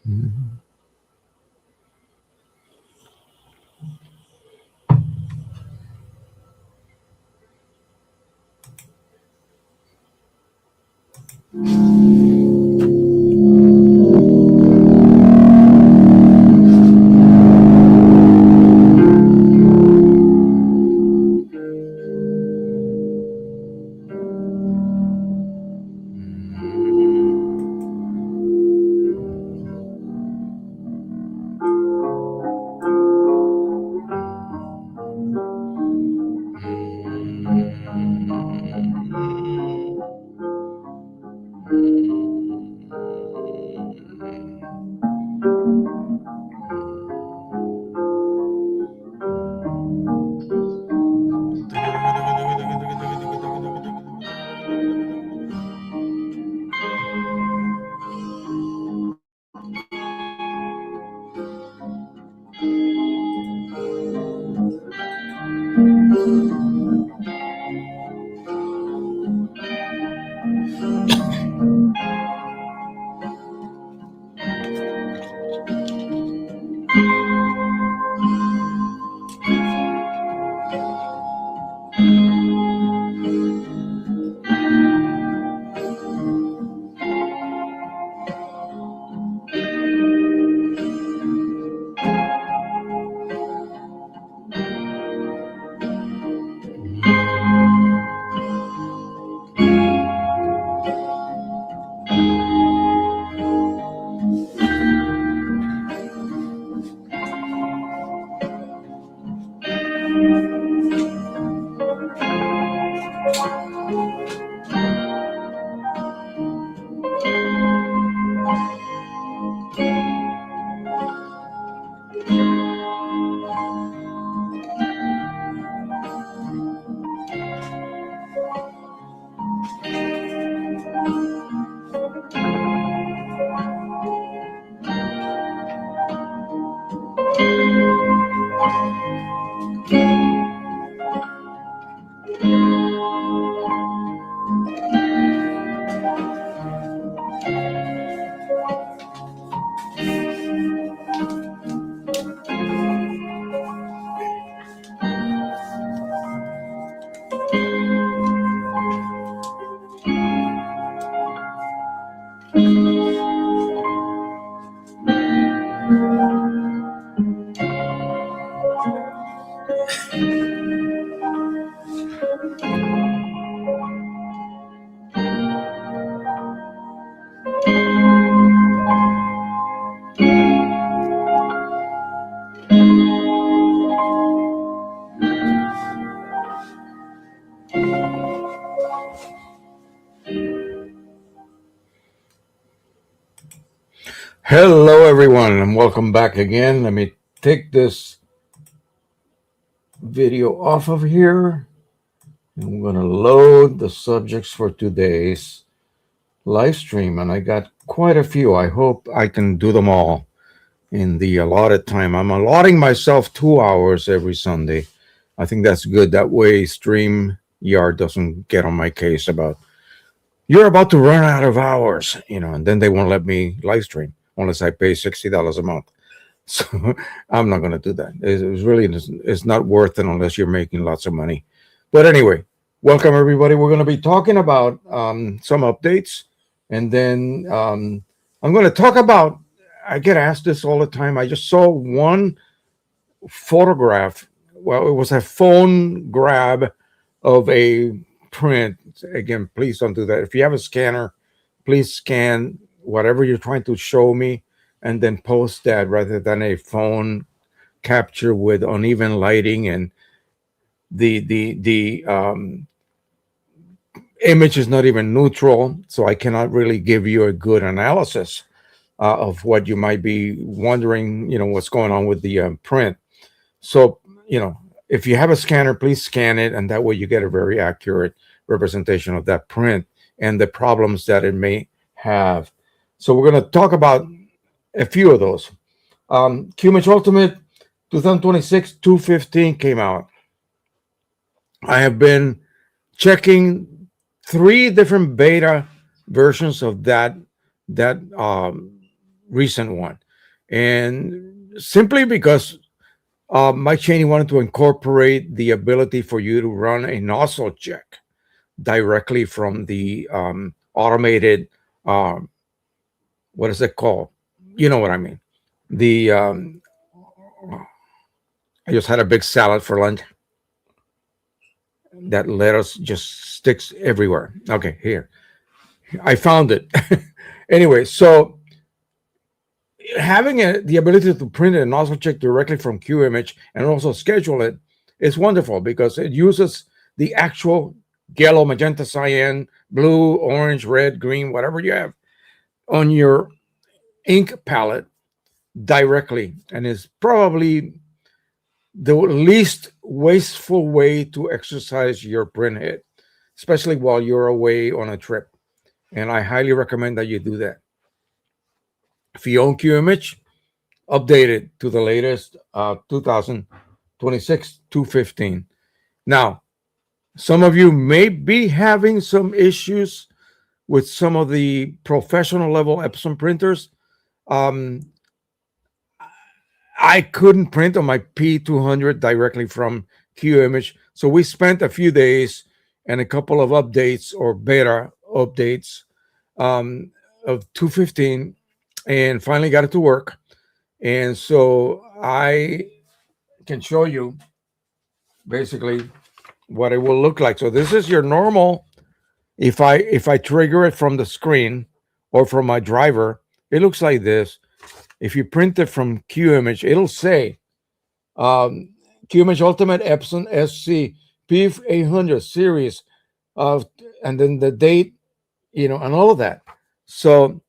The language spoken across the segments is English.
Mhm. Hello, everyone, and welcome back again. Let me take this video off of here. I'm going to load the subjects for today's live stream, and I got quite a few. I hope I can do them all in the allotted time. I'm allotting myself 2 hours every Sunday. I think that's good. That way, StreamYard doesn't get on my case about you're about to run out of hours, and then they won't let me live stream unless I pay $60 a month. So I'm not going to do that. It's really it's not worth it unless you're making lots of money. But anyway, welcome everybody. We're going to be talking about some updates, and then I'm going to talk about. I get asked this all the time. I just saw one photograph. Well, it was a phone grab of a print. Again, please don't do that. If you have a scanner, please scan whatever you're trying to show me and then post that rather than a phone capture with uneven lighting and the image is not even neutral, so I cannot really give you a good analysis of what you might be wondering, what's going on with the print. So, if you have a scanner, please scan it, and that way you get a very accurate representation of that print and the problems that it may have. So we're going to talk about a few of those. Qimage Ultimate 2026 215 came out. I have been checking 3 different beta versions of that recent one, and simply because Mike Cheney wanted to incorporate the ability for you to run a nozzle check directly from the automated, um, what is it called? You know what I mean. The I just had a big salad for lunch. That lettuce just sticks everywhere. Okay, here I found it. Anyway, so having the ability to print a nozzle check directly from Qimage and also schedule it is wonderful because it uses the actual yellow, magenta, cyan, blue, orange, red, green, whatever you have on your ink palette directly, and is probably the least wasteful way to exercise your print head, especially while you're away on a trip. And I highly recommend that you do that. If you own Qimage, update it to the latest 2026 215. Now, some of you may be having some issues with some of the professional level Epson printers. Um, I couldn't print on my P200 directly from Qimage. So we spent a few days and a couple of updates or beta updates of 215 and finally got it to work. And so I can show you basically what it will look like. So this is your normal. If I trigger it from the screen or from my driver, it looks like this. If you print it from Qimage, it'll say Qimage Ultimate Epson SC P800 series of, and then the date, and all of that. So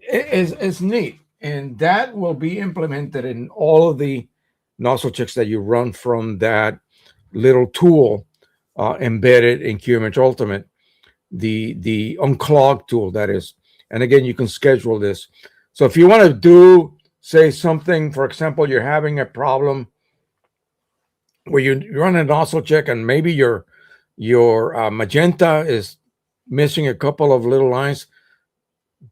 it's neat, and that will be implemented in all of the nozzle checks that you run from that little tool embedded in Qimage Ultimate, the unclog tool that is. And again, you can schedule this. So if you want to do, say, something, for example, you're having a problem where you run a nozzle check and maybe your magenta is missing a couple of little lines,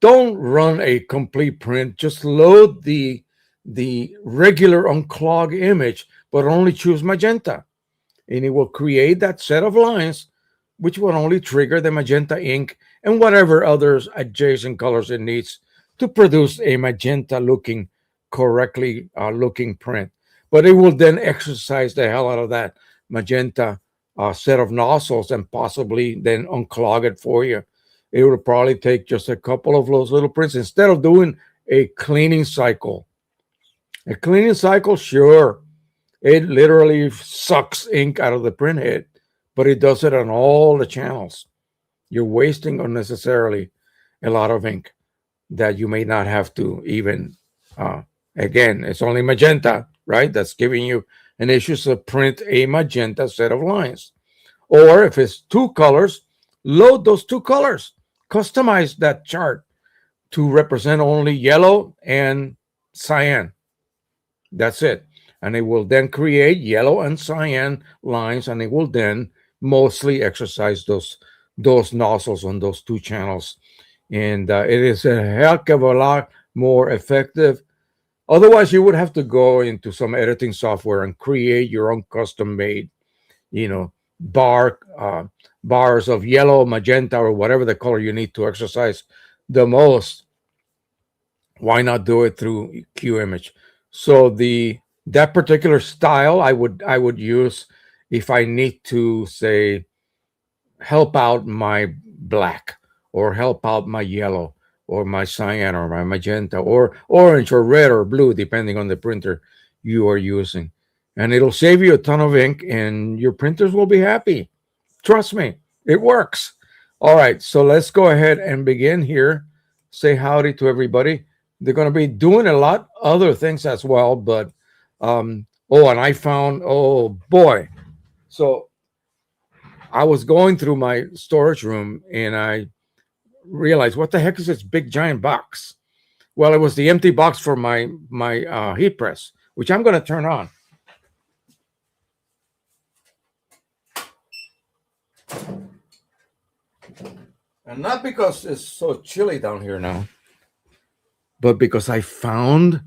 don't run a complete print. Just load the regular unclog image, but only choose magenta, and it will create that set of lines, which will only trigger the magenta ink and whatever others adjacent colors it needs to produce a magenta looking, correctly looking print. But it will then exercise the hell out of that magenta set of nozzles and possibly then unclog it for you. It will probably take just a couple of those little prints instead of doing a cleaning cycle. A cleaning cycle, sure, it literally sucks ink out of the print head, but it does it on all the channels. You're wasting unnecessarily a lot of ink that you may not have to even. Again, it's only magenta, right? That's giving you an issue to print a magenta set of lines. Or if it's two colors, load those two colors. Customize that chart to represent only yellow and cyan. That's it. And it will then create yellow and cyan lines, and it will then mostly exercise those nozzles on those two channels. And it is a heck of a lot more effective. Otherwise, you would have to go into some editing software and create your own custom made, you know, bars of yellow, magenta, or whatever the color you need to exercise the most. Why not do it through Qimage? So that particular style I would use if I need to, say, help out my black or help out my yellow or my cyan or my magenta or orange or red or blue, depending on the printer you are using. And it'll save you a ton of ink and your printers will be happy. Trust me, it works. All right, so let's go ahead and begin here. Say howdy to everybody. They're going to be doing a lot other things as well, but and I found, oh boy. So I was going through my storage room and I realized, what the heck is this big giant box? Well, it was the empty box for my heat press, which I'm going to turn on. And not because it's so chilly down here now, but because I found,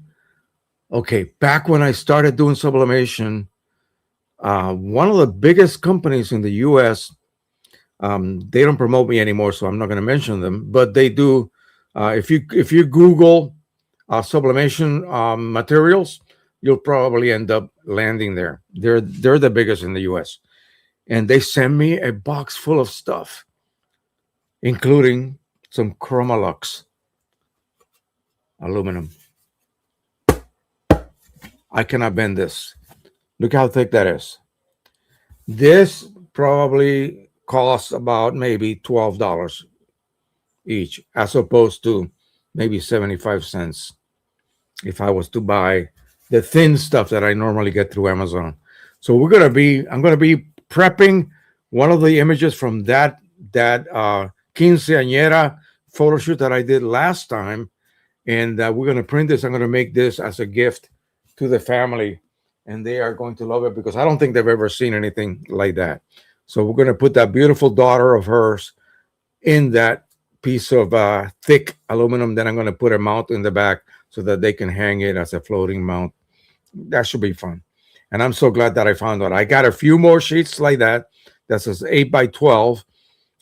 okay, back when I started doing sublimation, one of the biggest companies in the US, they don't promote me anymore, so I'm not going to mention them, but they do. If you Google sublimation materials, you'll probably end up landing there. They're the biggest in the US, and they send me a box full of stuff, including some Chromolux aluminum. I cannot bend this. Look how thick that is. This probably costs about maybe $12 each, as opposed to maybe 75 cents if I was to buy the thin stuff that I normally get through Amazon. So I'm gonna be prepping one of the images from that quinceañera photo shoot that I did last time, and we're gonna print this. I'm gonna make this as a gift to the family, and they are going to love it because I don't think they've ever seen anything like that. So we're gonna put that beautiful daughter of hers in that piece of thick aluminum. Then I'm going to put a mount in the back so that they can hang it as a floating mount. That should be fun. And I'm so glad that I found out. I got a few more sheets like that. That says 8 by 12.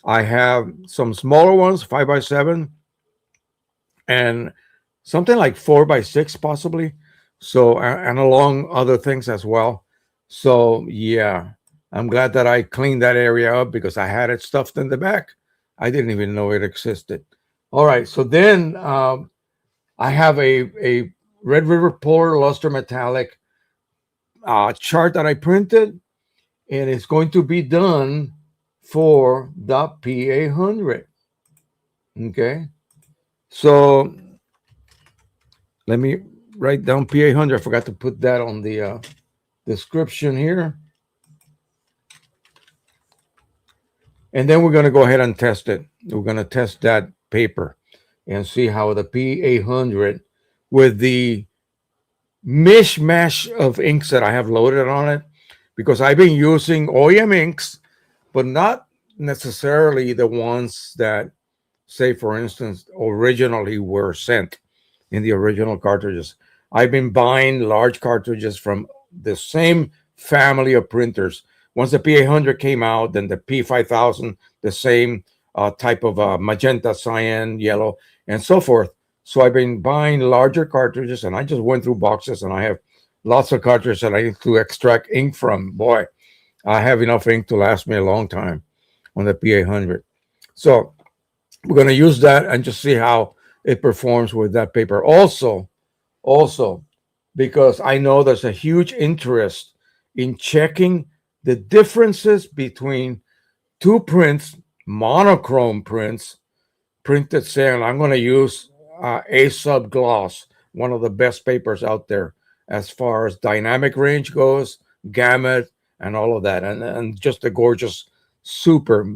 I have some smaller ones, 5 by 7, and something like 4 by 6 possibly. So, and along other things as well. So, yeah, I'm glad that I cleaned that area up because I had it stuffed in the back. I didn't even know it existed. All right, so then I have a Red River Polar Luster Metallic chart that I printed, and it's going to be done for the P800. Okay, so let me write down P800. I forgot to put that on the description here. And then we're going to go ahead and test it. We're going to test that paper and see how the P800 with the mishmash of inks that I have loaded on it, because I've been using OEM inks, but not necessarily the ones that, say, for instance, originally were sent in the original cartridges. I've been buying large cartridges from the same family of printers. Once the P800 came out, then the P5000, the same type of magenta, cyan, yellow, and so forth. So I've been buying larger cartridges, and I just went through boxes, and I have lots of cartridges that I need to extract ink from. Boy, I have enough ink to last me a long time on the P800. So we're going to use that and just see how it performs with that paper. Also, because I know there's a huge interest in checking the differences between two prints, monochrome prints, printed saying I'm going to use a sub gloss, one of the best papers out there as far as dynamic range goes, gamut, and all of that, and just a gorgeous, super,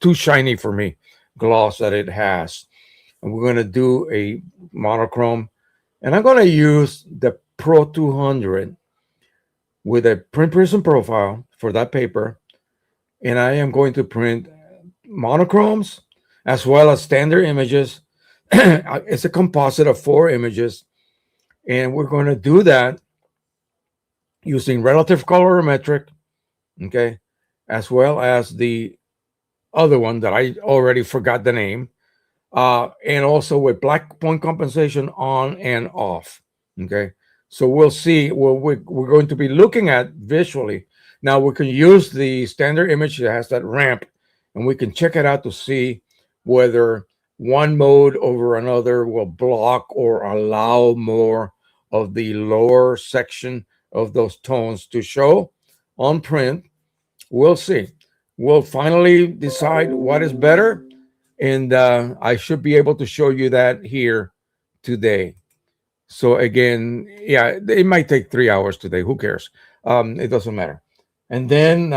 too shiny for me gloss that it has. And we're going to do a monochrome, and I'm going to use the Pro 200 with a print prism profile for that paper, and I am going to print monochromes as well as standard images. It's a composite of 4 images, and we're going to do that using relative colorimetric, okay, as well as the other one that I already forgot the name, and also with black point compensation on and off, okay. So we'll see what we're going to be looking at visually. Now we can use the standard image that has that ramp, and we can check it out to see whether one mode over another will block or allow more of the lower section of those tones to show on print. We'll see. We'll finally decide what is better, and I should be able to show you that here today. So again, yeah, it might take 3 hours today. Who cares? It doesn't matter. And then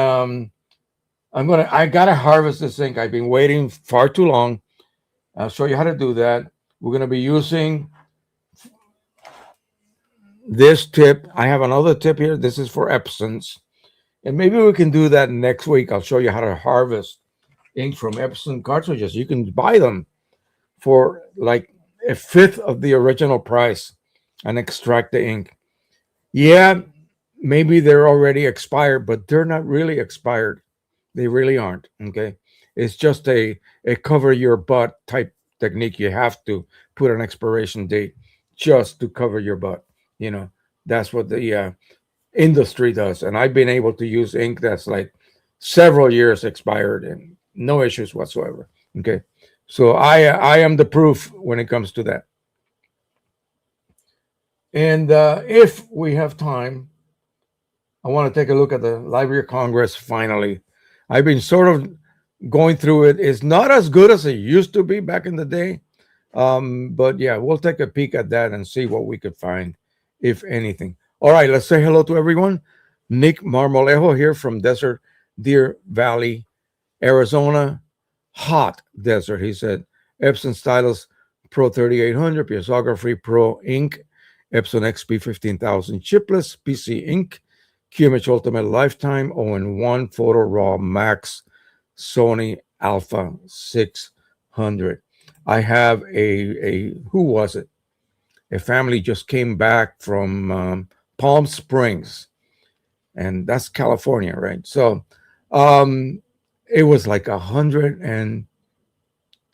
I gotta harvest this ink. I've been waiting far too long. I'll show you how to do that. We're gonna be using this tip. I have another tip here. This is for Epsons, and maybe we can do that next week. I'll show you how to harvest ink from Epson cartridges. You can buy them for like a fifth of the original price and extract the ink. Yeah, maybe they're already expired, but they're not really expired. They really aren't. Okay. It's just a cover your butt type technique. You have to put an expiration date just to cover your butt. You know, that's what the industry does. And I've been able to use ink that's like several years expired and no issues whatsoever. Okay. So I am the proof when it comes to that. And if we have time, I want to take a look at the Library of Congress finally. I've been sort of going through it. It's not as good as it used to be back in the day. But yeah, we'll take a peek at that and see what we could find, if anything. All right, let's say hello to everyone. Nick Marmolejo here from Desert Deer Valley, Arizona. Hot desert, he said. Epson Stylus Pro 3800, Piezography Pro Ink, Epson XP 15,000 chipless, PC Ink, Qimage Ultimate Lifetime, 0-1 Photo Raw Max, Sony Alpha 600. I have a who was it? A family just came back from Palm Springs, and that's California, right? So um, it was like 100 and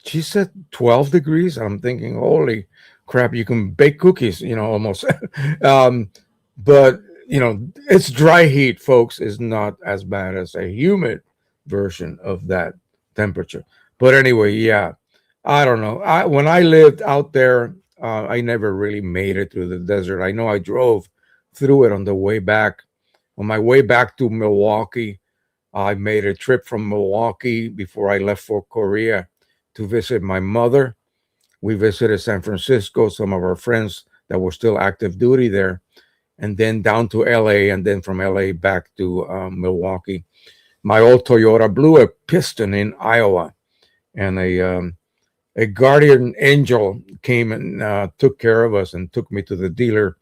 she said 12 degrees. I'm thinking, holy crap, you can bake cookies, almost. um, but, it's dry heat, folks, is not as bad as a humid version of that temperature. But anyway, yeah, I don't know. When I lived out there, I never really made it through the desert. I know I drove through it on the way back. On my way back to Milwaukee, I made a trip from Milwaukee before I left for Korea to visit my mother. We visited San Francisco, some of our friends that were still active duty there, and then down to LA, and then from LA back to Milwaukee. My old Toyota blew a piston in Iowa, and a guardian angel came and took care of us and took me to the dealer.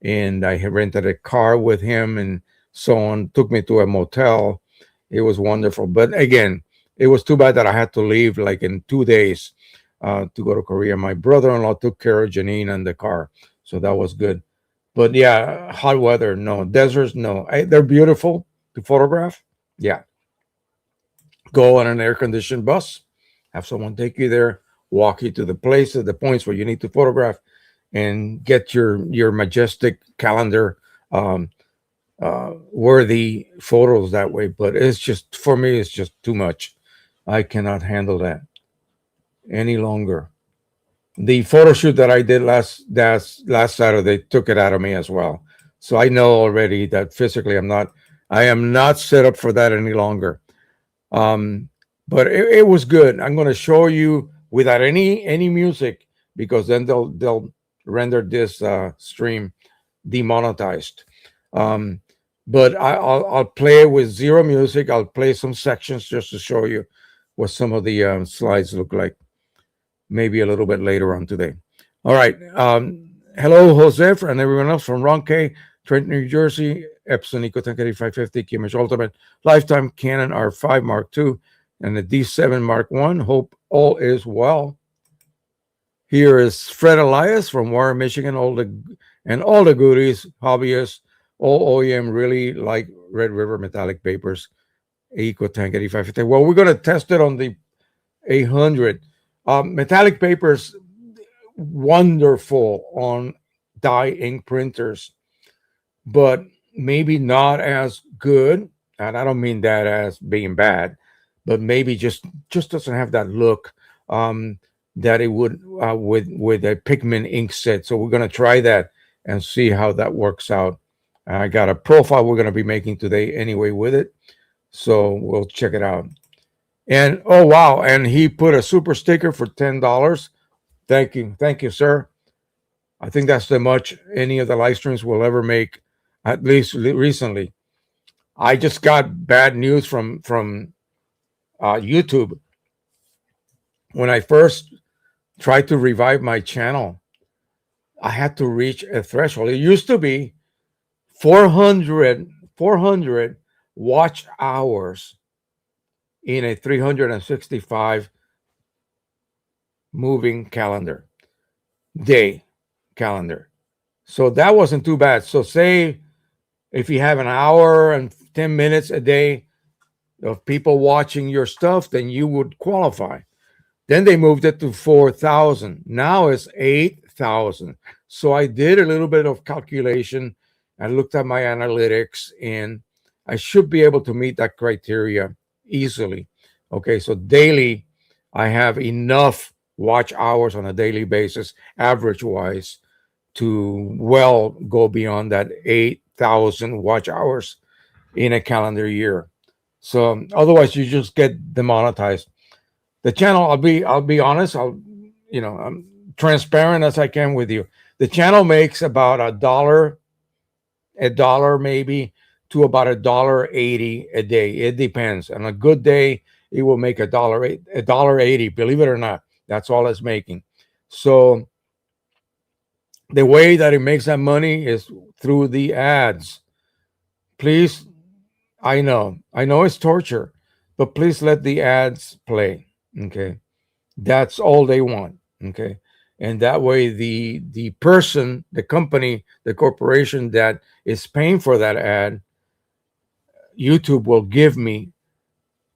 And I had rented a car with him and so on, took me to a motel. It was wonderful. But again, it was too bad that I had to leave like in 2 days to go to Korea. My brother in law took care of Janine and the car. So that was good. But yeah, hot weather, no. Deserts, no. They're beautiful to photograph. Yeah. Go on an air conditioned bus, have someone take you there, walk you to the places, the points where you need to photograph, and get your majestic calendar worthy photos that way. But it's just, for me, it's just too much. I cannot handle that any longer. The photo shoot that I did last Saturday took it out of me as well. So I know already that physically I am not set up for that any longer. Um, but it was good. I'm going to show you without any music, because then they'll render this stream demonetized. Um, but I'll play it with zero music. I'll play some sections just to show you what some of the slides look like. Maybe a little bit later on today. All right. Hello, Jose, and everyone else from Ronque, Trenton, New Jersey, Epson Ecotech 8550, Qimage Ultimate, Lifetime Canon R5 Mark II, and the D7 Mark I. Hope all is well. Here is Fred Elias from Warren, Michigan, all the goodies, hobbyists, all OEM really like Red River metallic papers, Ecotech 8550. Well, we're going to test it on the 800. Metallic papers, wonderful on dye ink printers, but maybe not as good. And I don't mean that as being bad, but maybe just doesn't have that look that it would with a pigment ink set. So we're gonna try that and see how that works out. I got a profile we're gonna be making today anyway with it, so we'll check it out. And oh wow, and he put a super sticker for $10. Thank you, sir. I think that's the much any of the live streams will ever make, at least recently. I just got bad news from YouTube. When I first tried to revive my channel, I had to reach a threshold. It used to be 400 watch hours in a 365 moving calendar. day calendar. So that wasn't too bad. So say if you have an hour and 10 minutes a day of people watching your stuff, then you would qualify. Then they moved it to 4,000. Now it's 8,000. So I did a little bit of calculation. I looked at my analytics and I should be able to meet that criteria easily. Okay, so daily, I have enough watch hours on a daily basis, average wise, to well go beyond that 8,000 watch hours in a calendar year. So otherwise, you just get demonetized. The channel, I'll be honest, I'm transparent as I can with you. The channel makes about a dollar maybe to about $1.80 a day. It depends. On a good day, it will make a dollar 80. Believe it or not, that's all it's making. So the way that it makes that money is through the ads. Please, I know it's torture, but please let the ads play. Okay, that's all they want. Okay, and that way the person, the company, the corporation that is paying for that ad, YouTube will give me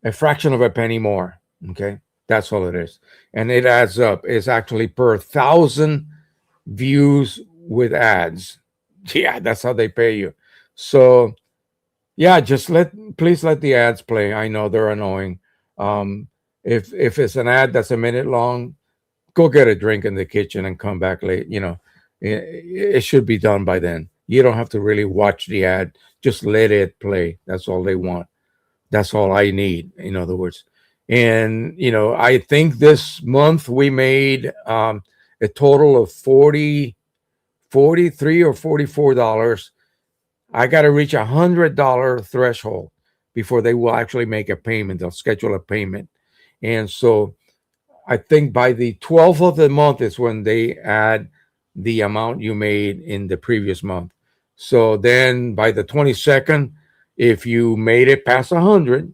a fraction of a penny more. Okay, that's all it is, and it adds up. It's actually per thousand views with ads. Yeah, that's how they pay you. So yeah, just please let the ads play. I know they're annoying. Um, if it's an ad that's a minute long, go get a drink in the kitchen and come back late. It should be done by then. You don't have to really watch the ad. Just let it play. That's all they want. That's all I need. In other words, and I think this month we made a total of 43 or $44. I got to reach $100 threshold before they will actually make a payment. They'll schedule a payment, and so I think by the 12th of the month is when they add the amount you made in the previous month. So then by the 22nd, if you made it past 100,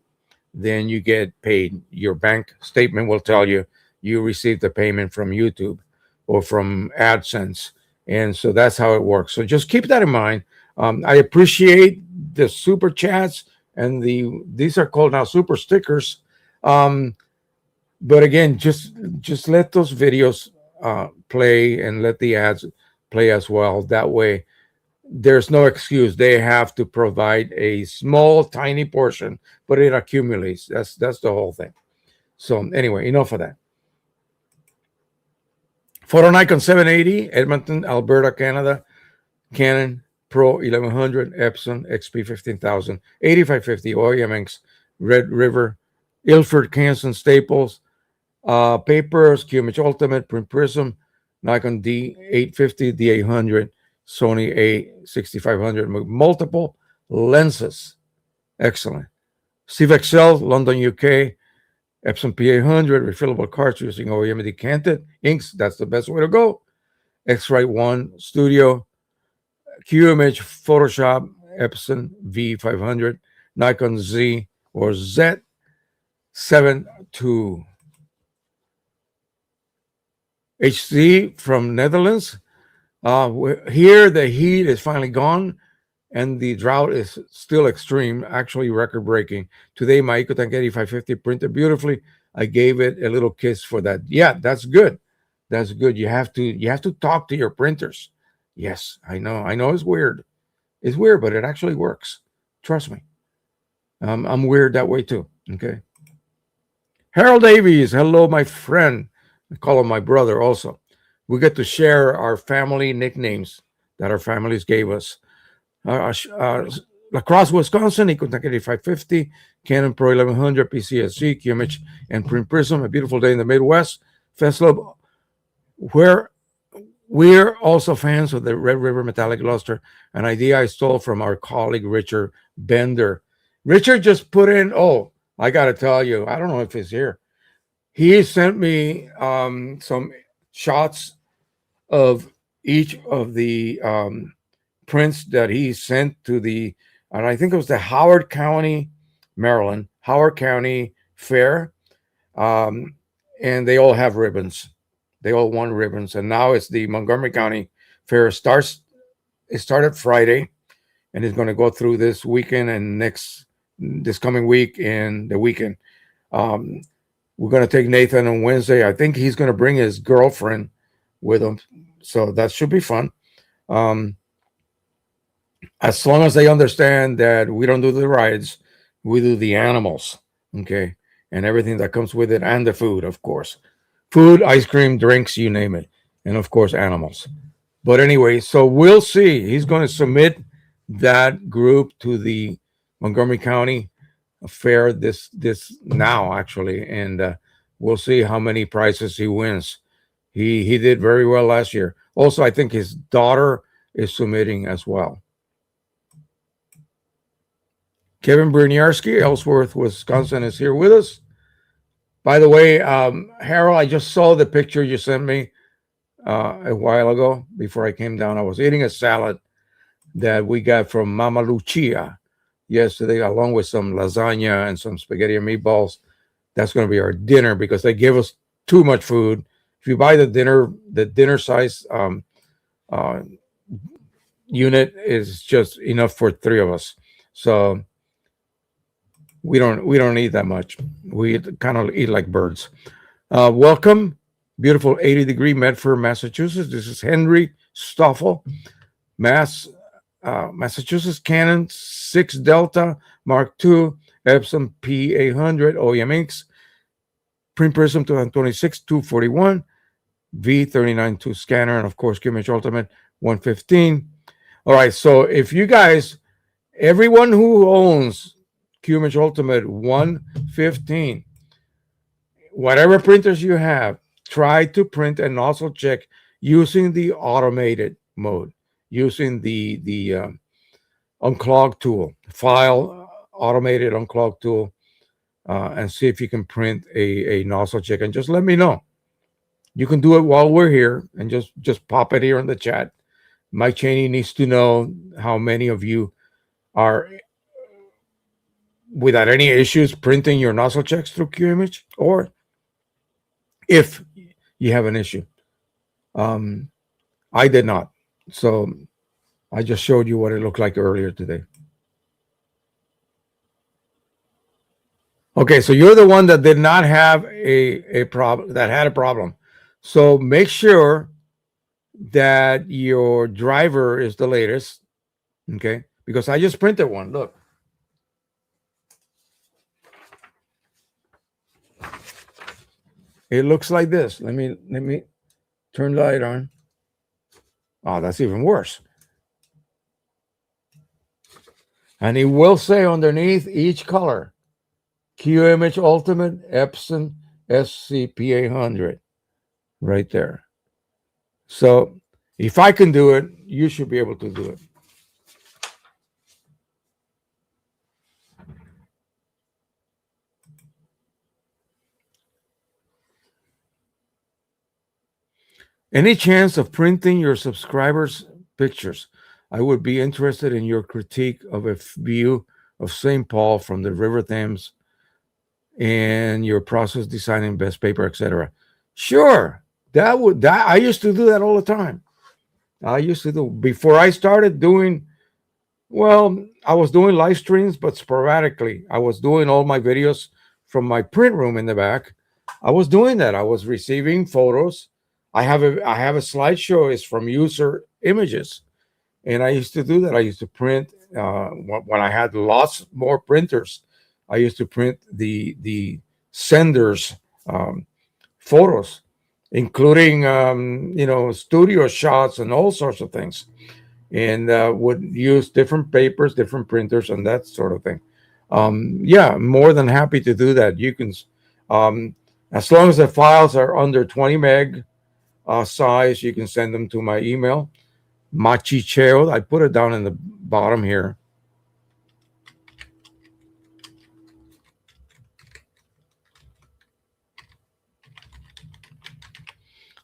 then you get paid. Your bank statement will tell you you received the payment from YouTube or from AdSense. And so that's how it works. So just keep that in mind. I appreciate the super chats and these are called now super stickers. Um, but again, just let those videos play and let the ads play as well. That way, there's no excuse. They have to provide a small, tiny portion, but it accumulates. That's the whole thing. So anyway, enough of that. Photo Nikon 780, Edmonton, Alberta, Canada. Canon Pro 1100, Epson XP 15000, 8550 OEMX, Red River, Ilford, Kansas, Staples, papers, Qimage Ultimate, Print Prism, Nikon D850, D800, Sony A6500, multiple lenses. Excellent. Steve Excel, London, UK, Epson P800, refillable cartridge using OEM decanted inks. That's the best way to go. X-Rite 1 Studio, Qimage, Photoshop, Epson V500, Nikon Z or Z7 II. HC from Netherlands. Here, the heat is finally gone and the drought is still extreme, actually record breaking. Today, my EcoTank 8550 printed beautifully. I gave it a little kiss for that. Yeah, that's good. That's good. You have to talk to your printers. Yes, I know. I know it's weird. It's weird, but it actually works. Trust me. I'm weird that way too. Okay. Harold Davies, hello, my friend. I call him my brother also. We get to share our family nicknames that our families gave us. La Crosse, Wisconsin, EcoTank 8550, Canon Pro 1100, PCSC, Qimage, and Print Prism. A beautiful day in the Midwest. Feslob, where we're also fans of the Red River Metallic Luster, an idea I stole from our colleague Richard Bender. Richard just put in, oh, I got to tell you, I don't know if he's here. He sent me some shots of each of the prints that he sent to and I think it was the Howard County, Maryland, Howard County Fair. And they all have ribbons. They all won ribbons, and now it's the Montgomery County Fair. It started Friday, and it's going to go through this weekend and this coming week and the weekend. Um, we're going to take Nathan on Wednesday. I think he's going to bring his girlfriend with him, so that should be fun. Um, as long as they understand that we don't do the rides, we do the animals, okay, and everything that comes with it, and the food, of course, food, ice cream, drinks, you name it, and of course animals. But anyway, so we'll see. He's going to submit that group to the Montgomery County Fair this now actually, and we'll see how many prizes he wins. He did very well last year. Also, I think his daughter is submitting as well. Kevin Bruniarski, Ellsworth, Wisconsin, is here with us. By the way, Harold, I just saw the picture you sent me a while ago before I came down. I was eating a salad that we got from Mama Lucia yesterday, along with some lasagna and some spaghetti and meatballs. That's going to be our dinner because they give us too much food. If you buy the dinner size unit is just enough for three of us. So we don't eat that much. We kind of eat like birds. Welcome, beautiful 80-degree Medford, Massachusetts. This is Henry Stoffel, Massachusetts Canon 6 Delta Mark II, Epson P800 OEM inks, Print Prism 2026 241, V392 scanner, and of course Qimage Ultimate 115. All right, so if you guys, everyone who owns Qimage Ultimate 115, whatever printers you have, try to print a nozzle check using the automated mode, using the unclog tool, file automated unclog tool, and see if you can print a nozzle check, and just let me know. You can do it while we're here, and just pop it here in the chat. Mike Cheney needs to know how many of you are without any issues printing your nozzle checks through Qimage, or if you have an issue. I did not, so I just showed you what it looked like earlier today. Okay, so you're the one that did not have a problem, that had a problem. So make sure that your driver is the latest, okay? Because I just printed one. Look. It looks like this. Let me turn the light on. Oh, that's even worse. And it will say underneath each color, Qimage Ultimate Epson SCP-800, right there. So if I can do it, you should be able to do it. Any chance of printing your subscribers' pictures? I would be interested in your critique of a view of St. Paul from the River Thames and your process designing best paper, etc. Sure, that I used to do that all the time. I used to do before I started doing. Well, I was doing live streams, but sporadically. I was doing all my videos from my print room in the back. I was doing that. I was receiving photos. I have a slideshow. It's from user images, and I used to do that. I used to print when I had lots more printers. I used to print the senders photos, including studio shots and all sorts of things, and would use different papers, different printers, and that sort of thing. Yeah, more than happy to do that. You can, as long as the files are under 20 meg size, you can send them to my email, Machicheo. I put it down in the bottom here.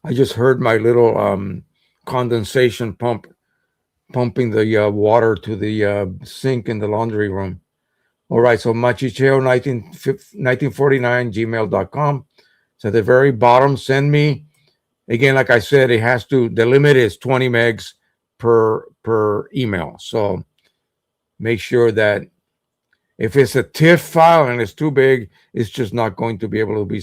I just heard my little condensation pump pumping the water to the sink in the laundry room. All right, so Machicheo 1949 gmail.com. So at the very bottom, send me Again, like I said, it has to, the limit is 20 megs per email. So make sure that if it's a TIFF file and it's too big, it's just not going to be able to be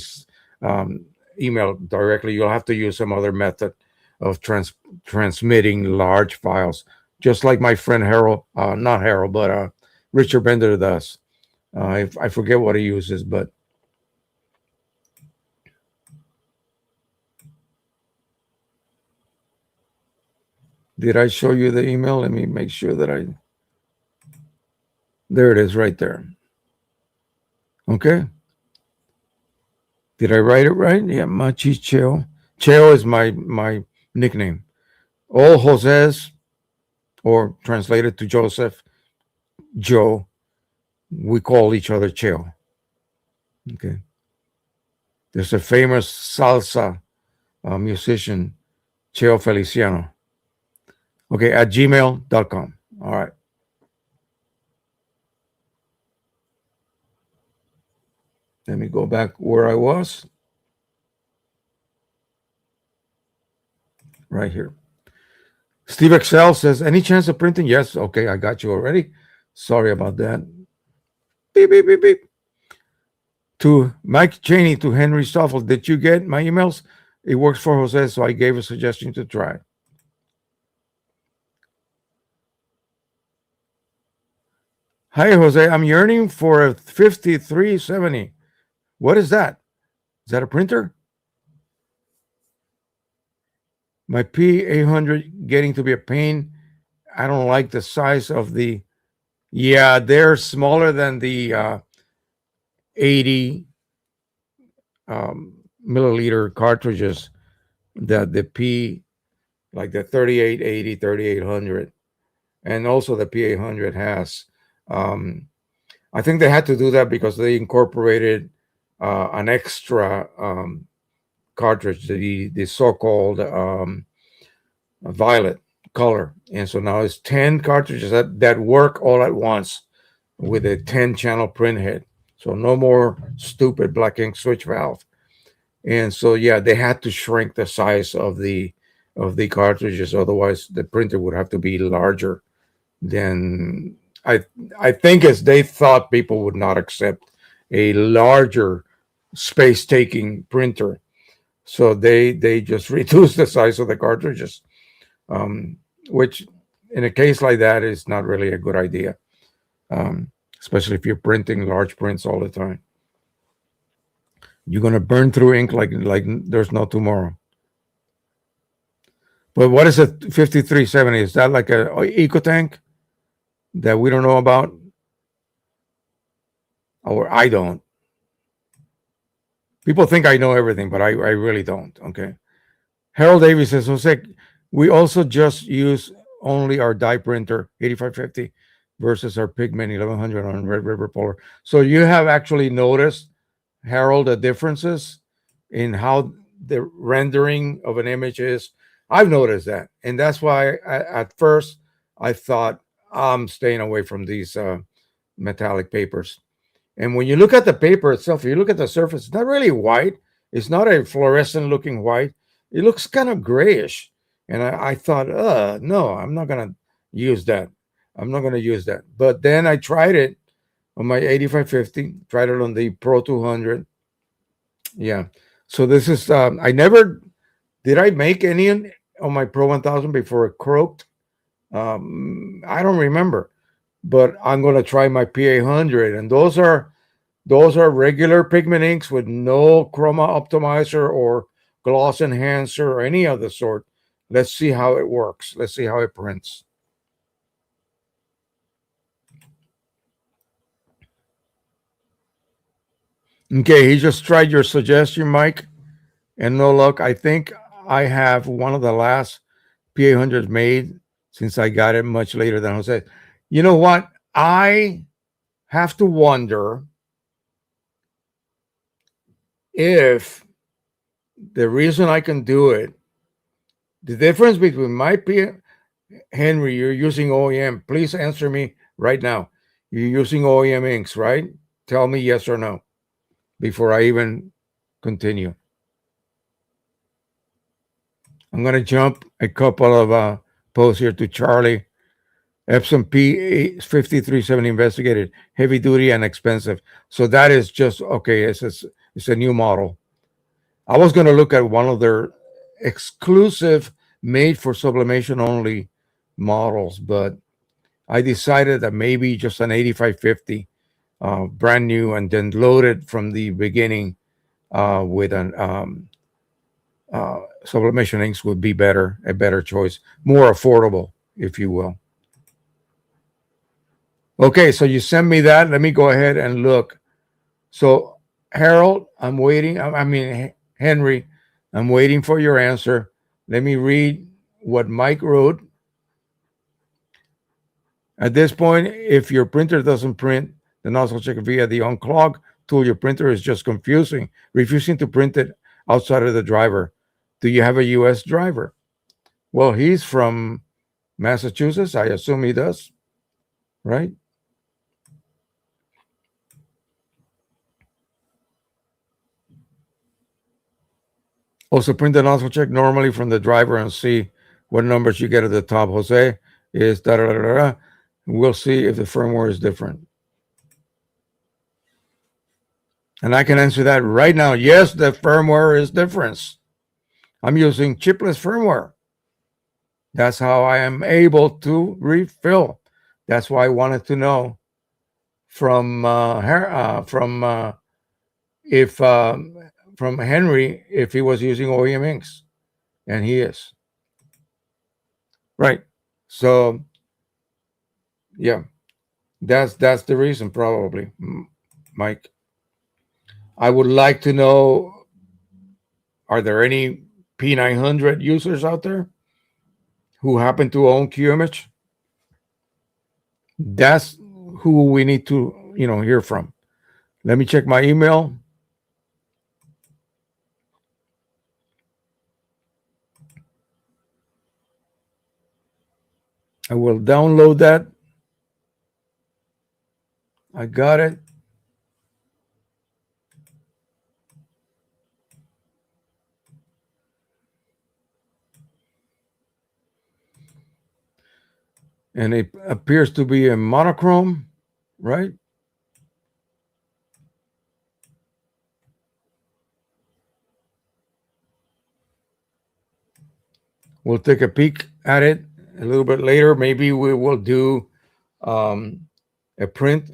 um, emailed directly. You'll have to use some other method of transmitting large files, just like my friend Harold, not Harold, but Richard Bender does. I forget what he uses, but did I show you the email? Let me make sure that there it is right there. Okay. Did I write it right? Yeah, Machi Cheo. Cheo is my nickname. All Jose's, or translated to Joseph, Joe, we call each other Cheo. Okay. There's a famous salsa musician, Cheo Feliciano. Okay, at gmail.com. All right. Let me go back where I was. Right here. Steve Excel says, any chance of printing? Yes. Okay, I got you already. Sorry about that. Beep, beep, beep, beep. To Mike Cheney, to Henry Stoffel, did you get my emails? It works for Jose, so I gave a suggestion to try. Hi, Jose. I'm yearning for a 5370. What is that? Is that a printer? My P800 getting to be a pain. I don't like the size of the. Yeah, they're smaller than the 80 milliliter cartridges that the P, like the 3880, 3800, and also the P800 has. I think they had to do that because they incorporated an extra cartridge, the so-called violet color, and so now it's 10 cartridges that work all at once with a 10 channel print head. So no more stupid black ink switch valve. And so yeah, they had to shrink the size of the cartridges, otherwise the printer would have to be larger than I think, as they thought people would not accept a larger space taking printer. So they just reduced the size of the cartridges, which in a case like that is not really a good idea, especially if you're printing large prints all the time. You're gonna burn through ink like there's no tomorrow. But what is a 5370? Is that like a eco tank that we don't know about, or I don't? People think I know everything, but I really don't. Okay. Harold Davies says, Jose, we also just use only our die printer 8550 versus our Pigment 1100 on Red River Polar. So you have actually noticed, Harold, the differences in how the rendering of an image is. I've noticed that. And that's why at first I thought I'm staying away from these metallic papers. And when you look at the paper itself, you look at the surface, it's not really white. It's not a fluorescent looking white. It looks kind of grayish. And I thought, no, I'm not going to use that. I'm not going to use that. But then I tried it on my 8550, tried it on the Pro 200. Yeah. So this is, did I make any on my Pro 1000 before it croaked? I don't remember. But I'm going to try my P800. And those are regular pigment inks with no chroma optimizer or gloss enhancer or any of the sort. Let's see how it works. Let's see how it prints. Okay, he just tried your suggestion, Mike, and no luck. I think I have one of the last P800s made since I got it much later than Jose. You know what? I have to wonder if the reason I can do it, the difference between my Henry, you're using OEM. Please answer me right now. You're using OEM inks, right? Tell me yes or no before I even continue. I'm going to jump a couple of posts here to Charlie. Epson P5370 investigated, heavy duty and expensive. So that is just okay. It's a new model. I was going to look at one of their exclusive, made for sublimation only models, but I decided that maybe just an 8550, brand new, and then loaded from the beginning with an sublimation inks would be better, a better choice, more affordable, if you will. Okay, so you send me that. Let me go ahead and look. So, Harold, I'm waiting. I mean, Henry, I'm waiting for your answer. Let me read what Mike wrote. At this point, if your printer doesn't print the nozzle check via the unclog tool, your printer is just refusing to print it outside of the driver. Do you have a US driver? Well, he's from Massachusetts. I assume he does, right? Also, print the nozzle check normally from the driver and see what numbers you get at the top. Jose is da da da da. Da. We'll see if the firmware is different. And I can answer that right now. Yes, the firmware is different. I'm using chipless firmware. That's how I am able to refill. That's why I wanted to know from if from Henry if he was using OEM inks, and he is. Right. So yeah, that's the reason probably, Mike. I would like to know: are there any P900 users out there who happen to own Qimage? That's who we need to hear from. Let me check my email. I will download that. I got it. And it appears to be a monochrome, right? We'll take a peek at it a little bit later. Maybe we will do a print,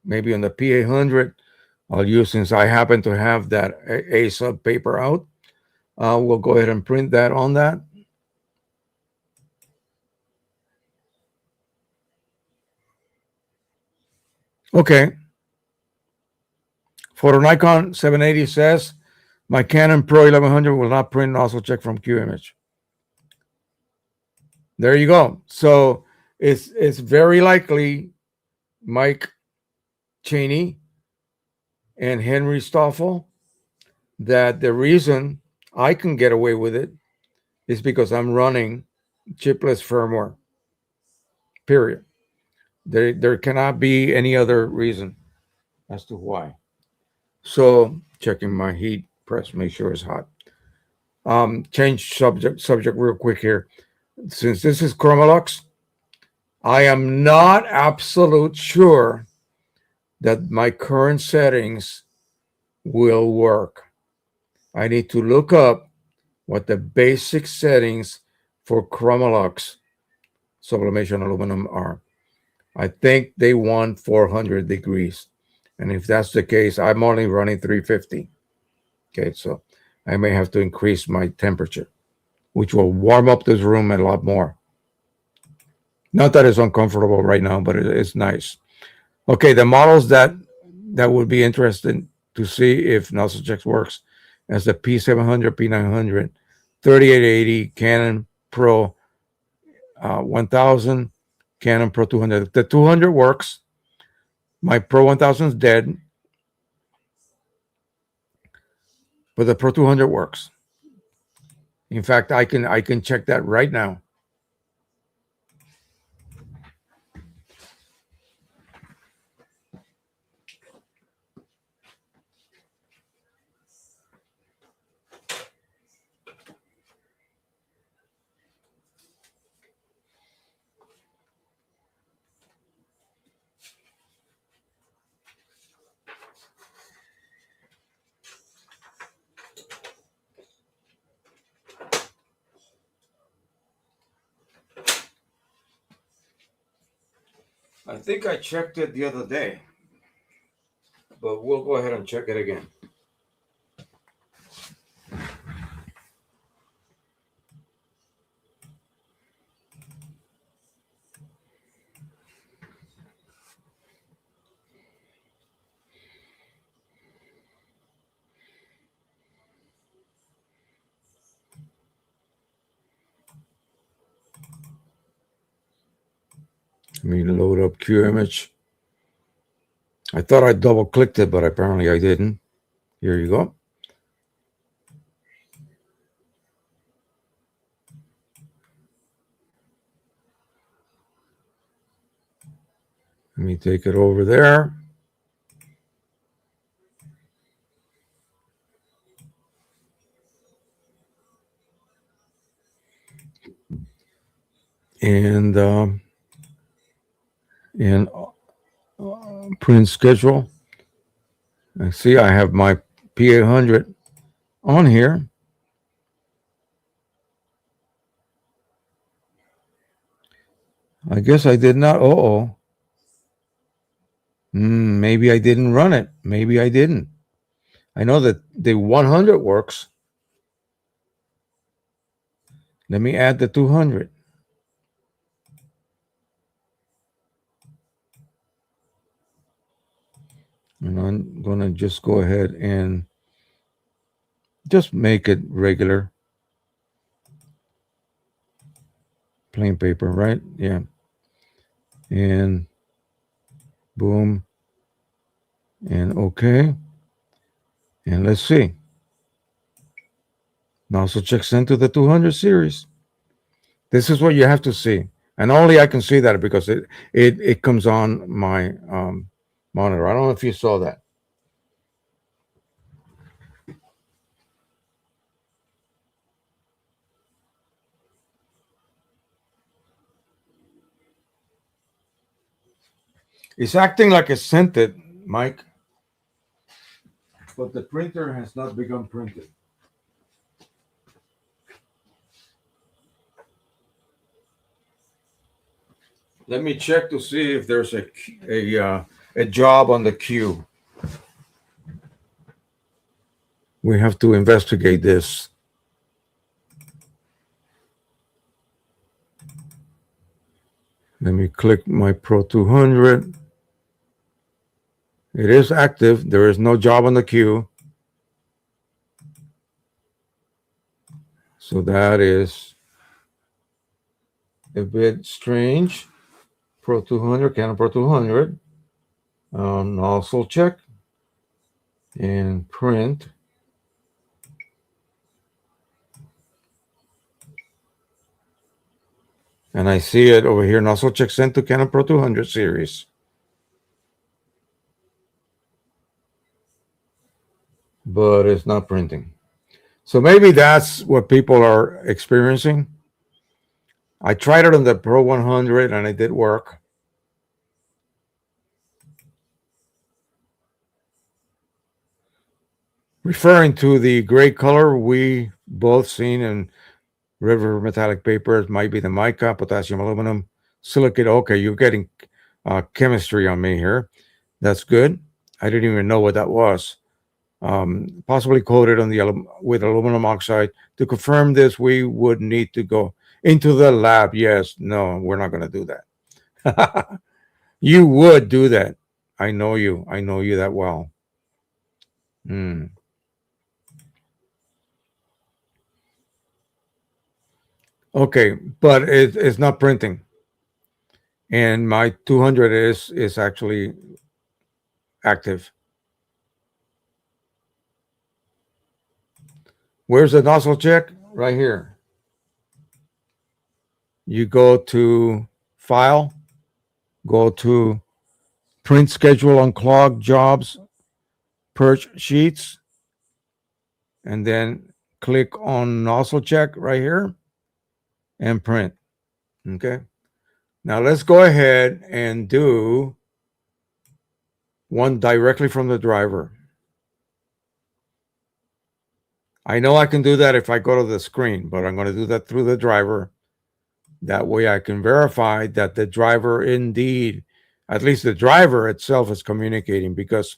maybe on the P800. I'll use, since I happen to have that A sub paper out. We'll go ahead and print that on that. Okay. Photo Nikon 780 says my Canon Pro 1100 will not print nozzle check from Qimage. There you go. So it's very likely Mike Cheney and Henry Stoffel that the reason I can get away with it is because I'm running chipless firmware. Period. There cannot be any other reason as to why. So checking my heat press, make sure it's hot. Change subject real quick here. Since this is Chromolux, I am not absolute sure that my current settings will work. I need to look up what the basic settings for Chromolux sublimation aluminum are. I think they want 400 degrees. And if that's the case, I'm only running 350. Okay, so I may have to increase my temperature, which will warm up this room a lot more. Not that it's uncomfortable right now, but it's nice. Okay, the models that would be interesting to see if nozzle checks works as the P700, P900, 3880, Canon Pro 1000, Canon Pro 200. The 200 works. My Pro 1000 is dead, but the Pro 200 works. In fact, I can check that right now. I think I checked it the other day, but we'll go ahead and check it again. Let me load up Qimage. I thought I double clicked it, but apparently I didn't. Here you go. Let me take it over there. And print schedule. I see I have my P800 on here. I guess I did not. Maybe I didn't run it. Maybe I didn't. I know that the 100 works. Let me add the 200. And I'm going to just go ahead and just make it regular. Plain paper, right? Yeah. And boom. And okay. And let's see. Nozzle check sent to the 200 series. This is what you have to see. And only I can see that because it comes on my monitor. I don't know if you saw that. It's acting like it sent it, Mike. But the printer has not begun printing. Let me check to see if there's a job on the queue. We have to investigate this. Let me click my Pro 200. It is active. There is no job on the queue. So that is a bit strange. Pro 200, Canon Pro 200. Nozzle check. And print. And I see it over here. Nozzle check sent to Canon Pro 200 series. But it's not printing. So maybe that's what people are experiencing. I tried it on the Pro 100 and it did work. Referring to the gray color we both seen in river metallic papers, might be the mica, potassium aluminum, silicate. Okay, you're getting chemistry on me here. That's good. I didn't even know what that was. Possibly coated on with aluminum oxide. To confirm this, we would need to go into the lab. Yes, no, we're not going to do that. You would do that. I know you. I know you that well. Okay, but it's not printing. And my 200 is actually active. Where's the nozzle check? Right here. You go to File, go to Print Schedule on Clogged Jobs, Purge Sheets, and then click on Nozzle Check right here and print. Okay. Now let's go ahead and do one directly from the driver. I know I can do that if I go to the screen, but I'm going to do that through the driver. That way I can verify that the driver indeed At least the driver itself is communicating, because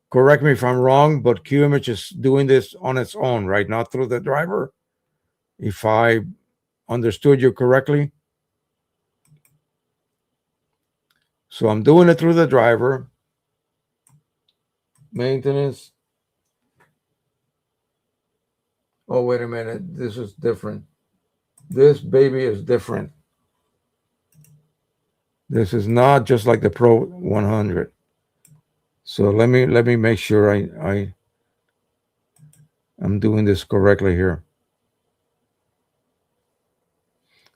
correct me if I'm wrong, but Qimage is doing this on its own, right? Not through the driver. If I understood you correctly. So I'm doing it through the driver. Maintenance. Oh, wait a minute. This is different. This baby is different. This is not just like the Pro 100. So let me make sure I'm doing this correctly here.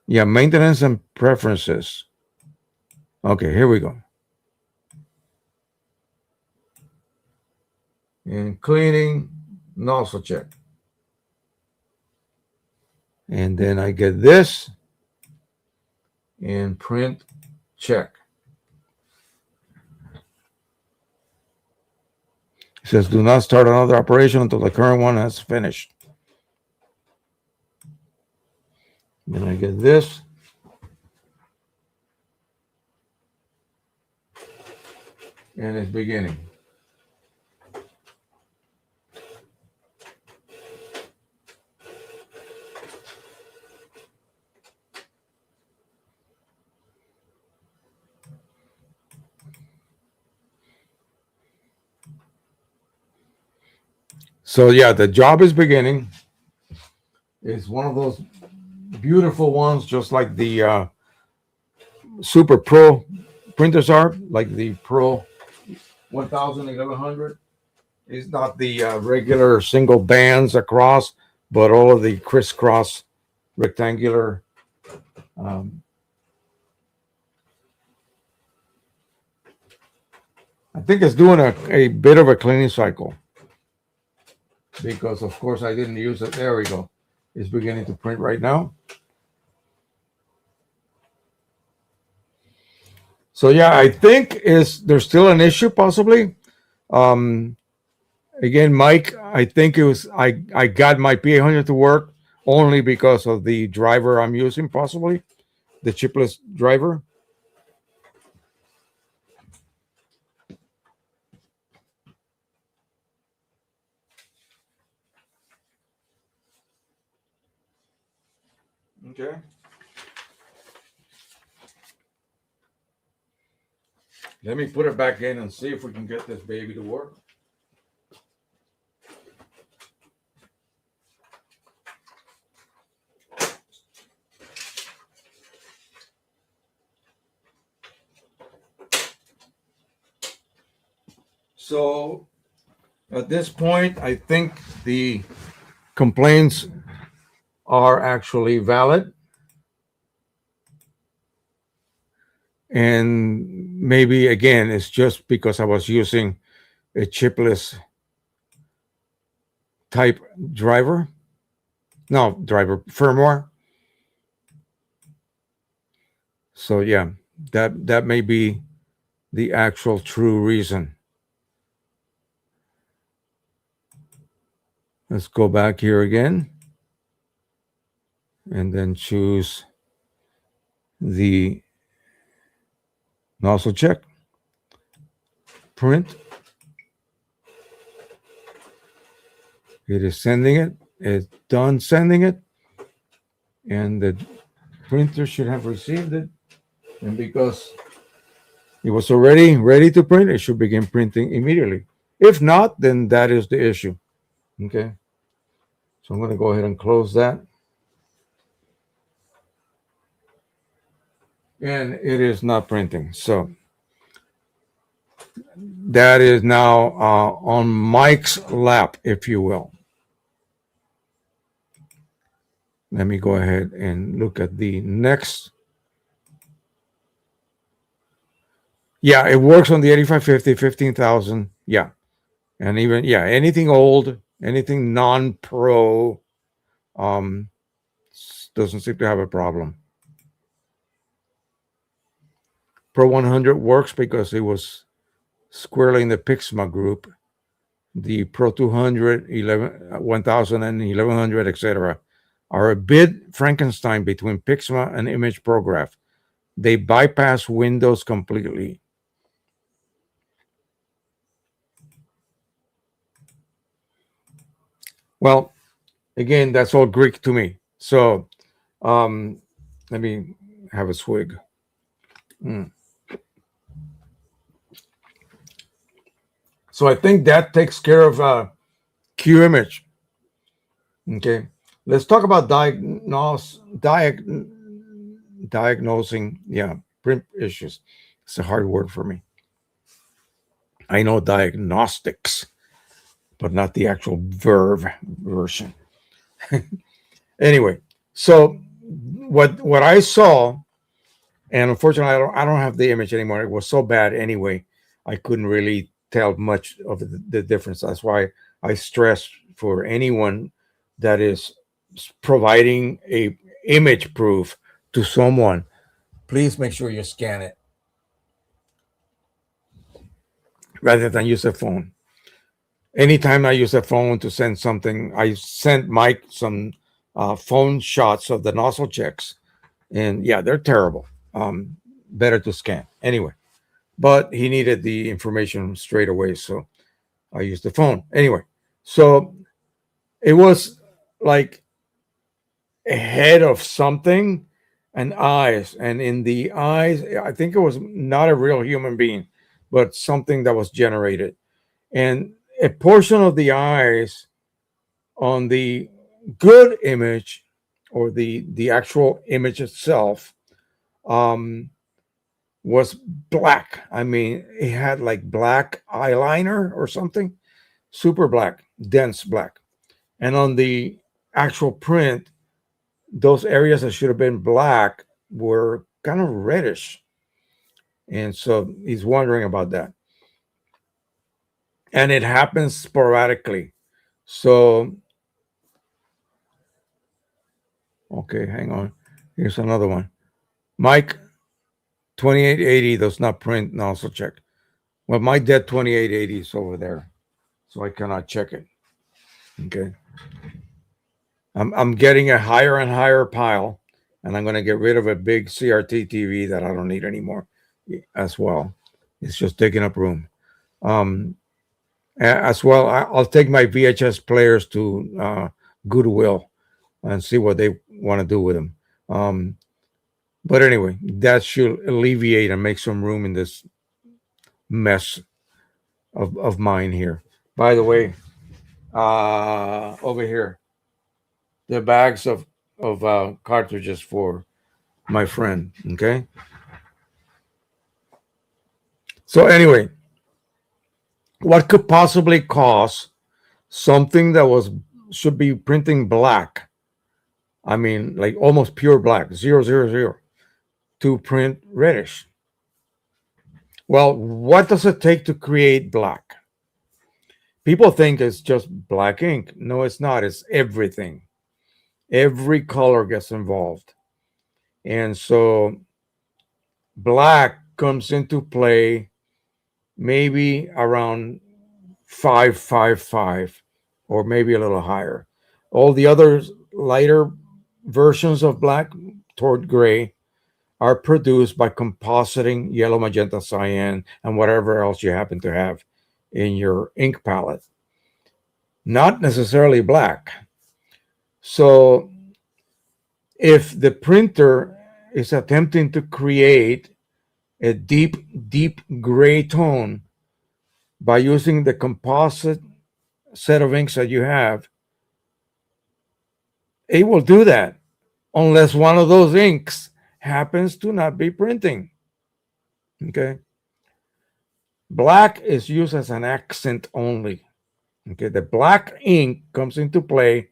Yeah, maintenance and preferences. Okay, here we go. And cleaning, nozzle check. And then I get this and print check. It says do not start another operation until the current one has finished. Then I get this. And it's beginning. So yeah, the job is beginning. It's one of those beautiful ones, just like the Super Pro printers are, like the Pro 1000, 1100. It's not the regular single bands across, but all of the crisscross rectangular. I think it's doing a bit of a cleaning cycle, because of course I didn't use it. There we go. It's beginning to print right now. So yeah, I think there's still an issue possibly. Again, Mike, I think it was I got my P800 to work only because of the driver I'm using, possibly the chipless driver. Okay. Let me put it back in and see if we can get this baby to work. So at this point, I think the complaints are actually valid. And maybe, again, it's just because I was using a chipless type driver. No, driver firmware. So yeah, that may be the actual true reason. Let's go back here again and then choose the nozzle check, print. It is sending it. It's done sending it. And the printer should have received it. And because it was already ready to print, it should begin printing immediately. If not, then that is the issue. Okay. So I'm going to go ahead and close that. And it is not printing. So that is now on Mike's lap, if you will. Let me go ahead and look at the next. Yeah, it works on the 8550, 15,000. Yeah. And even, yeah, anything old, anything non-pro doesn't seem to have a problem. Pro 100 works because it was squarely in the Pixma group. The Pro 200, 1000, and 1100, etc., are a bit Frankenstein between Pixma and Image Prograph. They bypass Windows completely. Well, again, that's all Greek to me. So um, let me have a swig. Mm. So I think that takes care of Qimage. Okay, let's talk about diagnosing. Yeah, print issues. It's a hard word for me. I know diagnostics, but not the actual verb version. Anyway, so what I saw, and unfortunately I don't have the image anymore. It was so bad anyway. I couldn't really tell much of the difference. That's why I stress for anyone that is providing a image proof to someone, please make sure you scan it rather than use a phone. Anytime I use a phone to send something, I sent Mike some phone shots of the nozzle checks, and yeah, they're terrible. Better to scan anyway. But he needed the information straight away, so I used the phone anyway. So it was like a head of something and eyes, and in the eyes, I think it was not a real human being, but something that was generated, and a portion of the eyes on the good image or the actual image itself um was black. I mean, it had like black eyeliner or something, super black, dense black. And on the actual print, those areas that should have been black were kind of reddish. And so he's wondering about that. And it happens sporadically. So, okay, hang on. Here's another one. Mike, 2880 does not print nozzle check. Well, my dead 2880 is over there, so I cannot check it. Okay. I'm getting a higher and higher pile, and I'm going to get rid of a big CRT TV that I don't need anymore as well. It's just taking up room. Um, as well, I'll take my VHS players to Goodwill and see what they want to do with them. Um, but anyway, that should alleviate and make some room in this mess of mine here. By the way, over here, the bags of cartridges for my friend. Okay. So anyway, what could possibly cause something that was should be printing black? I mean, like almost pure black, 000, to print reddish. Well, what does it take to create black? People think it's just black ink. No, it's not. It's everything. Every color gets involved. And so black comes into play maybe around 555 or maybe a little higher. All the other lighter versions of black toward gray are produced by compositing yellow, magenta, cyan, and whatever else you happen to have in your ink palette. Not necessarily black. So if the printer is attempting to create a deep, deep gray tone by using the composite set of inks that you have, it will do that unless one of those inks happens to not be printing. Okay. Black is used as an accent only. Okay. The black ink comes into play,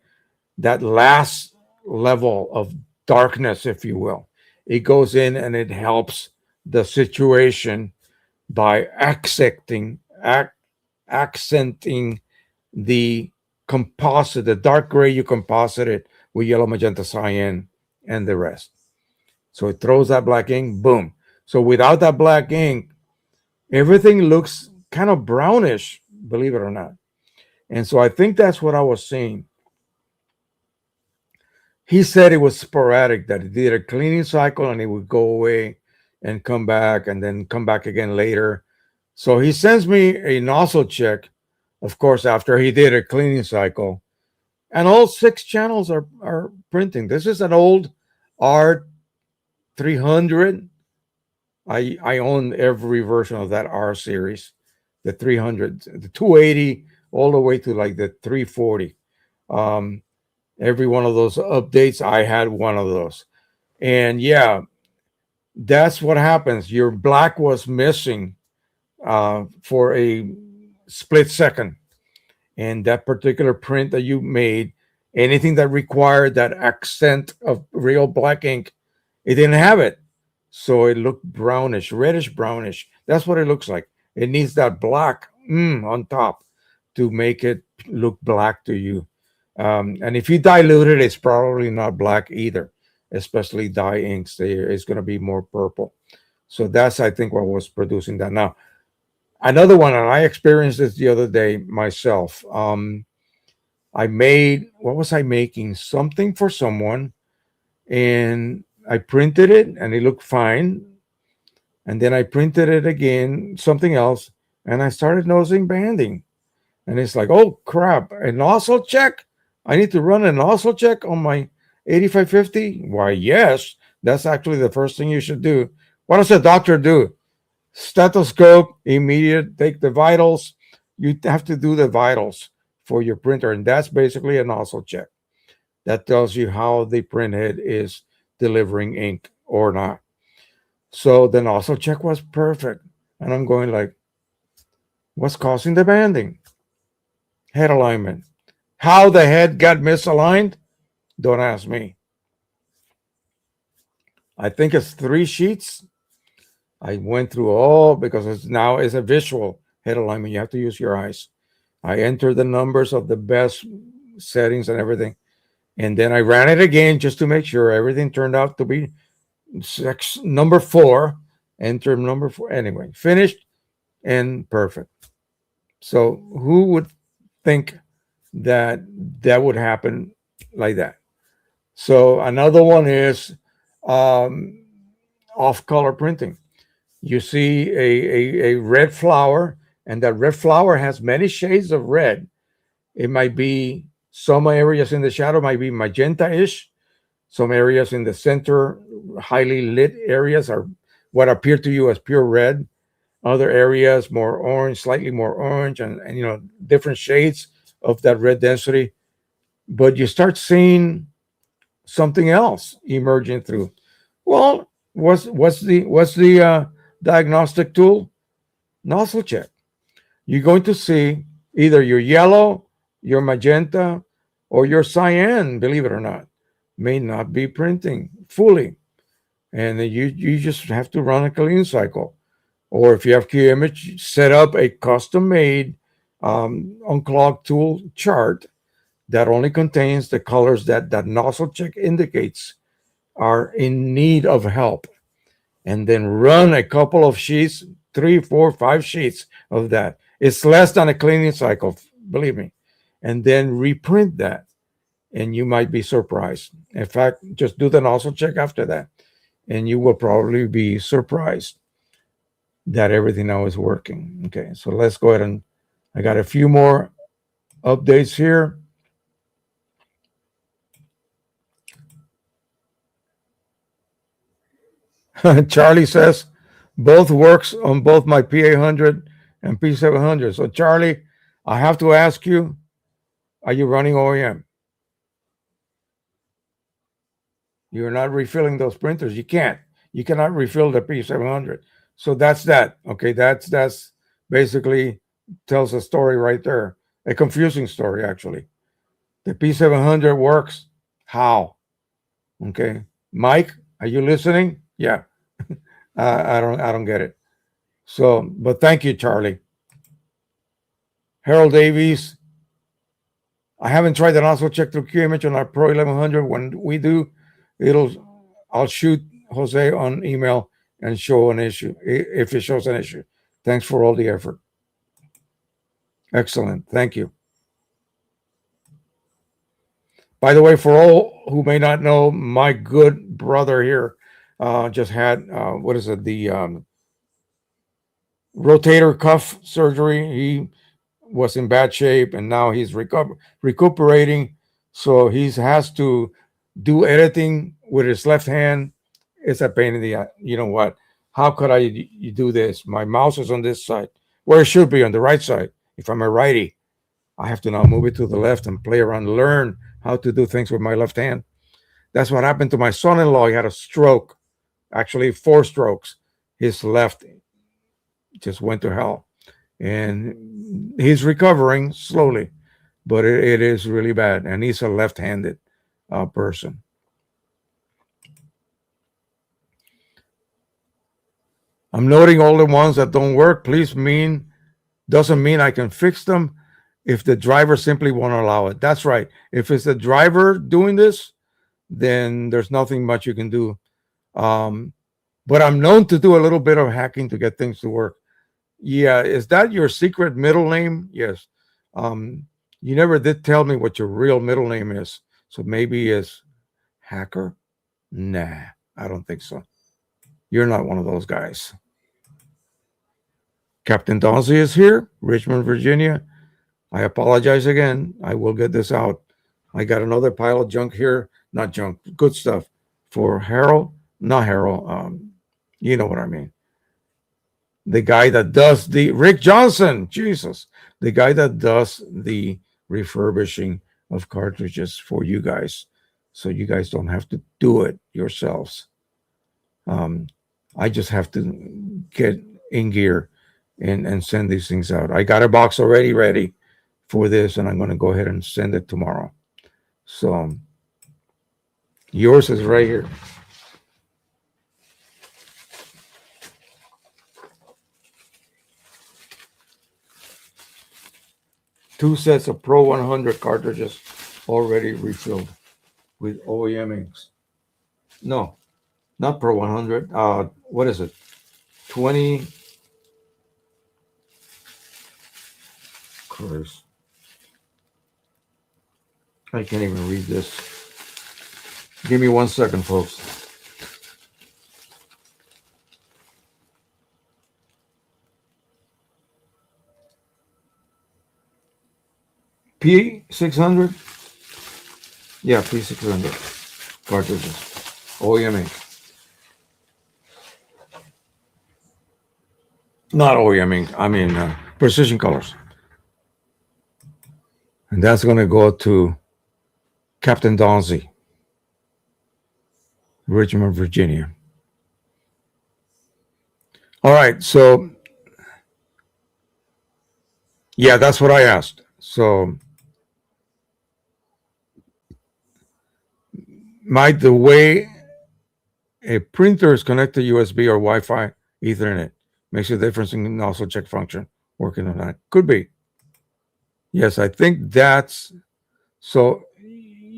that last level of darkness, if you will. It goes in and it helps the situation by accenting the composite, the dark gray, you composite it with yellow, magenta, cyan, and the rest. So it throws that black ink, boom. So without that black ink, everything looks kind of brownish, believe it or not. And so I think that's what I was seeing. He said it was sporadic, that he did a cleaning cycle and it would go away and come back and then come back again later. So he sends me a nozzle check, of course, after he did a cleaning cycle. and all 6 channels are printing. This is an old R300. I own every version of that R series, the 300, the 280, all the way to like the 340. Um, every one of those updates, I had one of those. And yeah, that's what happens. Your black was missing for a split second. And that particular print that you made, anything that required that accent of real black ink, it didn't have it. So it looked brownish, reddish brownish. That's what it looks like. It needs that black on top to make it look black to you. And if you dilute it, it's probably not black either, especially dye inks. It's going to be more purple. So that's, I think, what was producing that. Now, another one, and I experienced this the other day myself. I made, what was I making? Something for someone, and I printed it, and it looked fine. And then I printed it again, something else, and I started noticing banding. And it's like, oh crap, a nozzle check? I need to run a nozzle check on my 8550? Why, yes, that's actually the first thing you should do. What does the doctor do? Stethoscope, immediate, take the vitals. You have to do the vitals for your printer, and that's basically a nozzle check. That tells you how the printhead is delivering ink or not. So the nozzle check was perfect. And I'm going like, what's causing the banding? Head alignment. How the head got misaligned? Don't ask me. I think it's 3 sheets. I went through all because it's a visual head alignment. You have to use your eyes. I entered the numbers of the best settings and everything. And then I ran it again just to make sure everything turned out to be number 4. Enter number 4. Anyway, finished and perfect. So who would think that that would happen like that? So another one is off-color printing. You see a red flower, and that red flower has many shades of red. It might be some areas in the shadow might be magenta-ish. Some areas in the center, highly lit areas, are what appear to you as pure red. Other areas more orange, slightly more orange, and different shades of that red density. But you start seeing something else emerging through. Well, what's the diagnostic tool? Nozzle check. You're going to see either your yellow, your magenta, or your cyan, believe it or not, may not be printing fully. And you just have to run a clean cycle. Or if you have Qimage, set up a custom-made unclogged tool chart that only contains the colors that nozzle check indicates are in need of help. And then run a couple of sheets, 3, 4, 5 sheets of that. It's less than a cleaning cycle, believe me. And then reprint that, and you might be surprised. In fact, just do the nozzle check after that, and you will probably be surprised that everything now is working. Okay, so let's go ahead and I got a few more updates here. Charlie says both works on both my P800 and P700. So Charlie, I have to ask you, are you running OEM? You're not refilling those printers. You can't. You cannot refill the P700. So that's that. Okay, that's basically tells a story right there. A confusing story, actually. The P700 works. How? Okay, Mike, are you listening? Yeah. I don't get it. So, but thank you, Charlie. Harold Davies. I haven't tried the nozzle check through Qimage on our Pro 1100. When we do, I'll shoot Jose on email and show an issue if it shows an issue. Thanks for all the effort. Excellent. Thank you. By the way, for all who may not know, my good brother here just had what is it? The rotator cuff surgery. He was in bad shape, and now he's recuperating. So he has to do editing with his left hand. It's a pain in the eye. You know what? How could I you do this? My mouse is on this side, where it should be on the right side. If I'm a righty, I have to now move it to the left and play around, learn how to do things with my left hand. That's what happened to my son-in-law. He had a stroke, actually 4 strokes. His left just went to hell, and he's recovering slowly, but it is really bad. And he's a left-handed person. I'm noting all the ones that don't work. Please doesn't mean I can fix them if the driver simply won't allow it. That's right. If it's the driver doing this, then there's nothing much you can do. But I'm known to do a little bit of hacking to get things to work. Yeah, is that your secret middle name? Yes. You never did tell me what your real middle name is. So maybe it's Hacker? Nah, I don't think so. You're not one of those guys. Captain Donzie is here, Richmond, Virginia. I apologize again. I will get this out. I got another pile of junk here. Not junk, good stuff. For Harold, not Harold. You know what I mean. The guy that does the Rick Johnson, Jesus, the guy that does the refurbishing of cartridges for you guys, so you guys don't have to do it yourselves. I just have to get in gear and send these things out. I got a box already ready for this, and I'm going to go ahead and send it tomorrow. So yours is right here. Two sets of Pro 100 cartridges already refilled with OEM inks. No, not Pro 100. What is it? 20. Christ. I can't even read this. Give me 1 second, folks. P600? Yeah, P600 cartridges. OEM ink. Not OEM ink. I mean, precision colors. And that's going to go to Captain Donzie, Richmond, Virginia. All right, so yeah, that's what I asked. So the way a printer is connected to USB or Wi-Fi, Ethernet makes a difference in nozzle check function. Working on that could be. Yes, I think that's so.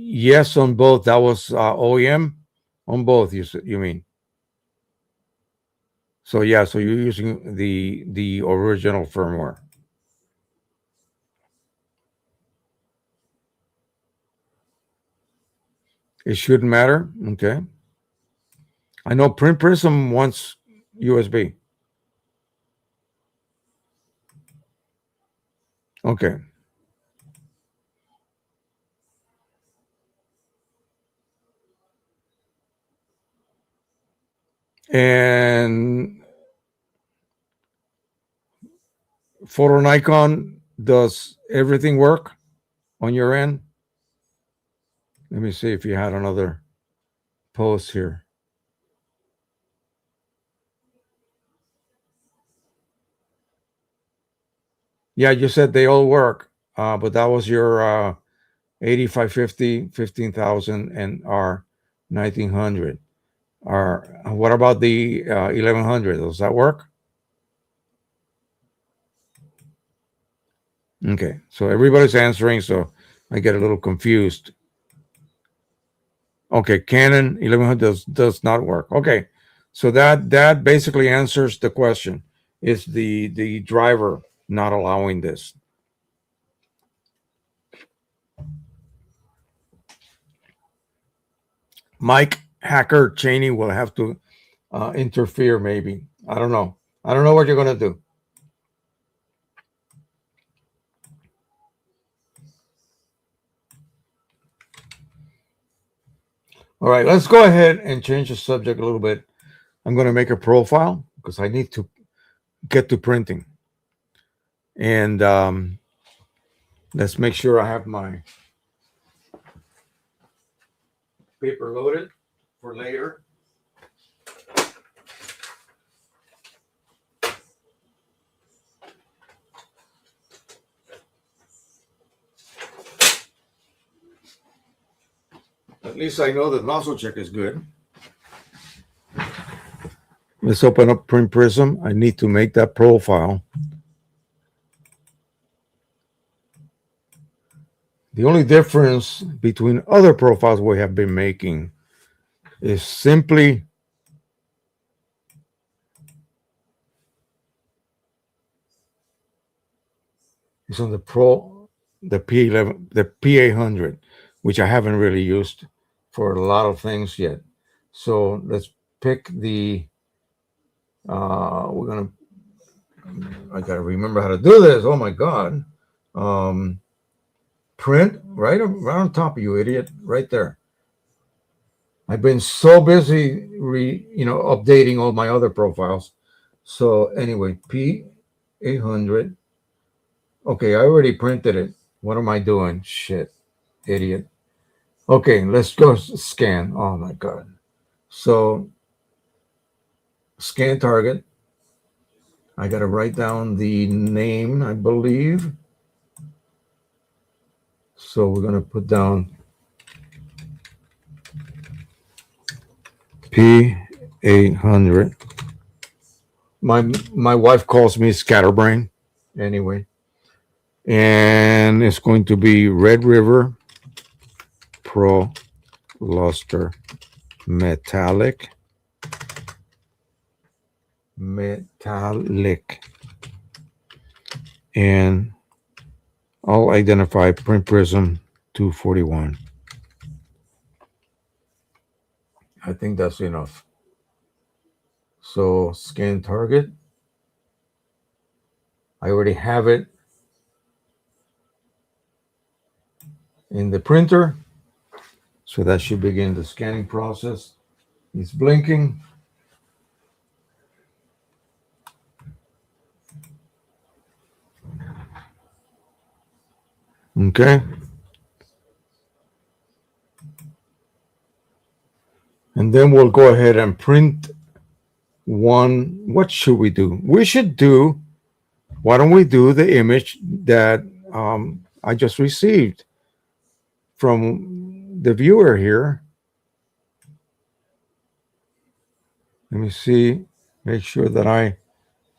Yes, on both. That was OEM on both. You mean? So yeah, so you're using the original firmware. It shouldn't matter. Okay. I know Print Prism wants USB. Okay. And Photo Nikon, does everything work on your end? Let me see if you had another post here. Yeah, you said they all work, but that was your 8550, 15,000, and our 1900. What about the 1100? Does that work? Okay, so everybody's answering, so I get a little confused. Okay, Canon 1100 does not work. Okay, so that basically answers the question. Is the driver not allowing this? Mike Hacker Cheney will have to interfere, maybe. I don't know. I don't know what you're going to do. All right, let's go ahead and change the subject a little bit. I'm going to make a profile because I need to get to printing. And let's make sure I have my paper loaded for later. At least I know the nozzle check is good. Let's open up Print Prism. I need to make that profile. The only difference between other profiles we have been making is simply it's on the P11, the P800, which I haven't really used for a lot of things yet. So let's pick the. I gotta remember how to do this. Oh my God. Print right on top of you, idiot, right there. I've been so busy updating all my other profiles. So anyway, P800. Okay, I already printed it. What am I doing? Shit, idiot. Okay, let's go scan. Oh my God. So scan target. I got to write down the name, I believe. So we're going to put down P800. My wife calls me scatterbrain. Anyway. And it's going to be Red River Pro Luster Metallic. And I'll identify Print Prism 241. I think that's enough. So scan target. I already have it in the printer. So that should begin the scanning process. It's blinking. Okay. And then we'll go ahead and print one. What should we do? Why don't we do the image that I just received from the viewer here? Let me see, make sure that I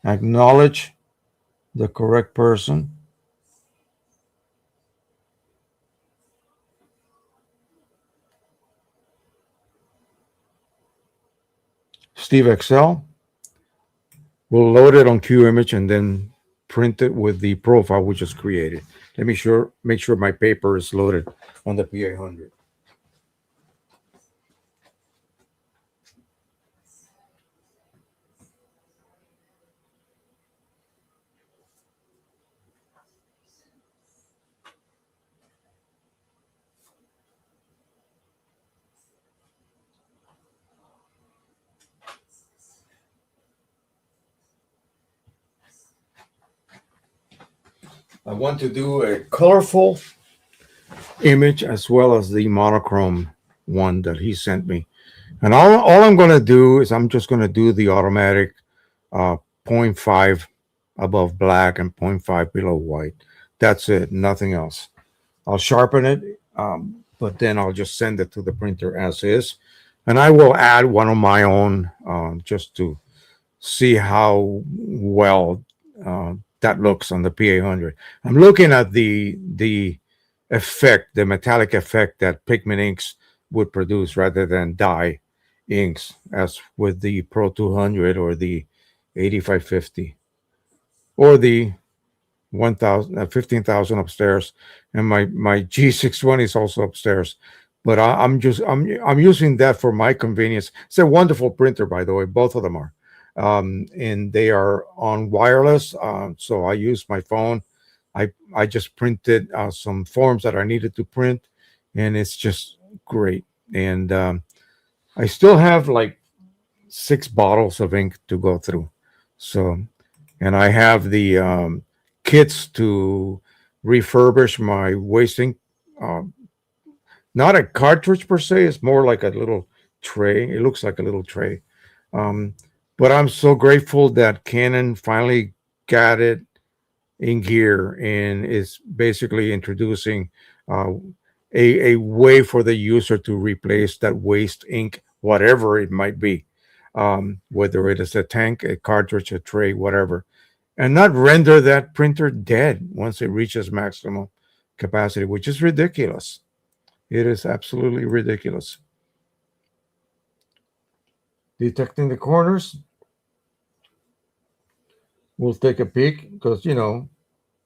acknowledge the correct person. Steve Excel. We'll load it on Qimage and then print it with the profile we just created. Let me make sure my paper is loaded on the P800. I want to do a colorful image as well as the monochrome one that he sent me. And all I'm going to do is I'm just going to do the automatic 0.5 above black and 0.5 below white. That's it, nothing else. I'll sharpen it, but then I'll just send it to the printer as is. And I will add one of my own just to see how well that looks on the P800. I'm looking at the effect, the metallic effect that pigment inks would produce rather than dye inks, as with the Pro 200 or the 8550 or the 15,000 upstairs, and my G620 is also upstairs. But I'm using that for my convenience. It's a wonderful printer, by the way. Both of them are. And they are on wireless. So I use my phone. I just printed some forms that I needed to print, and it's just great. And I still have like 6 bottles of ink to go through. So, and I have the kits to refurbish my waste ink. Uh, Not a cartridge per se, it's more like a little tray. It looks like a little tray. Um, but I'm so grateful that Canon finally got it in gear and is basically introducing uh, a way for the user to replace that waste ink, whatever it might be, whether it is a tank, a cartridge, a tray, whatever, and not render that printer dead once it reaches maximum capacity, which is ridiculous. It is absolutely ridiculous. Detecting the corners, we'll take a peek because,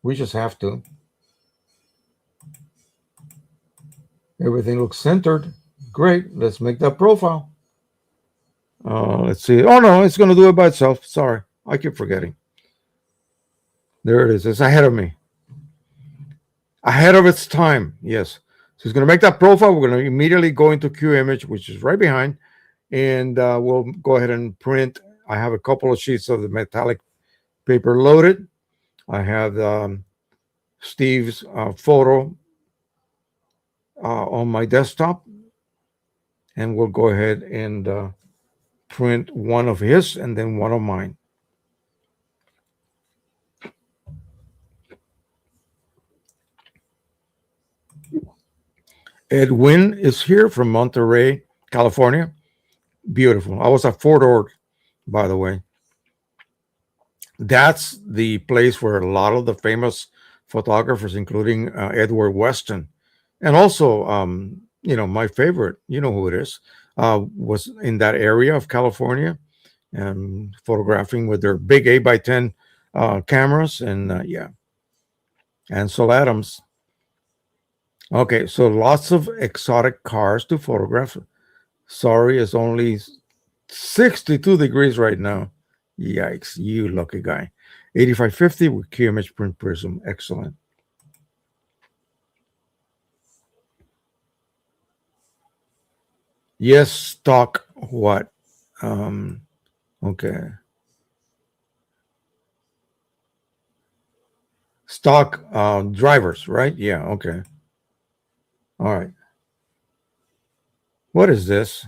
we just have to. Everything looks centered. Great. Let's make that profile. Let's see. Oh, no, it's going to do it by itself. Sorry. I keep forgetting. There it is. It's ahead of me. Ahead of its time. Yes. So it's going to make that profile. We're going to immediately go into Qimage, which is right behind. And we'll go ahead and print. I have a couple of sheets of the metallic paper loaded. I have Steve's photo on my desktop. And we'll go ahead and print one of his and then one of mine. Edwin is here from Monterey, California. Beautiful. I was at Fort Ord, by the way. That's the place where a lot of the famous photographers, including Edward Weston, and also, my favorite, you know who it is, was in that area of California and photographing with their big 8x10 cameras. And yeah, Ansel Adams. Okay, so lots of exotic cars to photograph. Sorry, it's only 62 degrees right now. Yikes, you lucky guy. 8550 with Qimage print prism. Excellent. Yes, stock what? Um, okay. Stock drivers, right? Yeah, okay. All right. What is this?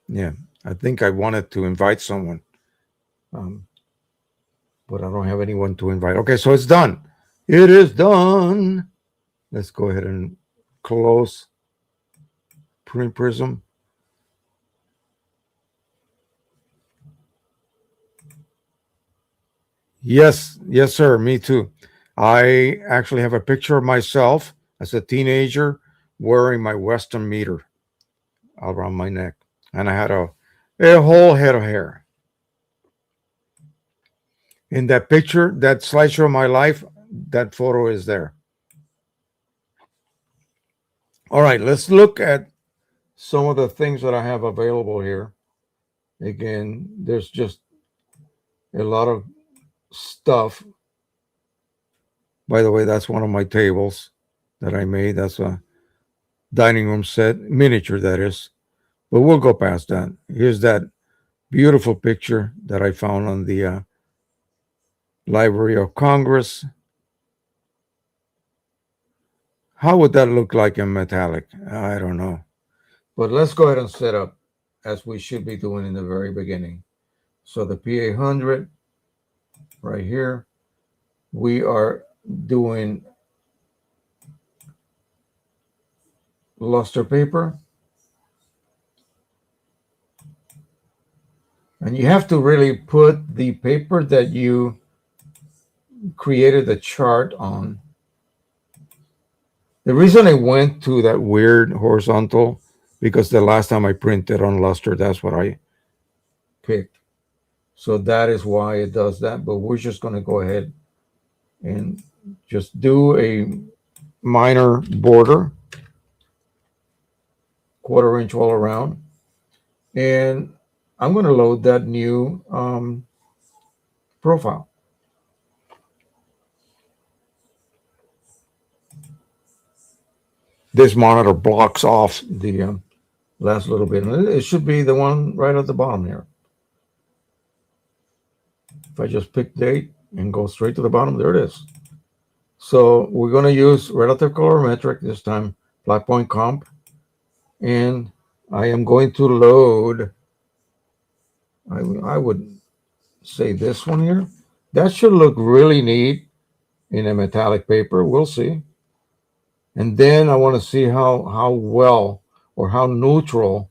Yeah, I think I wanted to invite someone, um, but I don't have anyone to invite. Okay, so it's done. It is done. Let's go ahead and close print prism. Yes, yes, sir. Me too. I actually have a picture of myself as a teenager wearing my Western meter around my neck, and I had a whole head of hair. In that picture, that slideshow of my life, that photo is there. All right, let's look at some of the things that I have available here. Again, there's just a lot of stuff. By the way, that's one of my tables that I made. That's a dining room set, miniature, that is. But we'll go past that. Here's that beautiful picture that I found on the Library of Congress. How would that look like in metallic? I don't know. But let's go ahead and set up as we should be doing in the very beginning. So the P800 right here, we are doing luster paper. And you have to really put the paper that you created the chart on. The reason I went to that weird horizontal, because the last time I printed on luster, that's what I picked. So that is why it does that. But we're just going to go ahead and just do a minor border, 1/4 inch all around. And I'm going to load that new profile. this monitor blocks off the last little bit. And it should be the one right at the bottom here. If I just pick date and go straight to the bottom, there it is. So we're going to use relative colorimetric this time, flat point comp. And I am going to load, I would say this one here. That should look really neat in a metallic paper. We'll see. And then I want to see how well or how neutral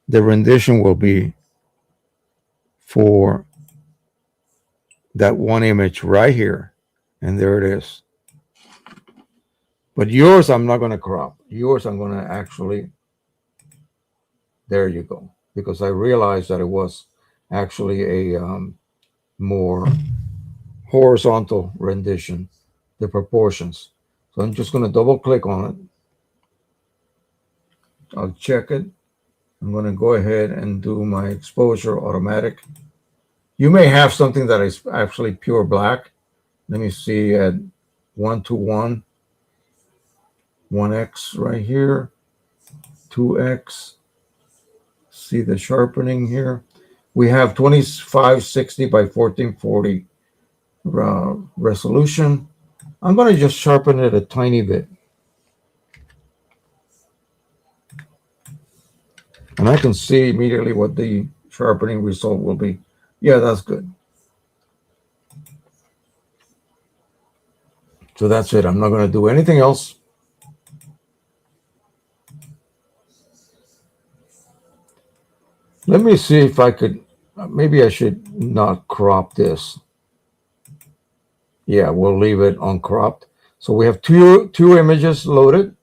the rendition will be for that one image right here. And there it is. But yours, I'm not going to crop. Yours, I'm going to actually, there you go. Because I realized that it was actually a more horizontal rendition, the proportions. So I'm just going to double click on it. I'll check it. I'm going to go ahead and do my exposure automatic. You may have something that is actually pure black. Let me see at 1:1, 1x right here, 2x. See the sharpening here. We have 2560 by 1440 resolution. I'm going to just sharpen it a tiny bit. And I can see immediately what the sharpening result will be. Yeah, that's good. So that's it. I'm not going to do anything else. Let me see if I could, maybe I should not crop this. Yeah, we'll leave it uncropped. So we have two images loaded.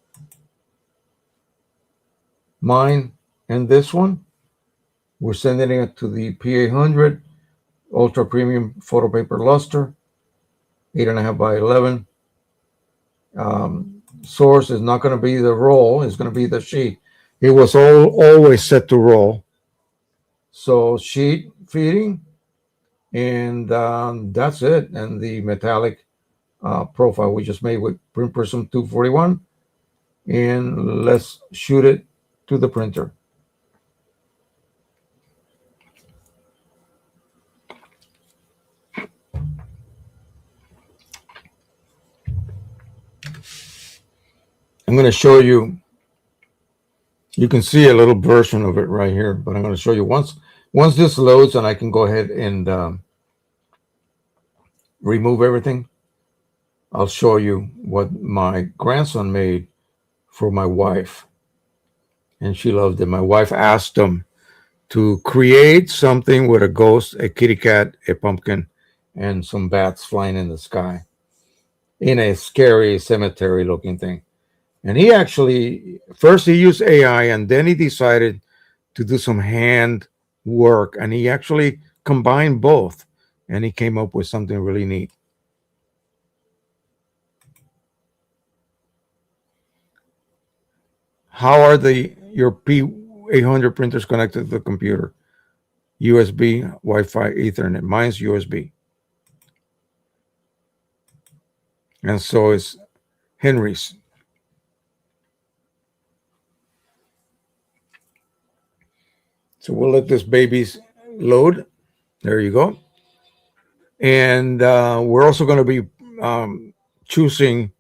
Mine and this one. We're sending it to the P800 Ultra Premium Photo Paper Luster, 8.5 by 11. Source is not going to be the roll, it's going to be the sheet. It was always set to roll. So sheet feeding, and that's it. And the metallic profile we just made with Print Prism 241. And let's shoot it to the printer. I'm going to show you. You can see a little version of it right here, but I'm going to show you once this loads, and I can go ahead and remove everything. I'll show you what my grandson made for my wife, and she loved it. My wife asked him to create something with a ghost, a kitty cat, a pumpkin, and some bats flying in the sky in a scary cemetery-looking thing. And he actually, first he used AI, and then he decided to do some hand work, and he actually combined both, and he came up with something really neat. How are your P800 printers connected to the computer? USB, Wi-Fi, Ethernet. Mine's USB. And so is Henry's. So we'll let this baby load. There you go. And we're also going to be choosing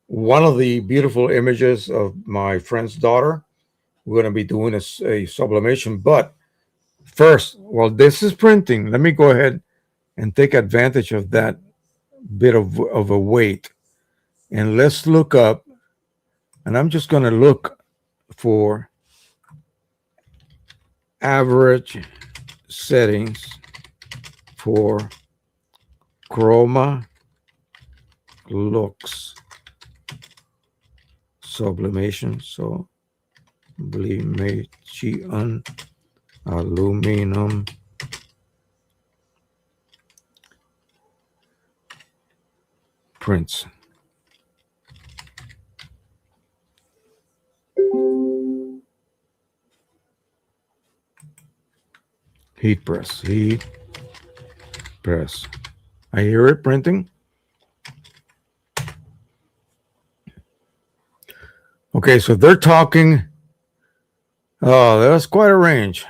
one of the beautiful images of my friend's daughter. We're going to be doing a sublimation. But first, while this is printing, let me go ahead and take advantage of that bit of a wait. And let's look up. And I'm just going to look for average settings for chroma looks sublimation. Sublimation aluminum prints. Heat press. I hear it printing. Okay, so they're talking. Oh, that's quite a range.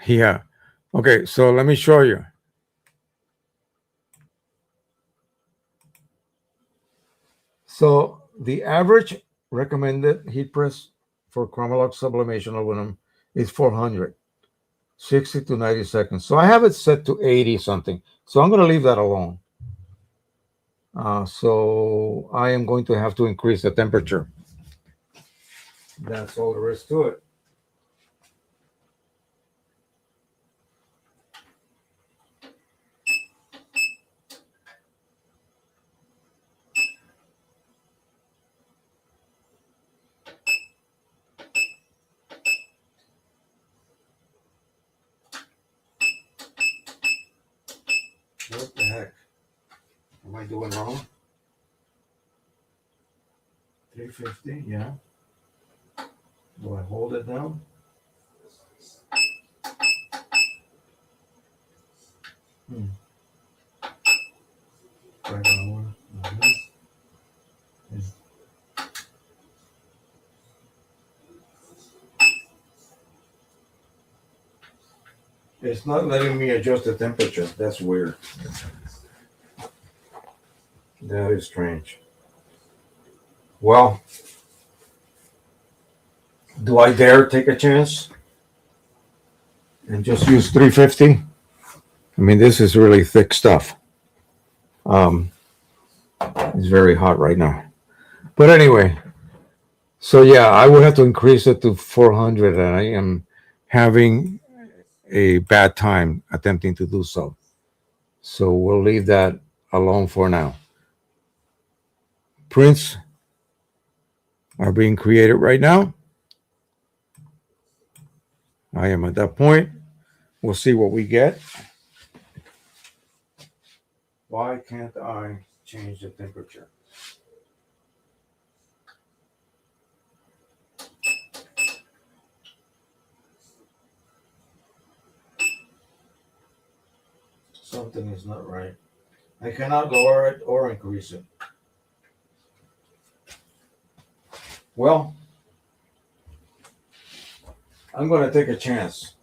Yeah. Okay, so let me show you. So the average recommended heat press for Chromalox sublimation aluminum is 400, 60 to 90 seconds. So I have it set to 80 something. So I'm going to leave that alone. So I am going to have to increase the temperature. That's all there is to it. What the heck? Am I doing wrong? 350, yeah. Do I hold it down? Right on. It's not letting me adjust the temperature. That's weird. That is strange. Well, do I dare take a chance and just use 350? I mean, this is really thick stuff. It's very hot right now. But anyway, so yeah, I would have to increase it to 400, and I am having a bad time attempting to do so. So we'll leave that alone for now. Prints are being created right now. I am at that point. We'll see what we get. Why can't I change the temperature? Something is not right. I cannot lower it or increase it. Well, I'm going to take a chance.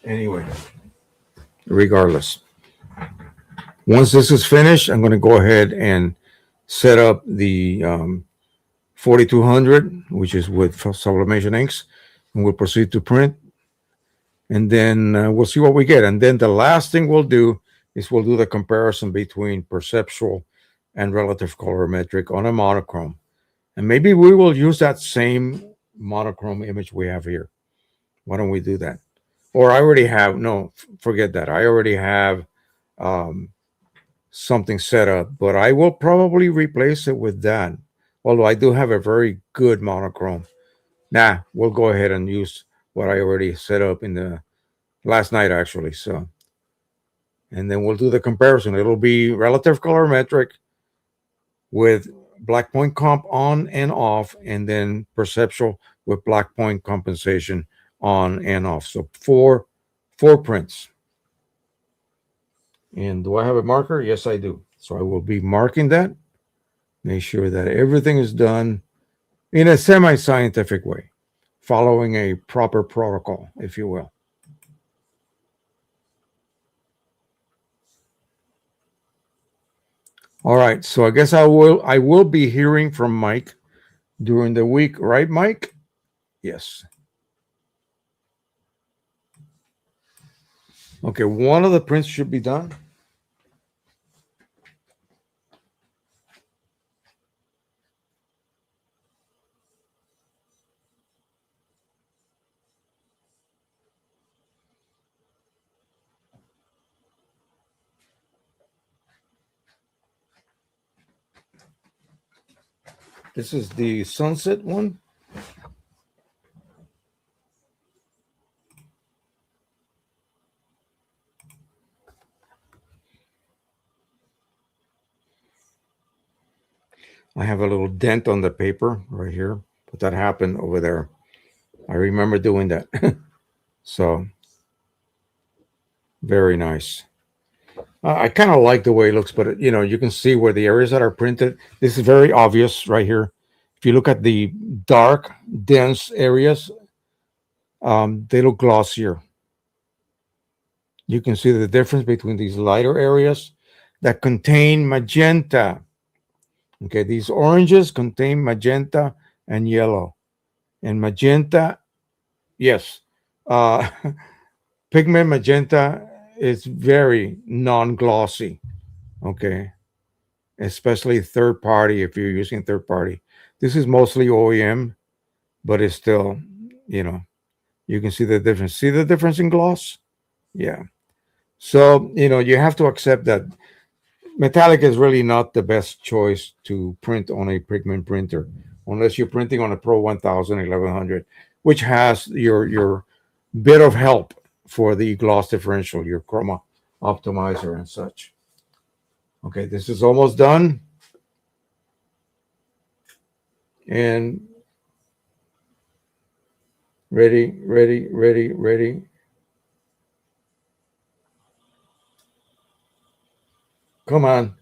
Anyway, regardless. Once this is finished, I'm going to go ahead and set up the 4200, which is with sublimation inks, and we'll proceed to print. And then we'll see what we get. And then the last thing we'll do is we'll do the comparison between perceptual and relative colorimetric on a monochrome. And maybe we will use that same monochrome image we have here. Why don't we do that? Or I already have, no, forget that. I already have something set up, but I will probably replace it with that. Although I do have a very good monochrome. Nah, we'll go ahead and use what I already set up in the last night, actually. So, and then we'll do the comparison. It'll be relative colorimetric with black point comp on and off, and then perceptual with black point compensation on and off. So four prints. And do I have a marker? Yes, I do. So I will be marking that. Make sure that everything is done in a semi-scientific way, following a proper protocol, if you will. All right, so I guess I will be hearing from Mike during the week, right, Mike? Yes. Okay, one of the prints should be done. This is the sunset one. I have a little dent on the paper right here, but that happened over there. I remember doing that. So, very nice. I kind of like the way it looks, but you can see where the areas that are printed. This is very obvious right here. If you look at the dark, dense areas, they look glossier. You can see the difference between these lighter areas that contain magenta. Okay, these oranges contain magenta and yellow. And magenta, yes, uh, pigment magenta is very non-glossy. Okay, especially third party if you're using third party. This is mostly OEM, but it's still, you know, you can see the difference. See the difference in gloss? Yeah. So, you have to accept that metallic is really not the best choice to print on a pigment printer unless you're printing on a Pro 1000 1100, which has your bit of help for the gloss differential, your chroma optimizer and such. Okay, this is almost done. And ready, ready, ready, ready. Come on.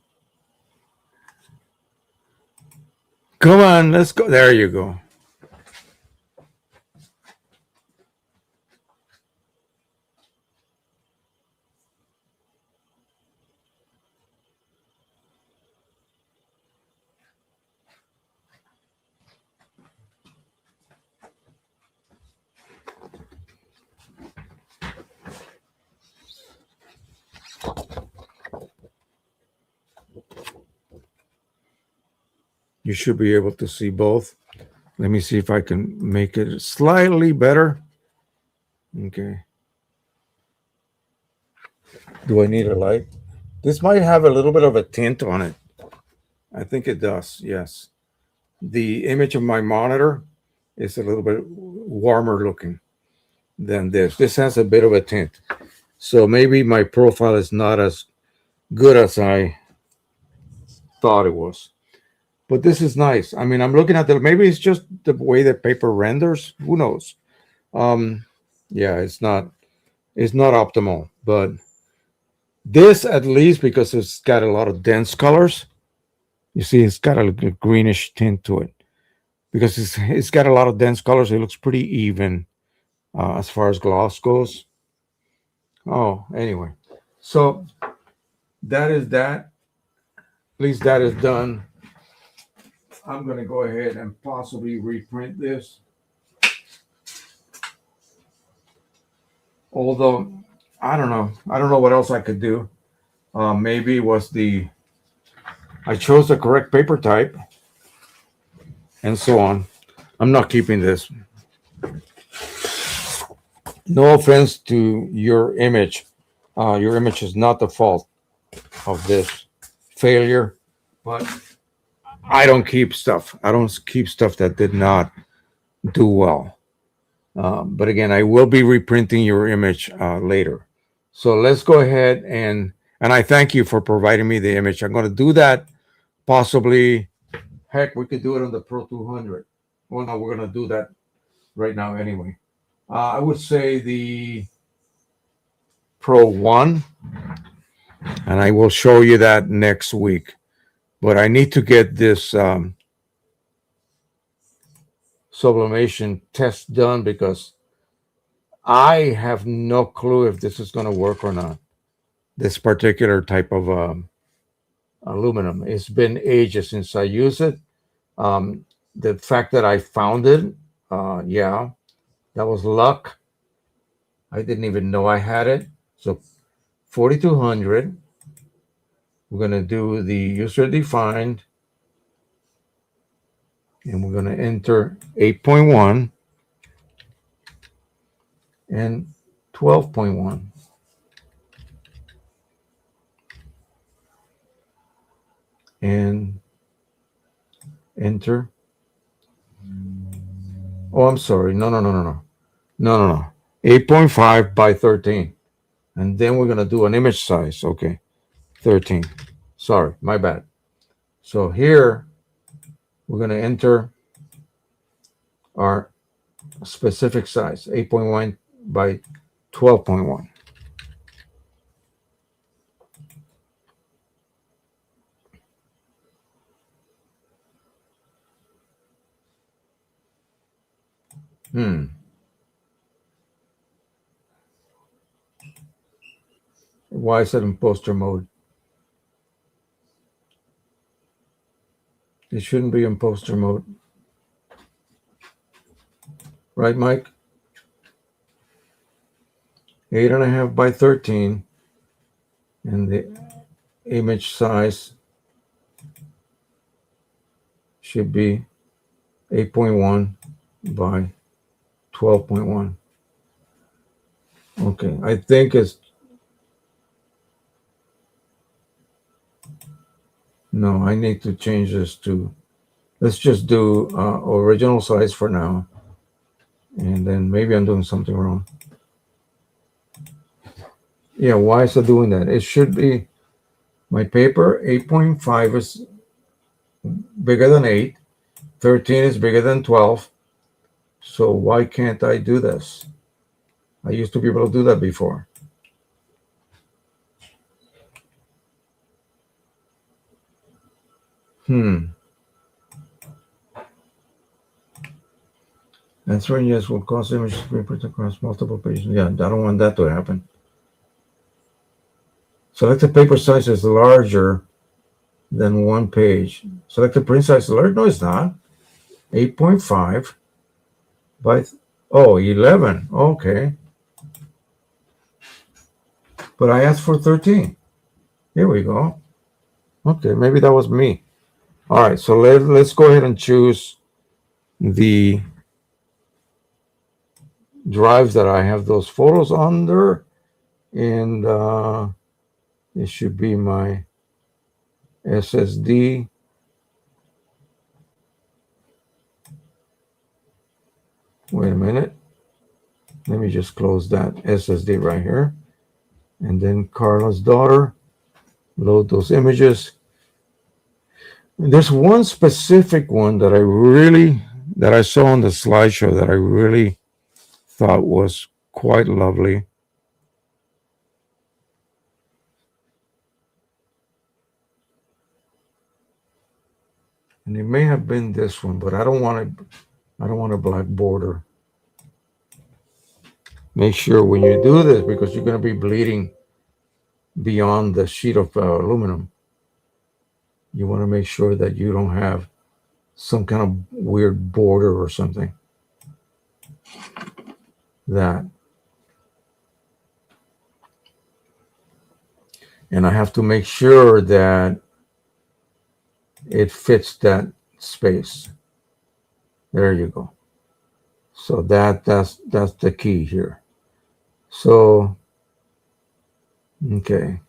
Come on, let's go. There you go. You should be able to see both. Let me see if I can make it slightly better. Okay. Do I need a light? This might have a little bit of a tint on it. I think it does, yes. The image of my monitor is a little bit warmer looking than this. This has a bit of a tint. So maybe my profile is not as good as I thought it was. But this is nice. I mean, I'm looking at maybe it's just the way the paper renders. Who knows? Um, yeah, it's not optimal, but this at least because it's got a lot of dense colors. You see, it's got a greenish tint to it because it's got a lot of dense colors. It looks pretty even as far as gloss goes. Oh, anyway, so that is that. At least that is done. I'm going to go ahead and possibly reprint this. Although I don't know. I don't know what else I could do. Maybe it was I chose the correct paper type and so on. I'm not keeping this. No offense to your image. Your image is not the fault of this failure, but I don't keep stuff. I don't keep stuff that did not do well. But again, I will be reprinting your image later. So let's go ahead and I thank you for providing me the image. I'm going to do that possibly. Heck, we could do it on the Pro 200. Well, no, we're going to do that right now anyway. I would say the Pro 1, and I will show you that next week. But I need to get this sublimation test done because I have no clue if this is going to work or not. This particular type of aluminum. It's been ages since I used it. The fact that I found it, yeah, that was luck. I didn't even know I had it. So 4200, we're going to do the user defined, and we're going to enter 8.1 and 12.1. And enter. Oh, I'm sorry. No, no, no, no, no. No, no, no. 8.5 by 13. And then we're going to do an image size. Okay. 13. Sorry, my bad. So here we're going to enter our specific size, 8.1 by 12.1. Why is it in poster mode? It shouldn't be in poster mode. Right, Mike? 8.5 by 13. And the image size should be 8.1 by 12.1. Okay, I think it's, no, I need to change this to, let's just do original size for now. And then maybe I'm doing something wrong. Yeah, why is it doing that? It should be, my paper, 8.5 is bigger than 8. 13 is bigger than 12. So why can't I do this? I used to be able to do that before. Answering yes will cause images to be put across multiple pages. Yeah, I don't want that to happen. Select the paper size is larger than one page. Select the print size large. No, it's not. 8.5 by 11. Okay. But I asked for 13. Here we go. Okay, maybe that was me. All right, so let's go ahead and choose the drives that I have those photos under, and it should be my SSD. Wait a minute. Let me just close that SSD right here. And then Carla's daughter, load those images. There's one specific one that I saw on the slideshow that I really thought was quite lovely. And it may have been this one, but I don't want a black border. Make sure when you do this, because you're going to be bleeding beyond the sheet of aluminum, you want to make sure that you don't have some kind of weird border or something. That. And I have to make sure that it fits that space. There you go. So that's the key here. So, okay.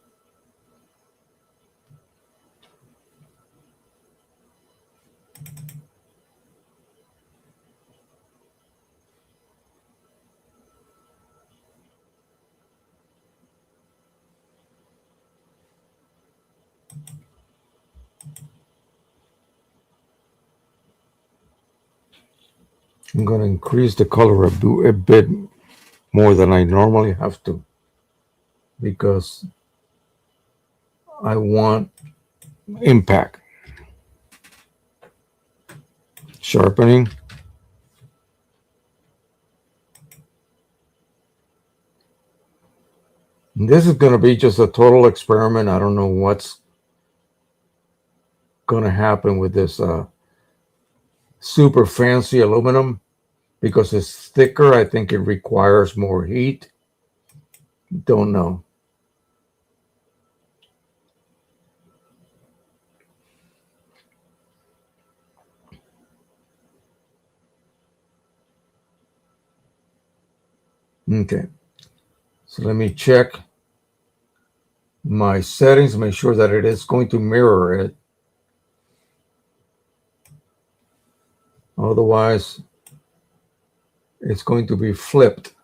I'm going to increase the color a bit more than I normally have to, because I want impact. Sharpening. This is going to be just a total experiment. I don't know what's going to happen with this super fancy aluminum, because it's thicker. I think it requires more heat. Don't know. Okay. So let me check my settings, make sure that it is going to mirror it. Otherwise, it's going to be flipped.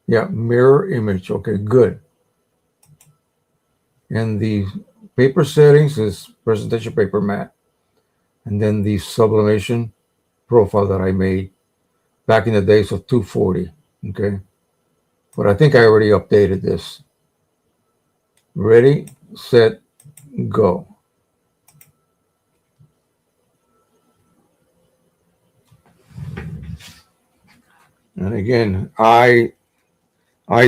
Yeah, mirror image. Okay, good. And the paper settings is presentation paper matte. And then the sublimation profile that I made back in the days of 240. Okay. But I think I already updated this. Ready, set, go. And again, I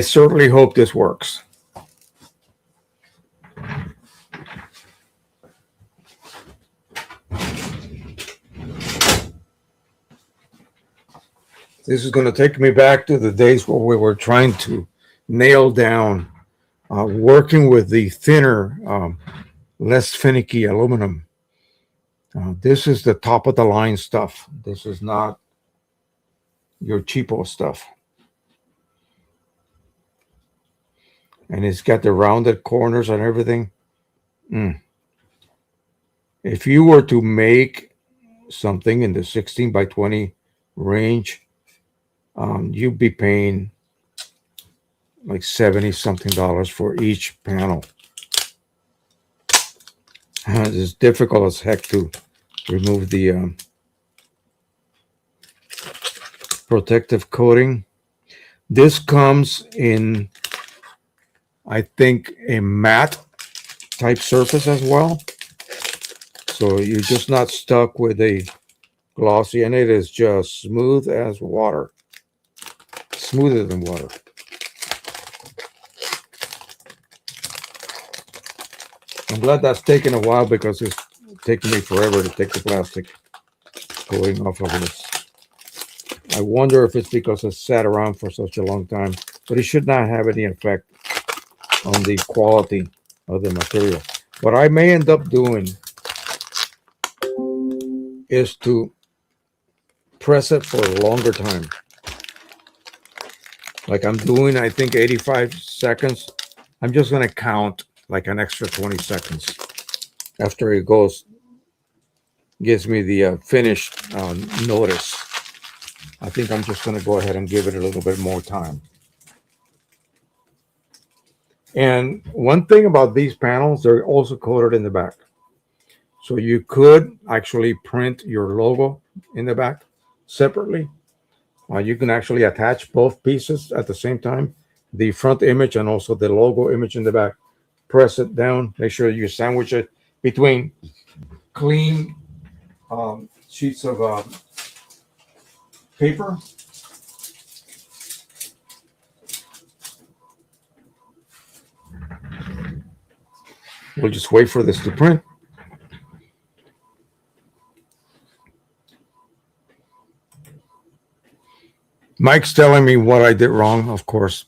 certainly hope this works. This is going to take me back to the days where we were trying to nail down working with the thinner, less finicky aluminum. This is the top of the line stuff. This is not your cheapo stuff. And it's got the rounded corners and everything. If you were to make something in the 16 by 20 range, you'd be paying like 70 something dollars for each panel. It's difficult as heck to remove the protective coating. This comes in, I think, a matte type surface as well. So you're just not stuck with a glossy, and it is just smooth as water. Smoother than water. I'm glad that's taken a while because it's taken me forever to take the plastic coating off of this. I wonder if it's because it sat around for such a long time, but it should not have any effect on the quality of the material. What I may end up doing is to press it for a longer time. Like I'm doing, I think 85 seconds. I'm just going to count like an extra 20 seconds after it gives me the finished notice. I think I'm just going to go ahead and give it a little bit more time. And one thing about these panels, they're also coated in the back. So you could actually print your logo in the back separately. You can actually attach both pieces at the same time, the front image and also the logo image in the back. Press it down, make sure you sandwich it between clean sheets of paper. We'll just wait for this to print. Mike's telling me what I did wrong, of course.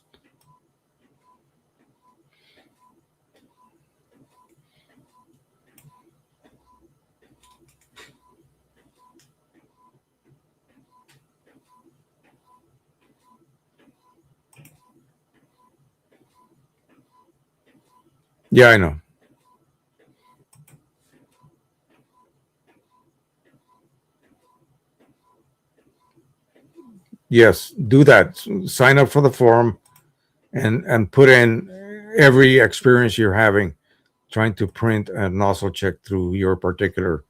Yeah, I know. Yes, do that. Sign up for the forum and put in every experience you're having trying to print a nozzle check through your particular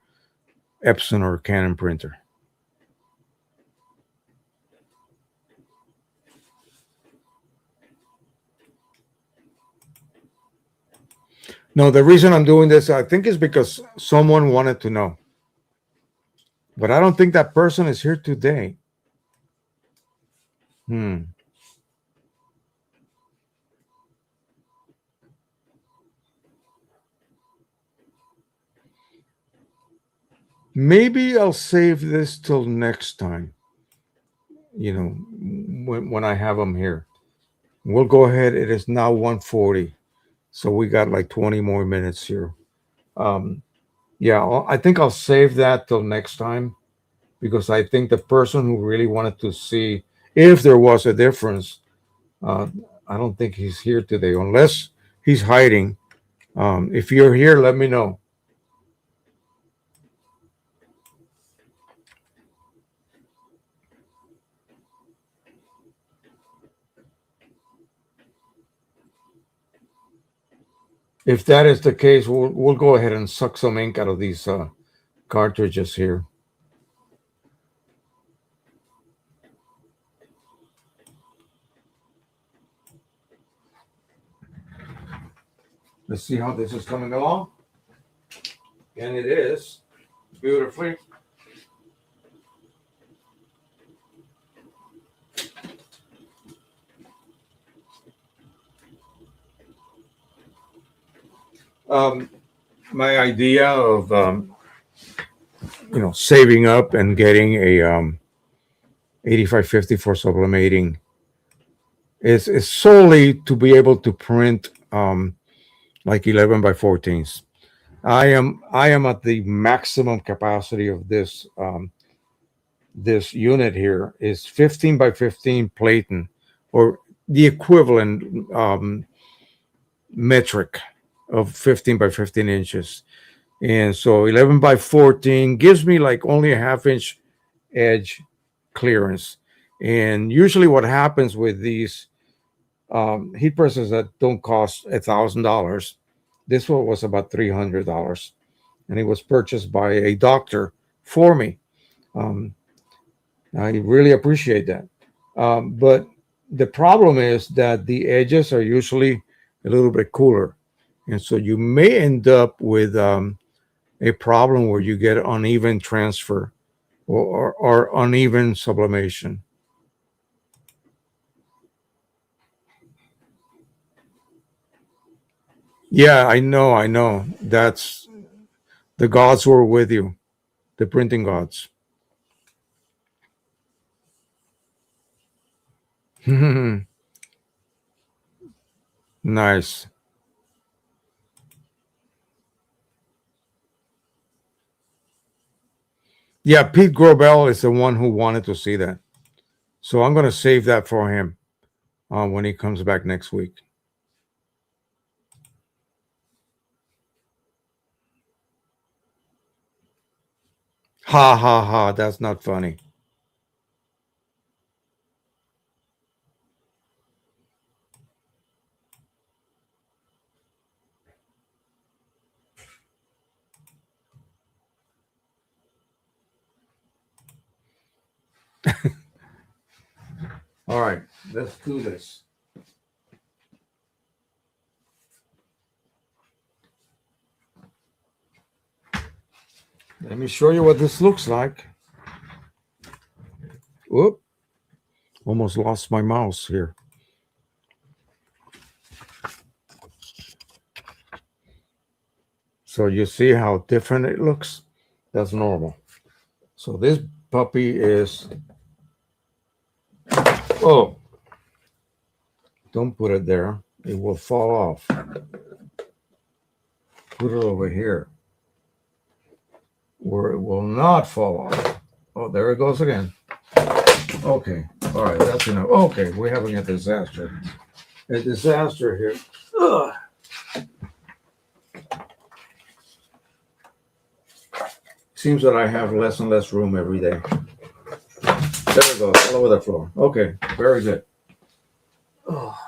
Epson or Canon printer. No, the reason I'm doing this, I think, is because someone wanted to know. But I don't think that person is here today. Maybe I'll save this till next time. You know, when I have them here. We'll go ahead. It is now 1:40. So we got like 20 more minutes here. Yeah, I think I'll save that till next time because I think the person who really wanted to see if there was a difference, uh, I don't think he's here today unless he's hiding. If you're here, let me know. If that is the case, we'll go ahead and suck some ink out of these cartridges here. Let's see how this is coming along. And it is beautifully. Um, my idea of saving up and getting a 8550 for sublimating is solely to be able to print like 11 by 14s. I am at the maximum capacity of this unit here is 15 by 15 platen, or the equivalent metric of 15 by 15 inches. And so 11 by 14 gives me like only a half inch edge clearance. And usually what happens with these heat presses that don't cost $1,000, this one was about $300. And it was purchased by a doctor for me. Um, I really appreciate that. But the problem is that the edges are usually a little bit cooler. And so you may end up with a problem where you get uneven transfer or uneven sublimation. Yeah, I know, I know. That's the gods were with you, the printing gods. Nice. Yeah, Pete Grobel is the one who wanted to see that. So I'm going to save that for him when he comes back next week. Ha ha ha. That's not funny. All right, let's do this. Let me show you what this looks like. Whoop. Almost lost my mouse here. So you see how different it looks? That's normal. So this puppy is, oh, don't put it there. It will fall off. Put it over here where it will not fall off. Oh, there it goes again. Okay. All right. That's enough. Okay. We're having a disaster. A disaster here. Ugh. Seems that I have less and less room every day. There it goes. All over the floor. Okay. Very good. Oh.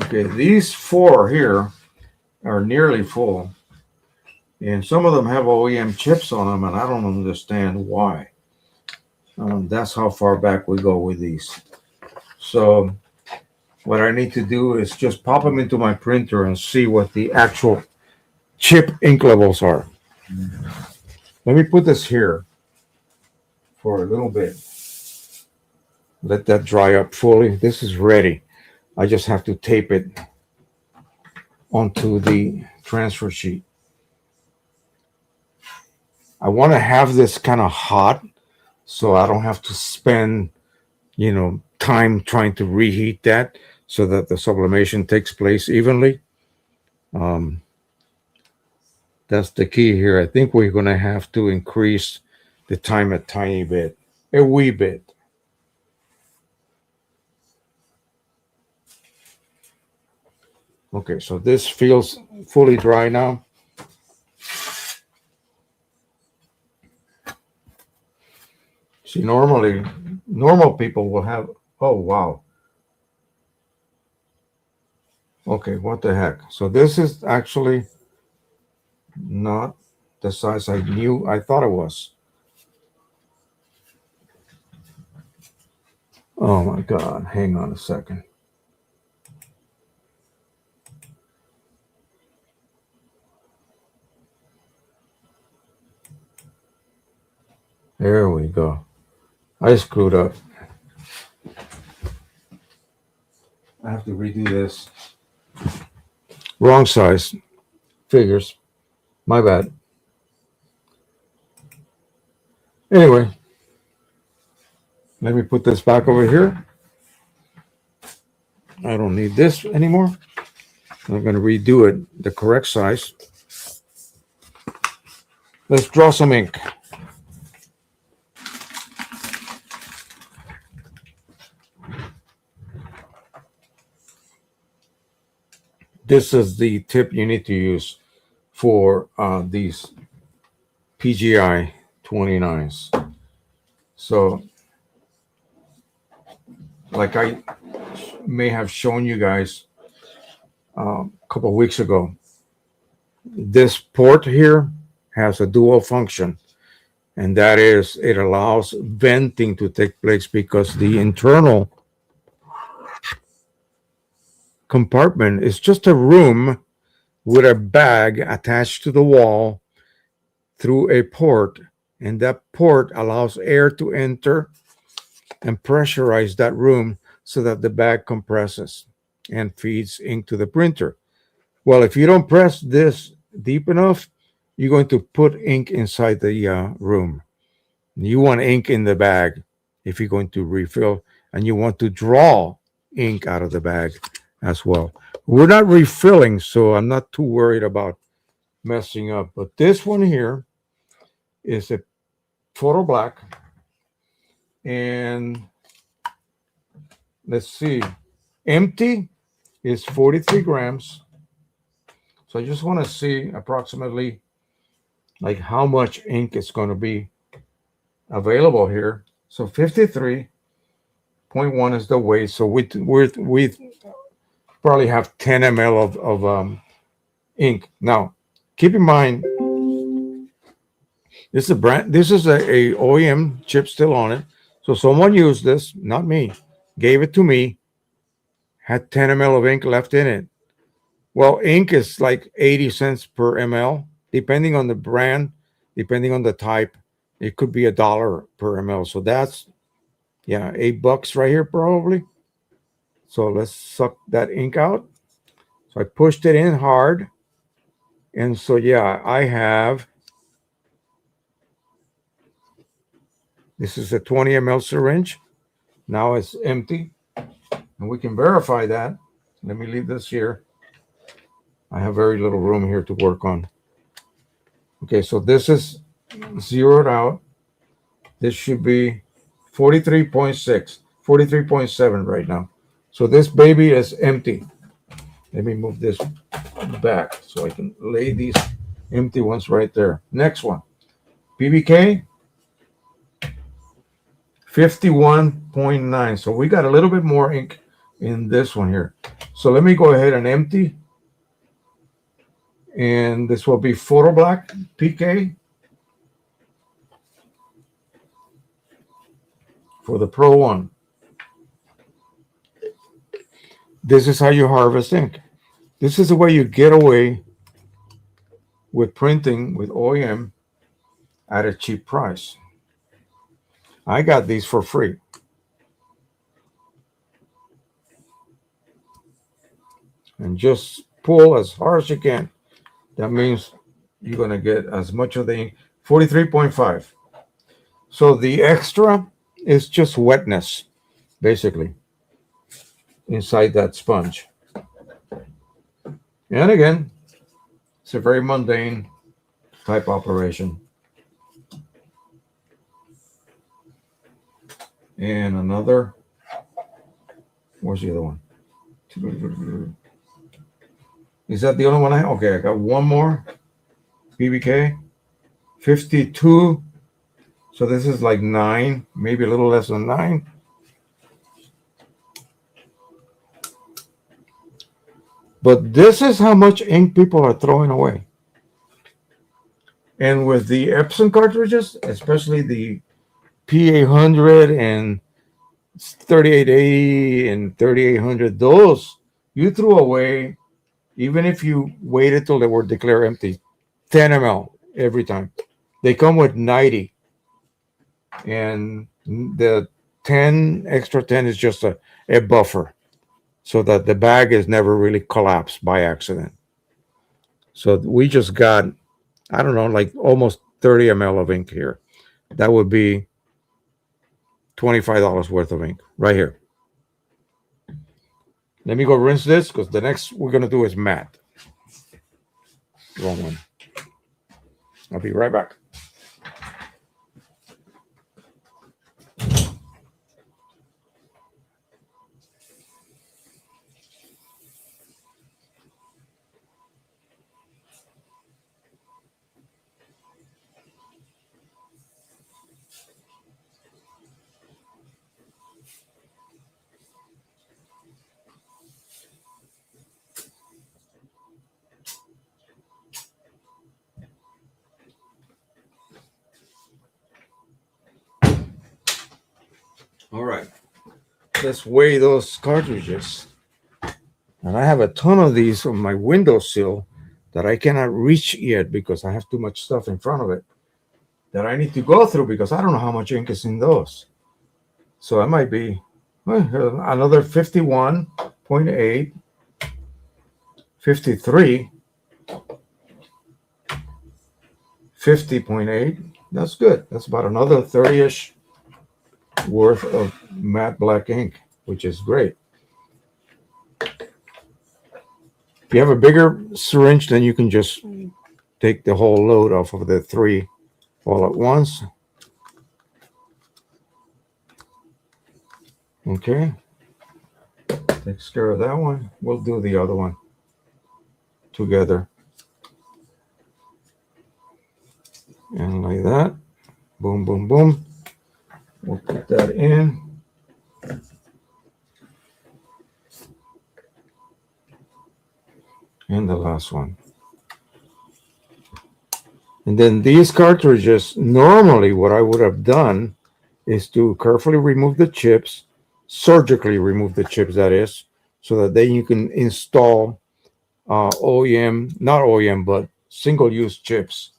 Okay. These four here are nearly full. And some of them have OEM chips on them, and I don't understand why. That's how far back we go with these. So what I need to do is just pop them into my printer and see what the actual chip ink levels are. Let me put this here for a little bit. Let that dry up fully. This is ready. I just have to tape it onto the transfer sheet. I want to have this kind of hot so I don't have to spend, time trying to reheat that so that the sublimation takes place evenly. Um, that's the key here. I think we're going to have to increase the time a tiny bit, a wee bit. Okay, so this feels fully dry now. See, normally, normal people will have, oh, wow. Okay, what the heck? So this is actually not the size I thought it was. Oh my God, hang on a second. There we go. I screwed up. I have to redo this. Wrong size. Figures. My bad. Anyway, let me put this back over here. I don't need this anymore. I'm going to redo it the correct size. Let's draw some ink. This is the tip you need to use for these PGI 29s. So, like I may have shown you guys a couple of weeks ago, this port here has a dual function, and that is it allows venting to take place because the internal compartment is just a room with a bag attached to the wall through a port, and that port allows air to enter and pressurize that room so that the bag compresses and feeds ink to the printer. Well, if you don't press this deep enough, you're going to put ink inside the room. You want ink in the bag if you're going to refill, and you want to draw ink out of the bag as well. We're not refilling, so I'm not too worried about messing up. But this one here is a photo black, and let's see, empty is 43 grams. So I just want to see approximately like how much ink is going to be available here. So 53.1 is the weight. So we probably have 10 ml of ink. Now, keep in mind, this is a brand. This is a OEM chip still on it. So someone used this, not me, gave it to me, had 10 ml of ink left in it. Well, ink is like 80 cents per ml, depending on the brand, depending on the type. It could be $1 per ml. So that's, yeah, $8 right here probably. So let's suck that ink out. So I pushed it in hard. And so, yeah, I have, this is a 20 ml syringe. Now it's empty. And we can verify that. Let me leave this here. I have very little room here to work on. Okay, so this is zeroed out. This should be 43.6, 43.7 right now. So this baby is empty. Let me move this back so I can lay these empty ones right there. Next one, PBK, 51.9. So we got a little bit more ink in this one here. So let me go ahead and empty. And this will be photo black PK for the Pro 1. This is how you harvest ink. This is the way you get away with printing with OEM at a cheap price. I got these for free. And just pull as hard as you can. That means you're going to get as much of the ink, 43.5. So the extra is just wetness, basically, inside that sponge. And again, it's a very mundane type operation. And another, where's the other one? Is that the only one I have? Okay, I got one more. PBK, 52. So this is like 9, maybe a little less than 9. But this is how much ink people are throwing away. And with the Epson cartridges, especially the P800 and 3880 and 3800, those you threw away, even if you waited till they were declared empty, 10 ml every time. They come with 90. And The 10 extra 10 is just a buffer so that the bag is never really collapsed by accident. So we just got, I don't know, like almost 30 ml of ink here. That would be $25 worth of ink right here. Let me go rinse this because the next we're going to do is matte. Wrong one. I'll be right back. All right. Let's weigh those cartridges. And I have a ton of these on my windowsill that I cannot reach yet because I have too much stuff in front of it that I need to go through because I don't know how much ink is in those. So I might be another 51.8, 53, 50.8. That's good. That's about another 30-ish worth of matte black ink, which is great. If you have a bigger syringe, then you can just take the whole load off of the 3 all at once. Okay. Takes care of that one. We'll do the other one together. And like that. Boom, boom, boom. We'll put that in. And the last one. And then these cartridges, normally what I would have done is to carefully remove the chips, surgically remove the chips, that is, so that then you can install OEM, not OEM, but single-use chips.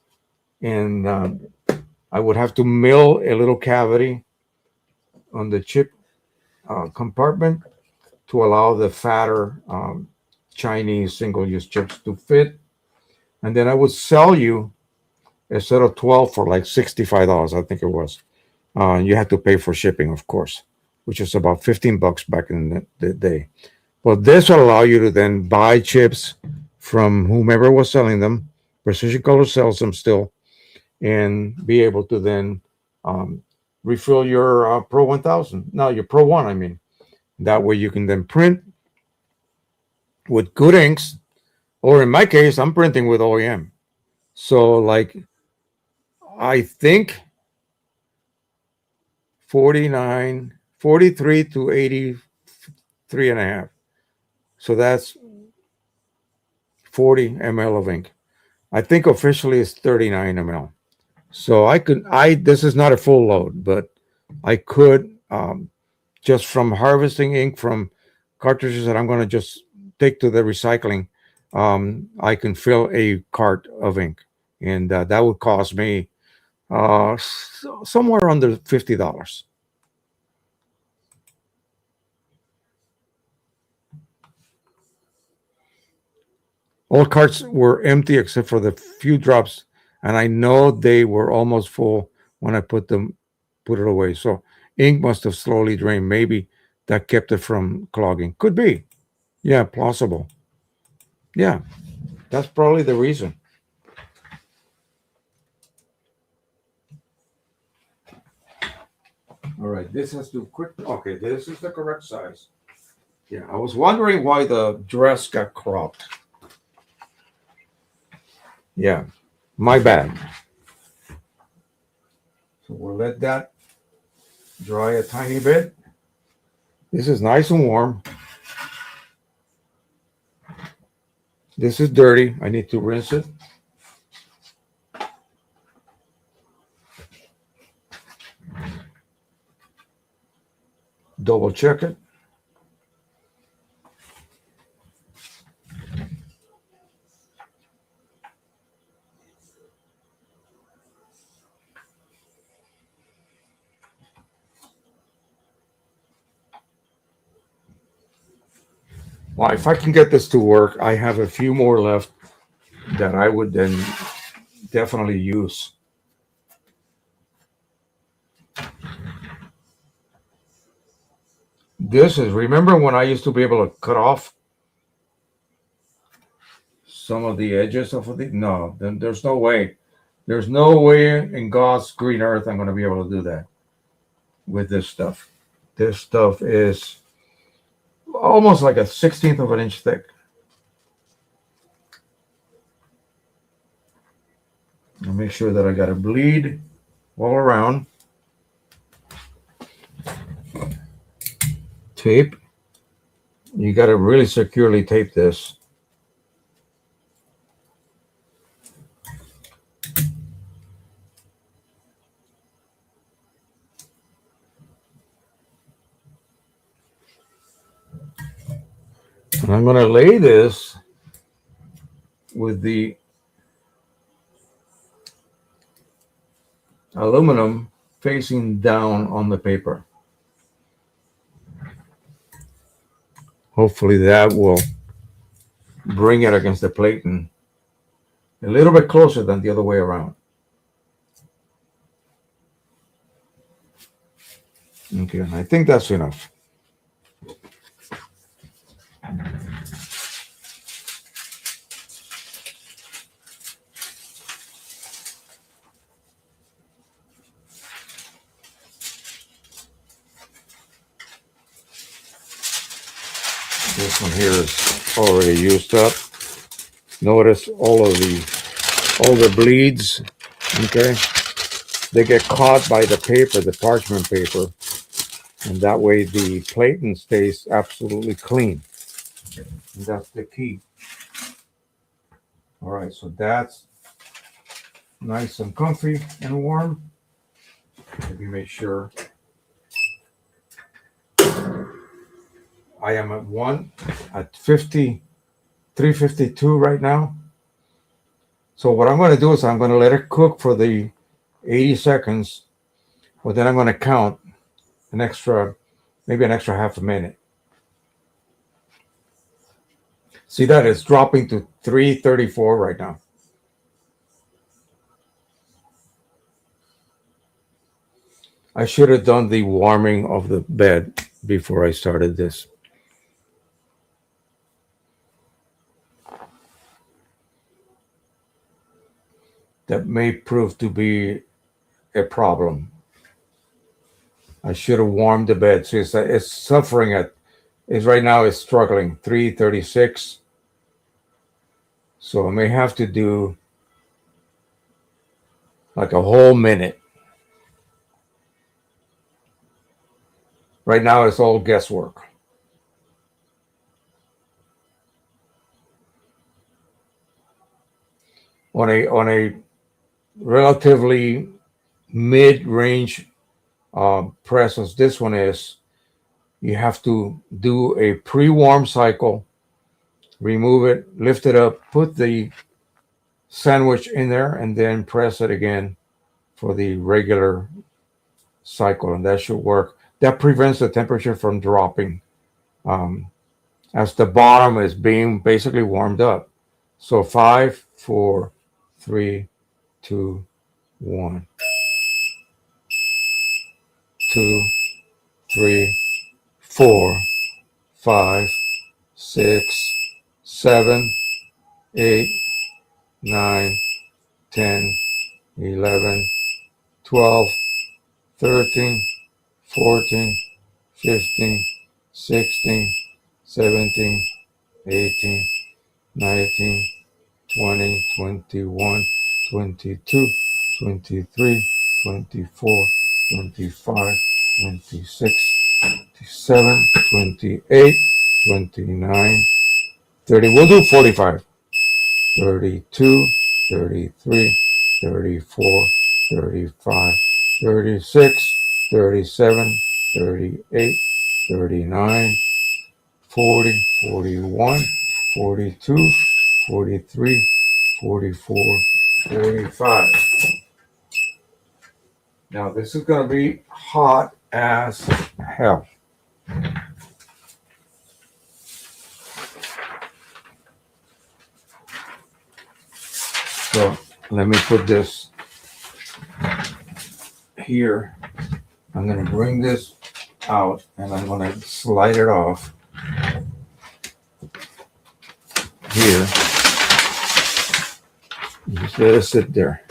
And I would have to mill a little cavity on the chip compartment to allow the fatter Chinese single-use chips to fit. And then I would sell you a set of 12 for like $65, I think it was. You had to pay for shipping, of course, which is about $15 back in the day. But this will allow you to then buy chips from whomever was selling them. Precision Color sells them still, and be able to then refill your Pro 1000. No, your Pro 1, I mean. That way you can then print with good inks, or in my case, I'm printing with OEM. So, like, I think 43 to 83 and a half. So that's 40 ml of ink. I think officially it's 39 ml. So this is not a full load, but I could, just from harvesting ink from cartridges that I'm going to just take to the recycling, I can fill a cart of ink. And that would cost me somewhere under $50. All carts were empty except for the few drops, and I know they were almost full when I put it away. So ink must have slowly drained. Maybe that kept it from clogging. Could be. Yeah, plausible. Yeah, that's probably the reason. All right, this has to quick. Okay, this is the correct size. Yeah, I was wondering why the dress got cropped. Yeah, my bad. So we'll let that dry a tiny bit. This is nice and warm. This is dirty. I need to rinse it. Double check it. Well, if I can get this to work, I have a few more left that I would then definitely use. This is, remember when I used to be able to cut off some of the edges of the, no, then there's no way. There's no way in God's green earth I'm going to be able to do that with this stuff. This stuff is almost like a 16th of an inch thick. I'll make sure that I got a bleed all around. Tape. You got to really securely tape this. And I'm going to lay this with the aluminum facing down on the paper. Hopefully that will bring it against the plate and a little bit closer than the other way around. Okay, I think that's enough. This one here is already used up. Notice all the bleeds, okay? They get caught by the paper, the parchment paper, and that way the plating stays absolutely clean. And that's the key. All right, so that's nice and comfy and warm. Let me make sure. I am at 352 right now. So what I'm going to do is I'm going to let it cook for the 80 seconds, but then I'm going to count maybe an extra half a minute. See that it's dropping to 334 right now. I should have done the warming of the bed before I started this. That may prove to be a problem. I should have warmed the bed. So it's suffering right now it's struggling 336. So I may have to do like a whole minute. Right now it's all guesswork. On a relatively mid-range press as this one is, you have to do a pre-warm cycle, remove it, lift it up, put the sandwich in there, and then press it again for the regular cycle, and that should work. That prevents the temperature from dropping as the bottom is being basically warmed up. So 5, 4, 3, 2, 1. 2, 3, 4, 5, 6, 7, 8, 9, 10, 11, 12, 13, 14, 15, 16, 17, 18, 19, 20, 21, 22, 23, 24, 25, 26, 27, 28, 29, 30. We'll do 45. 32, 33, 34, 35, 36, 37, 38, 39, 40, 41, 42, 43, 44, 45. Now this is going to be hot as hell. So let me put this here. I'm going to bring this out and I'm going to slide it off here. Just let it sit there.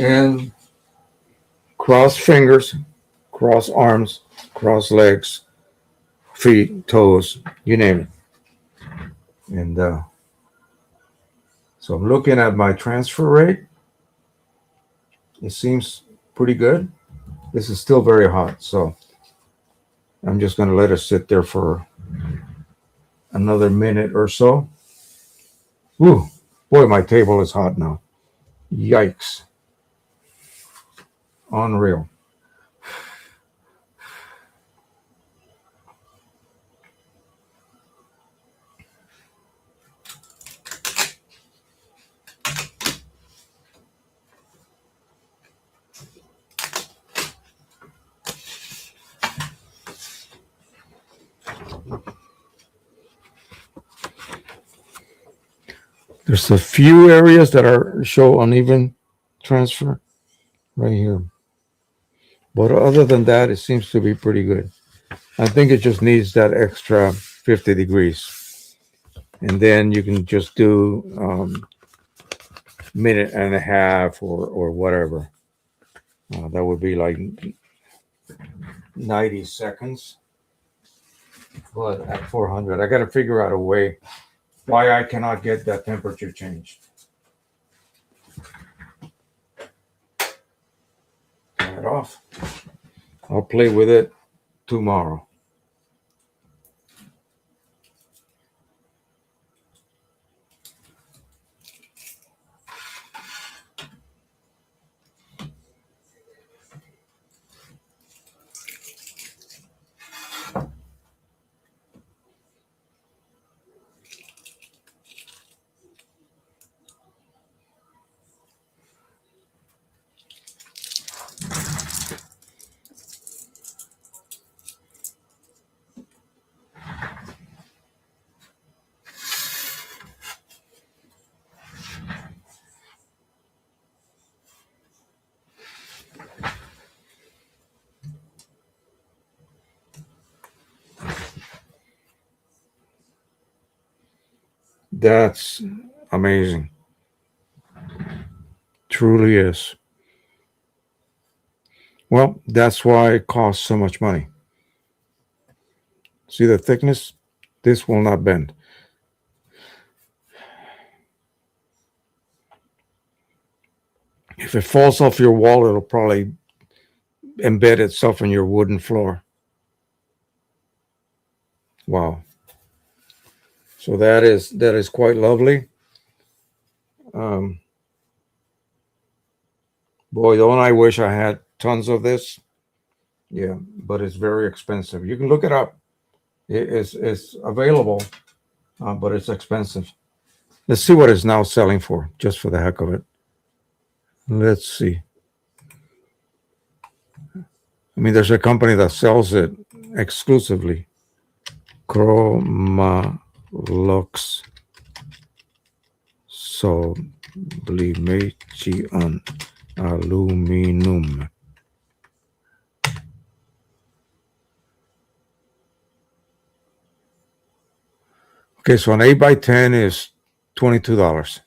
And cross fingers, cross arms, cross legs, feet, toes, you name it. And so I'm looking at my transfer rate. It seems pretty good. This is still very hot, so I'm just going to let it sit there for another minute or so. Ooh, boy, my table is hot now. Yikes. Unreal. There's a few areas that show uneven transfer right here. But other than that, it seems to be pretty good. I think it just needs that extra 50 degrees. And then you can just do minute and a half or whatever. That would be like 90 seconds. But at 400, I got to figure out a way why I cannot get that temperature changed. Turn it off. I'll play with it tomorrow. That's amazing. Truly is. Well, that's why it costs so much money. See the thickness? This will not bend. If it falls off your wall, it'll probably embed itself in your wooden floor. Wow. So that is quite lovely. Boy, don't I wish I had tons of this. Yeah, but it's very expensive. You can look it up. It's available, but it's expensive. Let's see what it's now selling for, just for the heck of it. Let's see. I mean, there's a company that sells it exclusively. Chroma Lux Sublimation Aluminum. Okay, so an 8x10 is $22.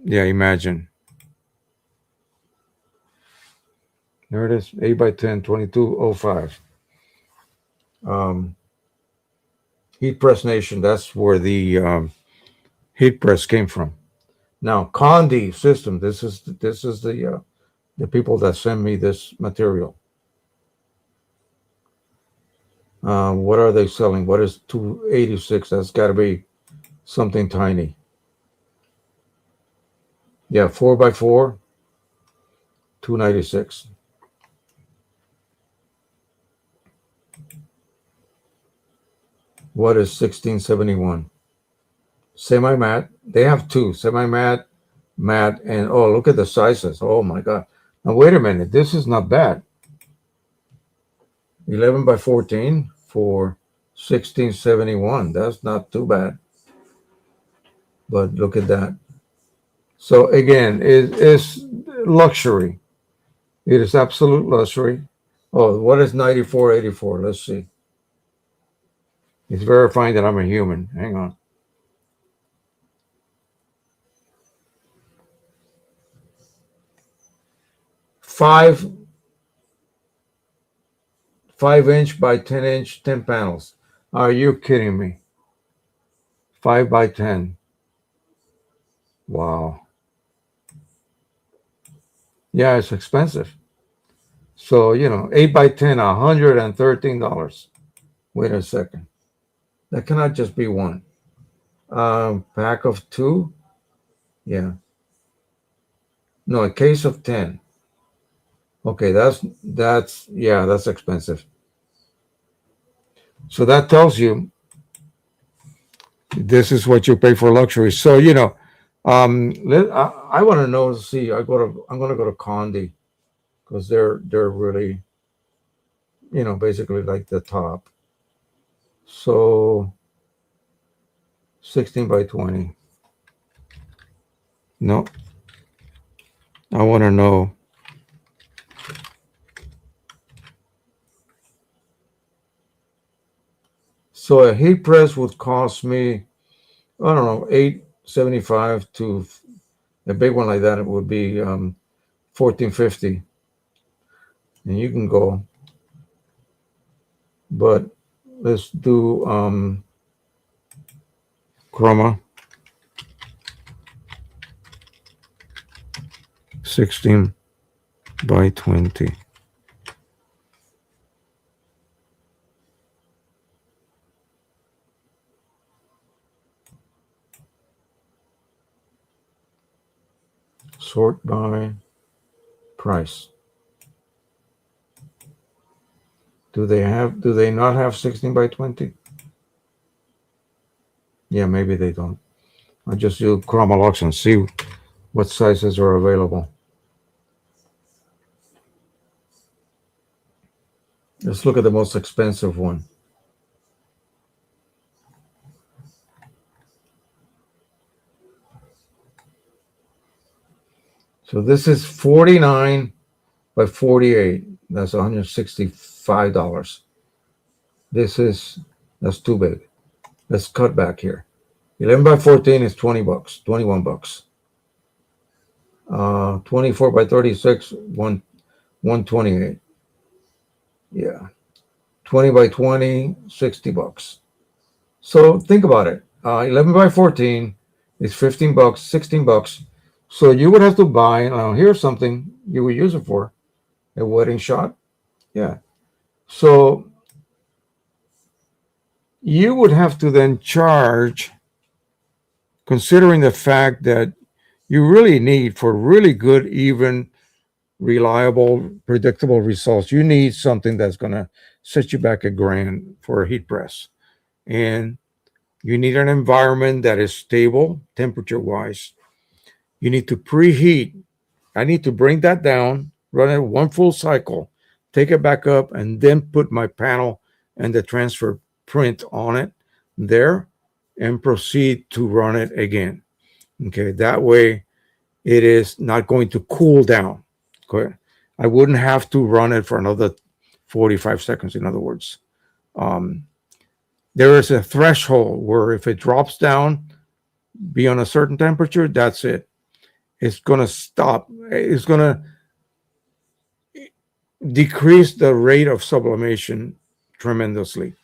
Yeah, imagine. There it is, 8x10, $22.05. Heat Press Nation, that's where the heat press came from. Now, Condi System, this is the people that send me this material. What are they selling? What is 286? That's got to be something tiny. Yeah, 4x4, 296. What is 1671? semi-matte. They have two, semi-matte, matte, and oh, look at the sizes. Oh my God. Now wait a minute. This is not bad. 11 by 14 for 1671. That's not too bad. But look at that. So again, it is luxury. It is absolute luxury. Oh, what is 9484? Let's see. It's verifying that I'm a human. Hang on. Five 5 inch by 10 inch, 10 panels. Are you kidding me? 5 by 10. Wow. Yeah, it's expensive. So, 8 by 10, $113. Wait a second. That cannot just be one. Pack of two? Yeah. No, a case of 10. Okay, that's expensive. So that tells you this is what you pay for luxury. So, I want to know, see, I'm gonna go to Condi because they're really, basically like the top. So 16 by 20. No, I want to know. So a heat press would cost me, I don't know, 875 to a big one like that. It would be 1450, and you can go. But let's do chroma 16 by 20. Sort by price. Do they not have 16 by 20? Yeah, maybe they don't. I'll just do Chromalox and see what sizes are available. Let's look at the most expensive one. So this is 49 by 48. That's $165. That's too big. Let's cut back here. 11 by 14 is $20, $21. 24 by 36, 128. Yeah. 20 by 20, $60. So think about it. 11 by 14 is $15, $16. So you would have to buy, here's something you would use it for, a wedding shot. Yeah. So you would have to then charge, considering the fact that you really need, for really good, even reliable, predictable results, you need something that's going to set you back $1,000 for a heat press. And you need an environment that is stable temperature wise. You need to preheat. I need to bring that down, run it one full cycle, take it back up, and then put my panel and the transfer print on it there and proceed to run it again. Okay, that way it is not going to cool down. Okay, I wouldn't have to run it for another 45 seconds, in other words. There is a threshold where if it drops down beyond a certain temperature, that's it. It's going to stop. It's going to decrease the rate of sublimation tremendously.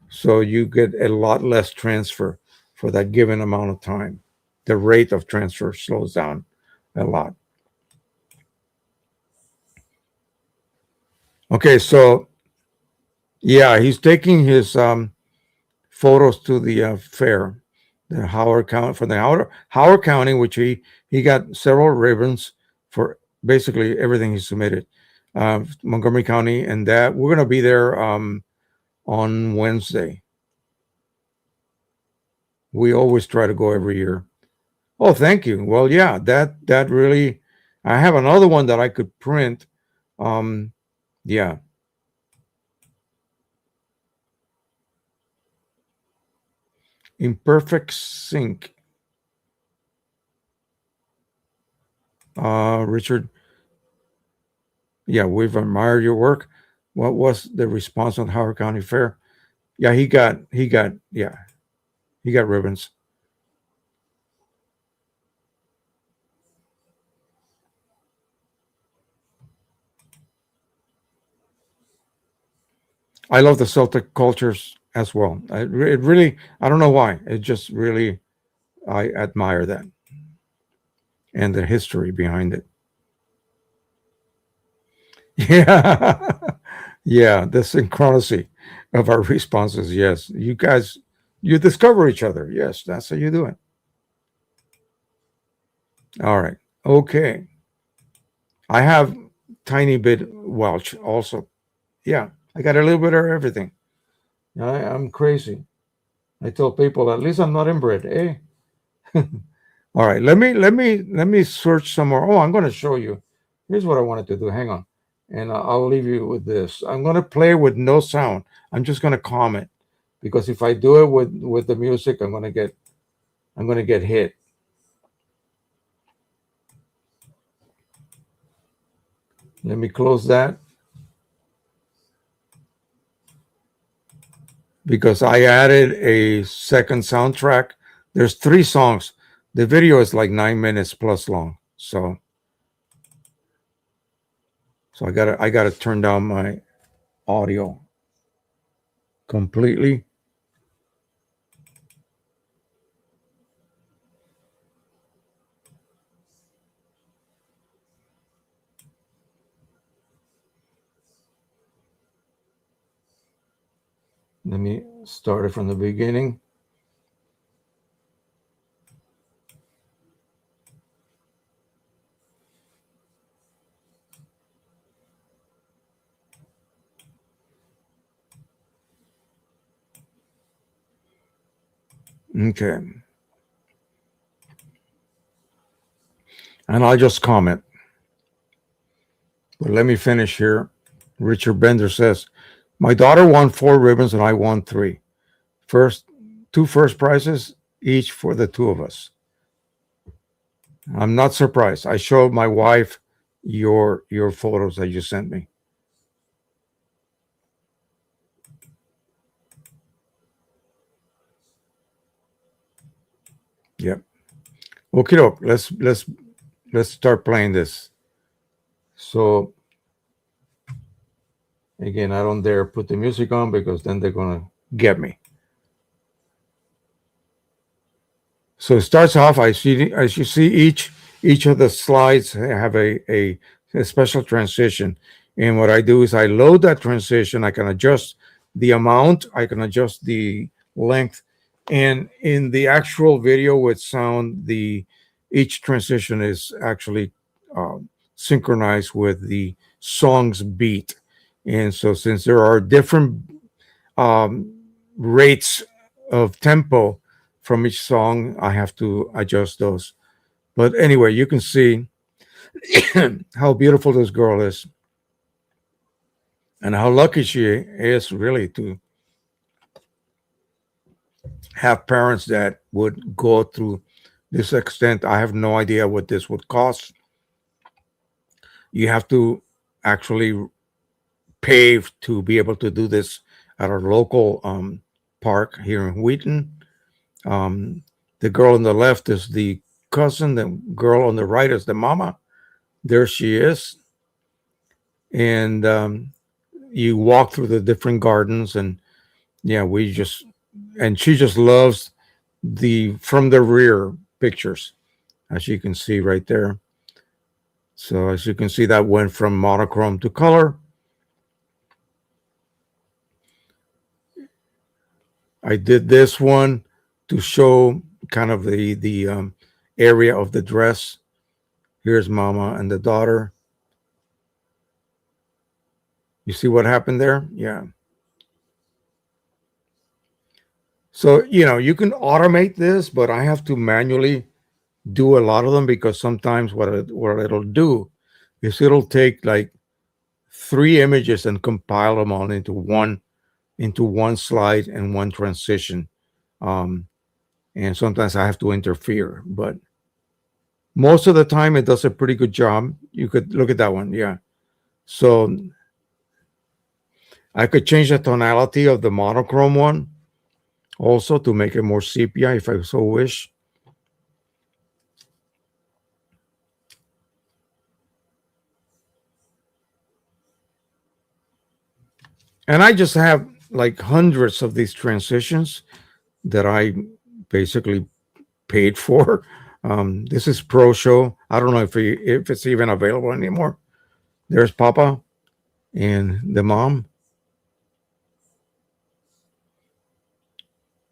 So you get a lot less transfer for that given amount of time. The rate of transfer slows down a lot. Okay, so yeah, he's taking his photos to the fair, the Howard County, for the Howard County, which he got several ribbons for basically everything he submitted. Montgomery County, and that we're gonna be there on Wednesday. We always try to go every year. Oh, thank you. Well, yeah, that really. I have another one that I could print. Um, yeah, Imperfect Sync. Richard, yeah, we've admired your work. What was the response on Howard County Fair? Yeah, yeah, he got ribbons. I love the Celtic cultures as well. It really, I don't know why. It just really, I admire that and the history behind it. Yeah, yeah, the synchronicity of our responses. Yes, you guys, you discover each other. Yes, that's how you do it. All right. Okay. I have tiny bit Welch also. Yeah, I got a little bit of everything. I'm crazy. I tell people at least I'm not inbred. Eh? All right. Let me search somewhere. Oh, I'm going to show you. Here's what I wanted to do. Hang on, and I'll leave you with this. I'm going to play with no sound. I'm just going to comment because if I do it with the music, I'm going to get hit. Let me close that because I added a second soundtrack. There's three songs. The video is like 9 minutes plus long. So I gotta turn down my audio completely. Let me start it from the beginning. Okay. And I'll just comment. But let me finish here. Richard Bender says, my daughter won 4 ribbons and I won three. First, two first prizes each for the two of us. I'm not surprised. I showed my wife your photos that you sent me. Yep. Okay, doke. Let's start playing this. So again, I don't dare put the music on because then they're gonna get me. So it starts off. I see, as you see, each of the slides have a special transition, and what I do is I load that transition. I can adjust the amount. I can adjust the length, and in the actual video with sound, the each transition is actually synchronized with the song's beat. And so, since there are different um, rates of tempo from each song, I have to adjust those. But anyway, you can see how beautiful this girl is and how lucky she is really to have parents that would go through this extent. I have no idea what this would cost. You have to actually pay to be able to do this at our local park here in Wheaton. Um, the girl on the left is the cousin. The girl on the right is the mama. There she is. And you walk through the different gardens. And yeah, and she just loves the from the rear pictures, as you can see right there. So, as you can see, that went from monochrome to color. I did this one to show kind of the area of the dress. Here's mama and the daughter. You see what happened there? Yeah. So, you can automate this, but I have to manually do a lot of them because sometimes what it'll do is it'll take like three images and compile them all into one slide and one transition. Um, and sometimes I have to interfere, but most of the time it does a pretty good job. You could look at that one, yeah. So I could change the tonality of the monochrome one also to make it more sepia if I so wish. And I just have like hundreds of these transitions that I basically paid for. This is Pro Show. I don't know if it's even available anymore. There's Papa and the mom,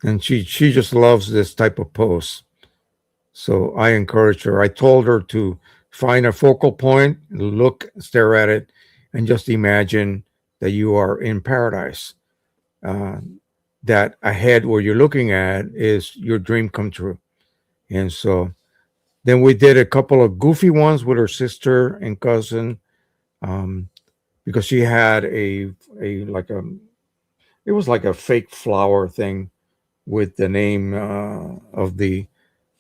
and she just loves this type of pose. So I encourage her. I told her to find a focal point, look, stare at it, and just imagine that you are in paradise. Uh, that ahead where you're looking at is your dream come true. And so then we did a couple of goofy ones with her sister and cousin, um, because she had a like a it was like a fake flower thing with the name of the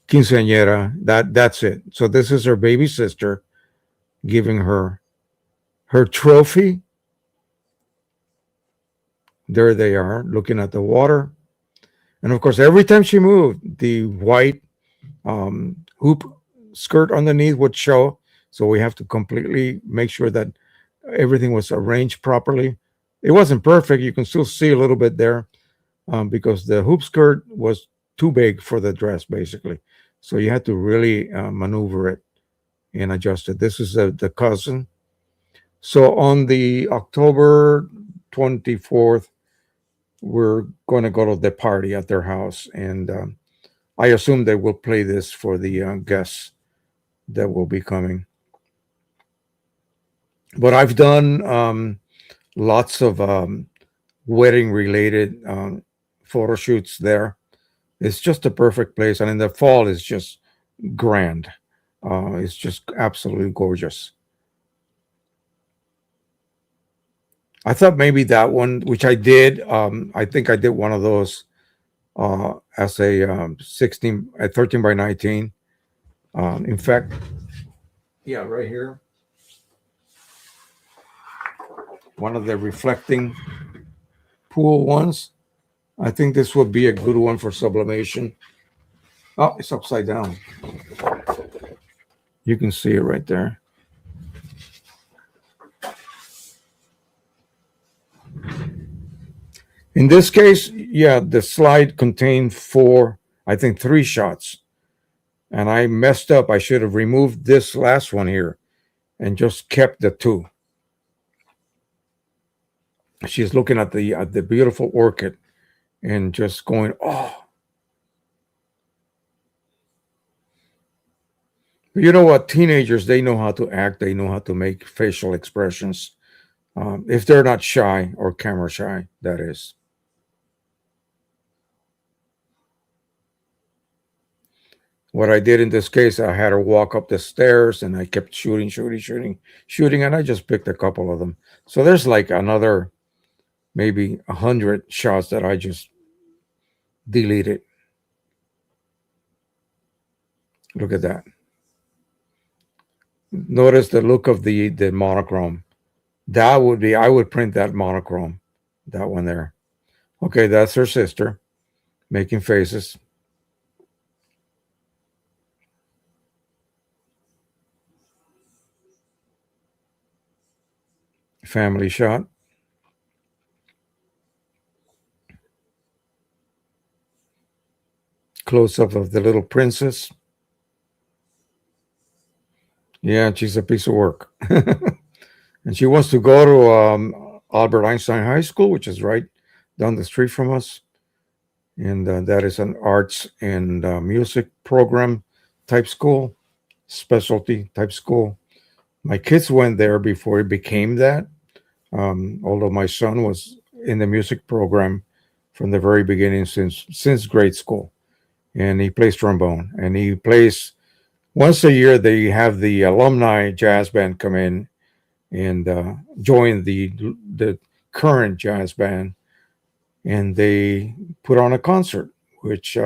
quinceañera. That's it. So this is her baby sister giving her trophy. There they are, looking at the water, and of course, every time she moved, the white hoop skirt underneath would show. So we have to completely make sure that everything was arranged properly. It wasn't perfect. You can still see a little bit there, because the hoop skirt was too big for the dress, basically. So you had to really maneuver it and adjust it. This is the cousin. So on the October 24th, we're going to go to the party at their house. And I assume they will play this for the guests that will be coming. But I've done lots of wedding related photo shoots there. It's just a perfect place. And in the fall, it's just grand. It's just absolutely gorgeous. I thought maybe that one, which I did, I think I did one of those as a 16, at 13 by 19. In fact, yeah, right here, one of the reflecting pool ones. I think this would be a good one for sublimation. Oh, it's upside down. You can see it right there. In this case, yeah, the slide contained I think three shots. And I messed up. I should have removed this last one here and just kept the two. She's looking at the beautiful orchid and just going, oh. You know what? Teenagers, they know how to act. They know how to make facial expressions. If they're not shy or camera shy, that is. What I did in this case, I had her walk up the stairs and I kept shooting, and I just picked a couple of them. So there's like another maybe 100 shots that I just deleted. Look at that. Notice the look of the monochrome. That would be, I would print that monochrome, that one there. Okay, that's her sister making faces. Family shot. Close up of the little princess. Yeah, she's a piece of work. And she wants to go to Albert Einstein High School, which is right down the street from us. And that is an arts and music program type school, specialty type school. My kids went there before it became that, although my son was in the music program from the very beginning since grade school, and he plays trombone. And he plays once a year. They have the alumni jazz band come in and join the current jazz band, and they put on a concert, which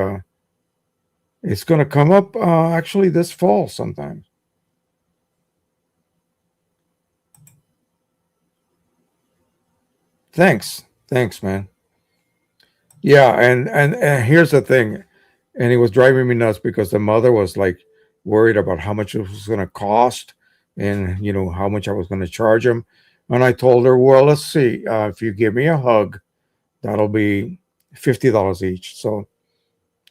is going to come up actually this fall sometime. Thanks, man. Yeah, and here's the thing, and it was driving me nuts because the mother was like worried about how much it was going to cost, and how much I was going to charge him. And I told her, well, let's see, if you give me a hug, that'll be $50 each. So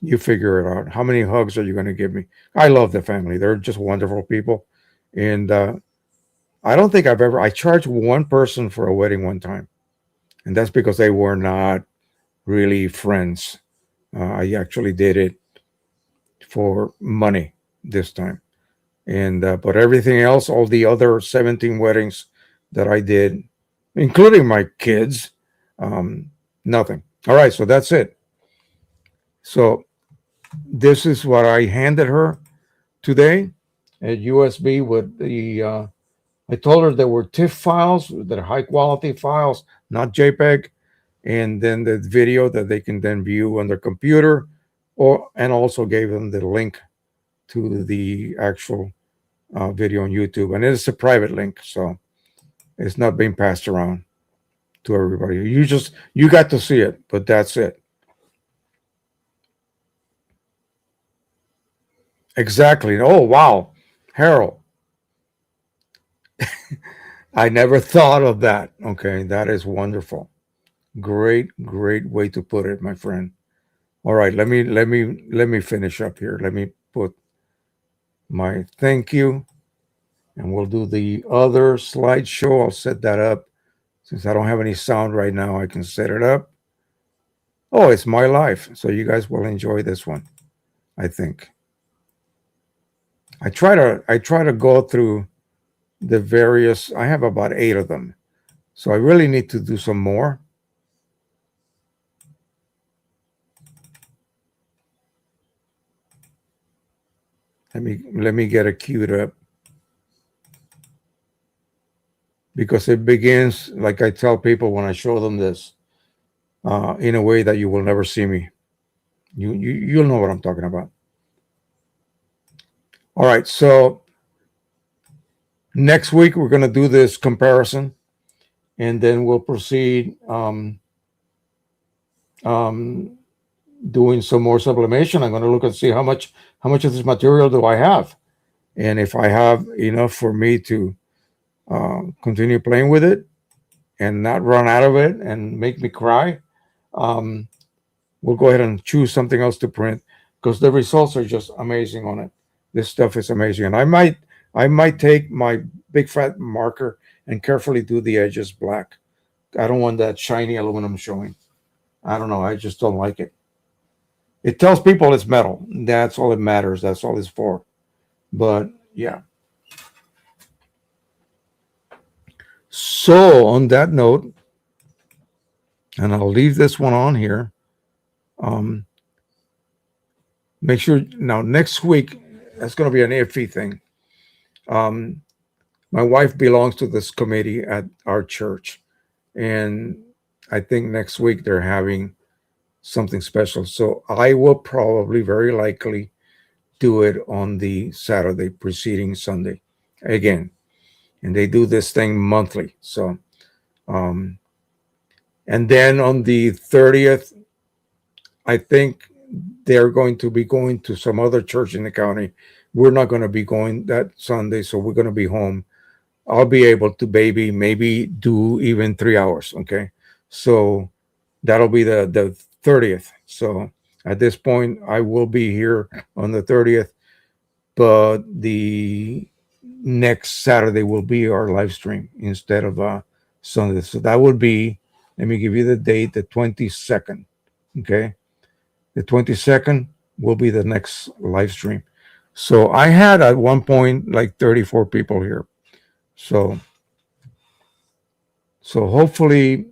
you figure it out. How many hugs are you going to give me? I love the family; they're just wonderful people, and I don't think I charged one person for a wedding one time, and that's because they were not really friends. I actually did it for money this time, and but everything else, all the other 17 weddings that I did, including my kids, um, nothing. All right, so that's it. So this is what I handed her today at USB with the. I told her there were TIFF files, that are high quality files, not JPEG, and then the video that they can then view on their computer, or and also gave them the link to the actual video on YouTube, and it's a private link, so it's not being passed around to everybody. You got to see it, but that's it. Exactly. Oh wow, Harold, I never thought of that. Okay, that is wonderful. Great way to put it, my friend. All right, let me finish up here. Let me put my thank you, and we'll do the other slideshow. I'll set that up since I don't have any sound right now. I can set it up. Oh, it's my life, so you guys will enjoy this one. I think I try to go through the various. I have about 8 of them, so I really need to do some more. Let me get it queued up because it begins like I tell people when I show them this, in a way that you will never see me. You'll know what I'm talking about. All right, so next week we're going to do this comparison, and then we'll proceed um, doing some more sublimation. I'm going to look and see how much of this material do I have, and if I have enough for me to continue playing with it and not run out of it and make me cry. Um, we'll go ahead and choose something else to print because the results are just amazing on it. This stuff is amazing, and I might take my big fat marker and carefully do the edges black. I don't want that shiny aluminum showing. I don't know. I just don't like it. It tells people it's metal. That's all it matters. That's all it's for. But yeah. So on that note, and I'll leave this one on here. Um, Make sure now next week that's going to be an iffy thing. Um, my wife belongs to this committee at our church, and I think next week they're having something special. So I will probably, very likely, do it on the Saturday preceding Sunday again, and they do this thing monthly. So, um, and then on the 30th, I think they're going to be going to some other church in the county. We're not going to be going that Sunday, so we're going to be home. I'll be able to maybe do even 3 hours. Okay, so that'll be the 30th. So at this point, I will be here on the 30th, but the next Saturday will be our live stream instead of Sunday. So that would be. Let me give you the date, the 22nd. Okay, the 22nd will be the next live stream. So I had at one point like 34 people here. So hopefully,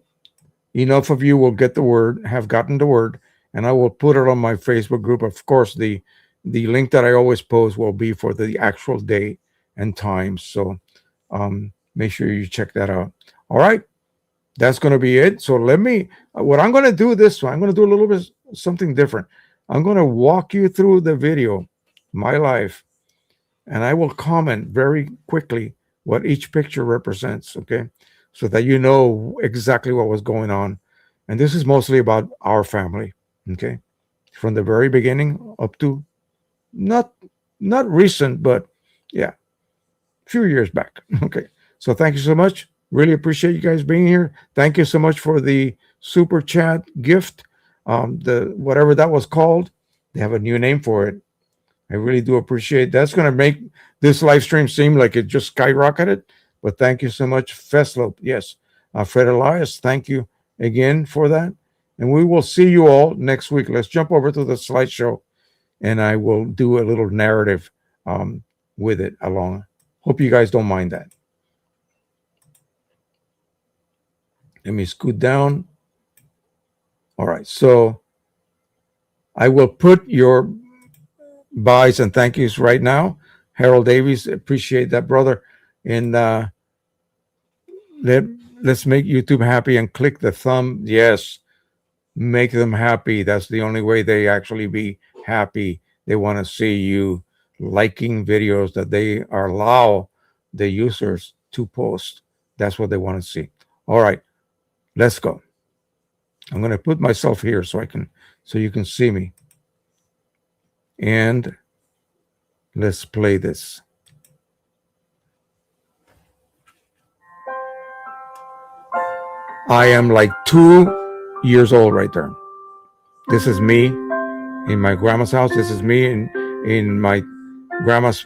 enough of you will get the word, have gotten the word, and I will put it on my Facebook group. Of course, the link that I always post will be for the actual day and time. So make sure you check that out. All right, that's going to be it. So let me. What I'm going to do this one, I'm going to do a little bit something different. I'm going to walk you through the video, my life, and I will comment very quickly what each picture represents, okay? So that you know exactly what was going on. And this is mostly about our family, okay? From the very beginning up to not not recent, but yeah, a few years back. Okay. So thank you so much. Really appreciate you guys being here. Thank you so much for the super chat gift. The whatever that was called, they have a new name for it. I really do appreciate that's going to make this live stream seem like it just skyrocketed. But thank you so much, Feslope. Yes, Fred Elias, thank you again for that. And we will see you all next week. Let's jump over to the slideshow and I will do a little narrative with it along. Hope you guys don't mind that. Let me scoot down. All right, so I will put your buys and thank yous right now. Harold Davies, appreciate that, brother. And let's make YouTube happy and click the thumb. Yes, make them happy. That's the only way they actually be happy. They want to see you liking videos that they allow the users to post. That's what they want to see. All right, let's go. I'm going to put myself here so you can see me. And let's play this. I am like 2 years old right there. This is me in my grandma's house. This is me in my grandma's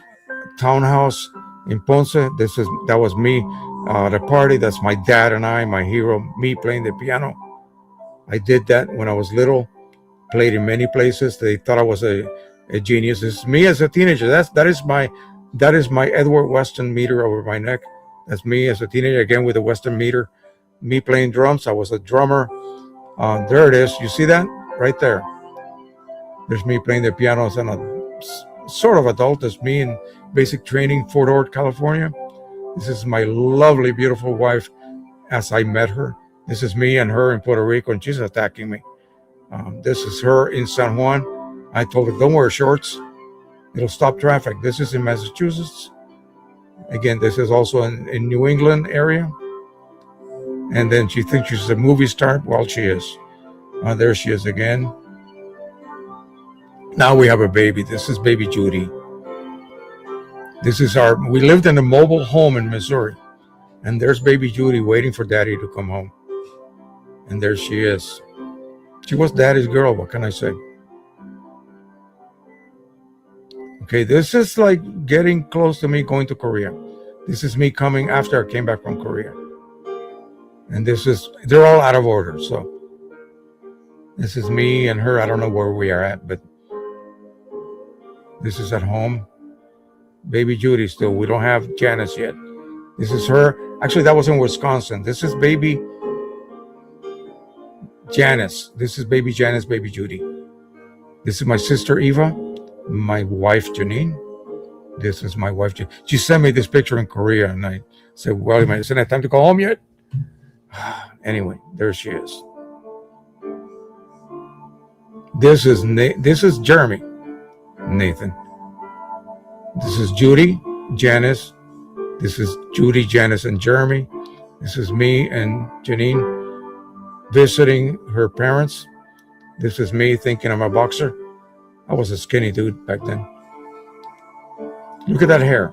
townhouse in Ponce. That was me at a party. That's my dad and I, my hero, me playing the piano. I did that when I was little, played in many places. They thought I was a genius. This is me as a teenager. That is my Edward Weston meter over my neck. That's me as a teenager, again with a Weston meter. Me playing drums. I was a drummer. There it is. You see that right there? There's me playing the piano as a sort of adult. As me in basic training, Fort Ord, California. This is my lovely, beautiful wife as I met her. This is me and her in Puerto Rico, and she's attacking me. This is her in San Juan. I told her, don't wear shorts. It'll stop traffic. This is in Massachusetts. Again, this is also in New England area. And then she thinks she's a movie star. Well, she is. There she is again. Now we have a baby. This is baby Judy. We lived in a mobile home in Missouri. And there's baby Judy waiting for daddy to come home. And there she is. She was daddy's girl. What can I say? Okay, this is like getting close to me going to Korea. This is me coming after I came back from Korea. And they're all out of order. So this is me and her. I don't know where we are at, but this is at home. Baby Judy still. We don't have Janice yet. This is her. Actually, that was in Wisconsin. This is baby Janice. This is baby Janice, baby Judy. This is my sister Eva, my wife Janine. This is my wife. She sent me this picture in Korea, and I said, well, isn't it time to go home yet? Anyway, there she is. This is Jeremy, Nathan. This is Judy, Janice. This is Judy, Janice, and Jeremy. This is me and Janine visiting her parents. This is me thinking I'm a boxer. I was a skinny dude back then. Look at that hair.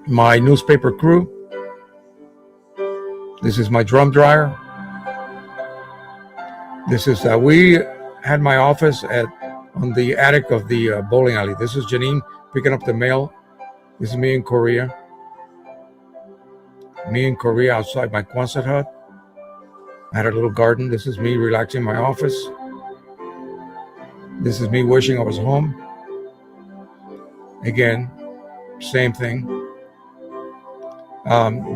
My newspaper crew. This is my drum dryer. This is we had my office on the attic of the bowling alley. This is Janine picking up the mail. This is me in Korea. Me in Korea outside my Quonset hut. I had a little garden. This is me relaxing in my office. This is me wishing I was home. Again, same thing.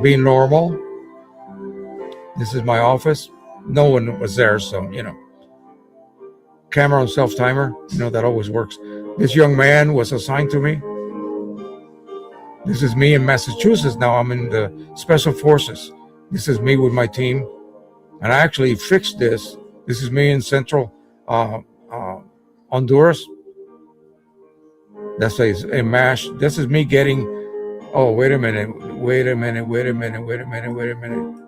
Being normal. This is my office. No one was there, so camera on self timer. That always works. This young man was assigned to me. This is me in Massachusetts now. I'm in the Special Forces. This is me with my team, and I actually fixed this. This is me in Central uh, uh, Honduras. That's a mash. This is me getting. Oh, wait a minute. Wait a minute. Wait a minute. Wait a minute. Wait a minute.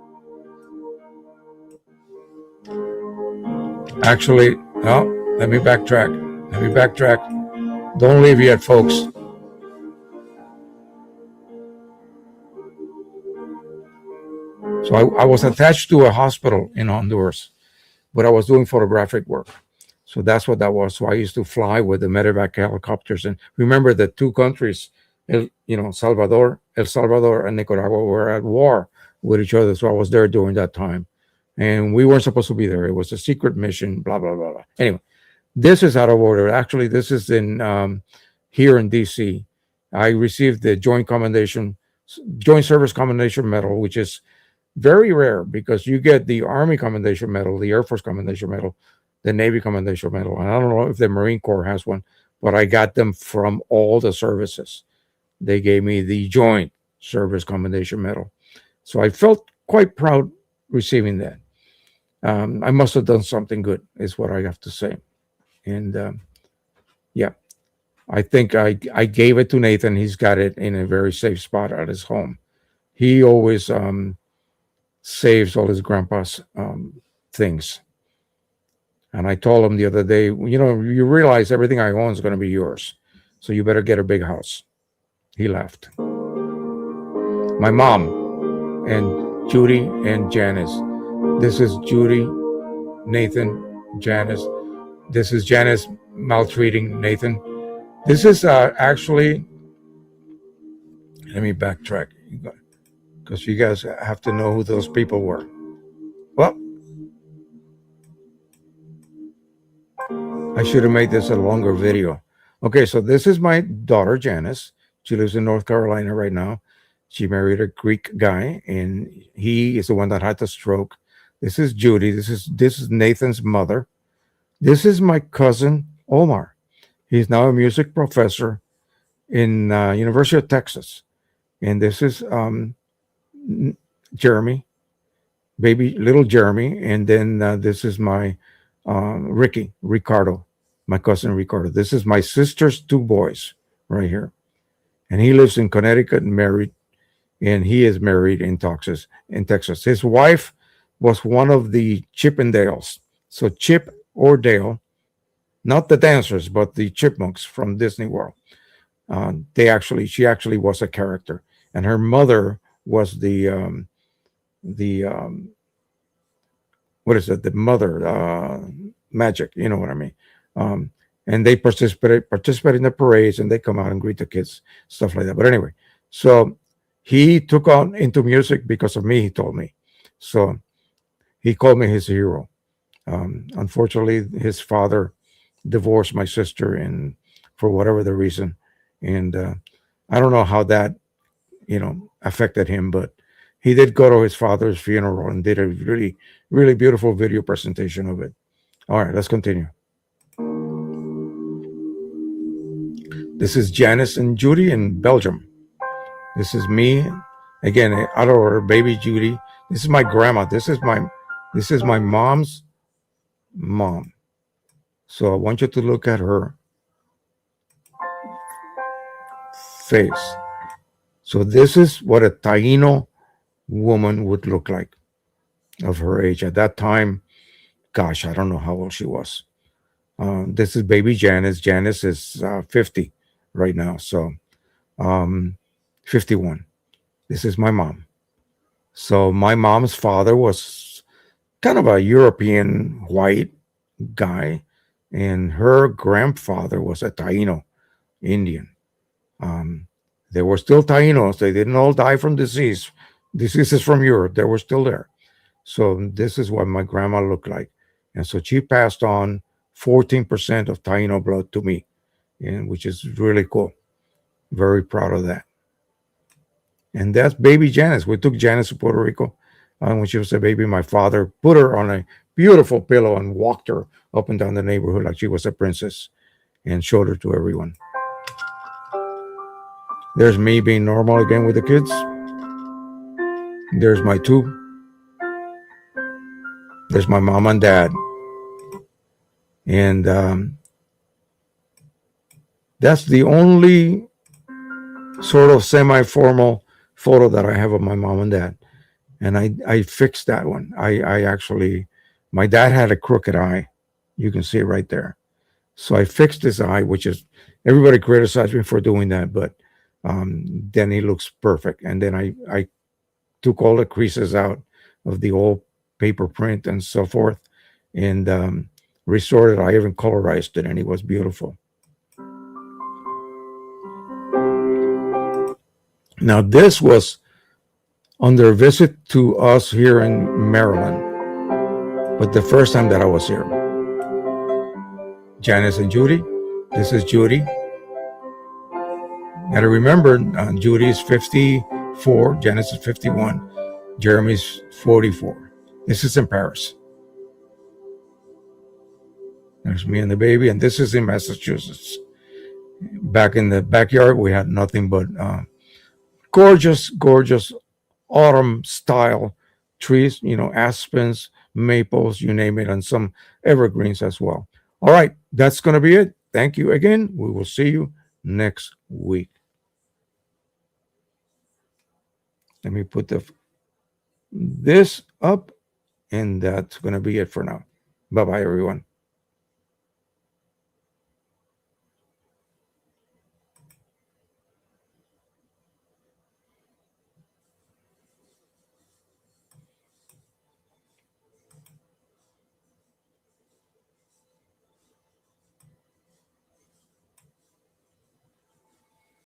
Actually, no. Let me backtrack. Let me backtrack. Don't leave yet, folks. So I was attached to a hospital in Honduras, but I was doing photographic work. So that's what that was. So I used to fly with the medevac helicopters. And remember, the two countries, El Salvador, and Nicaragua were at war with each other. So I was there during that time, and we weren't supposed to be there. It was a secret mission. Blah blah blah blah. Anyway, this is out of order. Actually, this is in here in DC. I received the Joint Service Commendation Medal, which is very rare because you get the Army Commendation Medal, the Air Force Commendation Medal, the Navy Commendation Medal. And I don't know if the Marine Corps has one, but I got them from all the services. They gave me the Joint Service Commendation Medal. So I felt quite proud receiving that. I must have done something good, is what I have to say. And yeah, I think I gave it to Nathan. He's got it in a very safe spot at his home. He always saves all his grandpa's things. And I told him the other day, you realize everything I own is going to be yours. So you better get a big house. He laughed. My mom and Judy and Janice. This is Judy, Nathan, Janice. This is Janice maltreating Nathan. This is actually, let me backtrack because you guys have to know who those people were. Well, I should have made this a longer video. Okay, so this is my daughter, Janice. She lives in North Carolina right now. She married a Greek guy, and he is the one that had the stroke. This is Judy. This is Nathan's mother. This is my cousin, Omar. He's now a music professor in University of Texas. And this is Jeremy, little Jeremy. And then this is my Ricardo, my cousin Ricardo. This is my sister's two boys right here. And he lives in Connecticut and married, and he is married in Texas. His wife was one of the Chippendales. So Chip or Dale, not the dancers, but the chipmunks from Disney World. She actually was a character, and her mother was the what is it? The mother magic. You know what I mean? And they participate in the parades, and they come out and greet the kids, stuff like that. But anyway, so he took on into music because of me. He told me, so he called me his hero. Unfortunately, his father divorced my sister, and for whatever the reason, and I don't know how that affected him, but he did go to his father's funeral and did a really, really beautiful video presentation of it. All right, let's continue. This is Janice and Judy in Belgium. This is me, again, out of order, baby Judy. This is my grandma. This is my mom's mom. So I want you to look at her face. So this is what a Taino woman would look like of her age. At that time, gosh, I don't know how old she was. This is baby Janice. Janice is 50 right now. So 51. This is my mom. So my mom's father was kind of a European white guy, and her grandfather was a Taino Indian. They were still Tainos. They didn't all die from disease. Diseases from Europe. They were still there. So this is what my grandma looked like. And so she passed on 14% of Taino blood to me, and which is really cool. Very proud of that. And that's baby Janice. We took Janice to Puerto Rico When she was a baby, my father put her on a beautiful pillow and walked her up and down the neighborhood like she was a princess and showed her to everyone. There's me being normal again with the kids. There's my two. There's my mom and dad. And that's the only sort of semi-formal photo that I have of my mom and dad. And I fixed that one. I actually, my dad had a crooked eye. You can see it right there. So I fixed his eye, which is, everybody criticized me for doing that, but then he looks perfect. And then I took all the creases out of the old paper print and so forth, and restored it. I even colorized it, and it was beautiful. Now, this was on their visit to us here in Maryland, but the first time that I was here. Janice and Judy. This is Judy. Got to remember, Judy is 54, Janice is 51, Jeremy's 44. This is in Paris. There's me and the baby, and this is in Massachusetts. Back in the backyard, we had nothing but gorgeous, gorgeous autumn style trees, aspens, maples, you name it, and some evergreens as well. All right, that's going to be it. Thank you again. We will see you next week. Let me put this up, and that's going to be it for now. Bye-bye, everyone.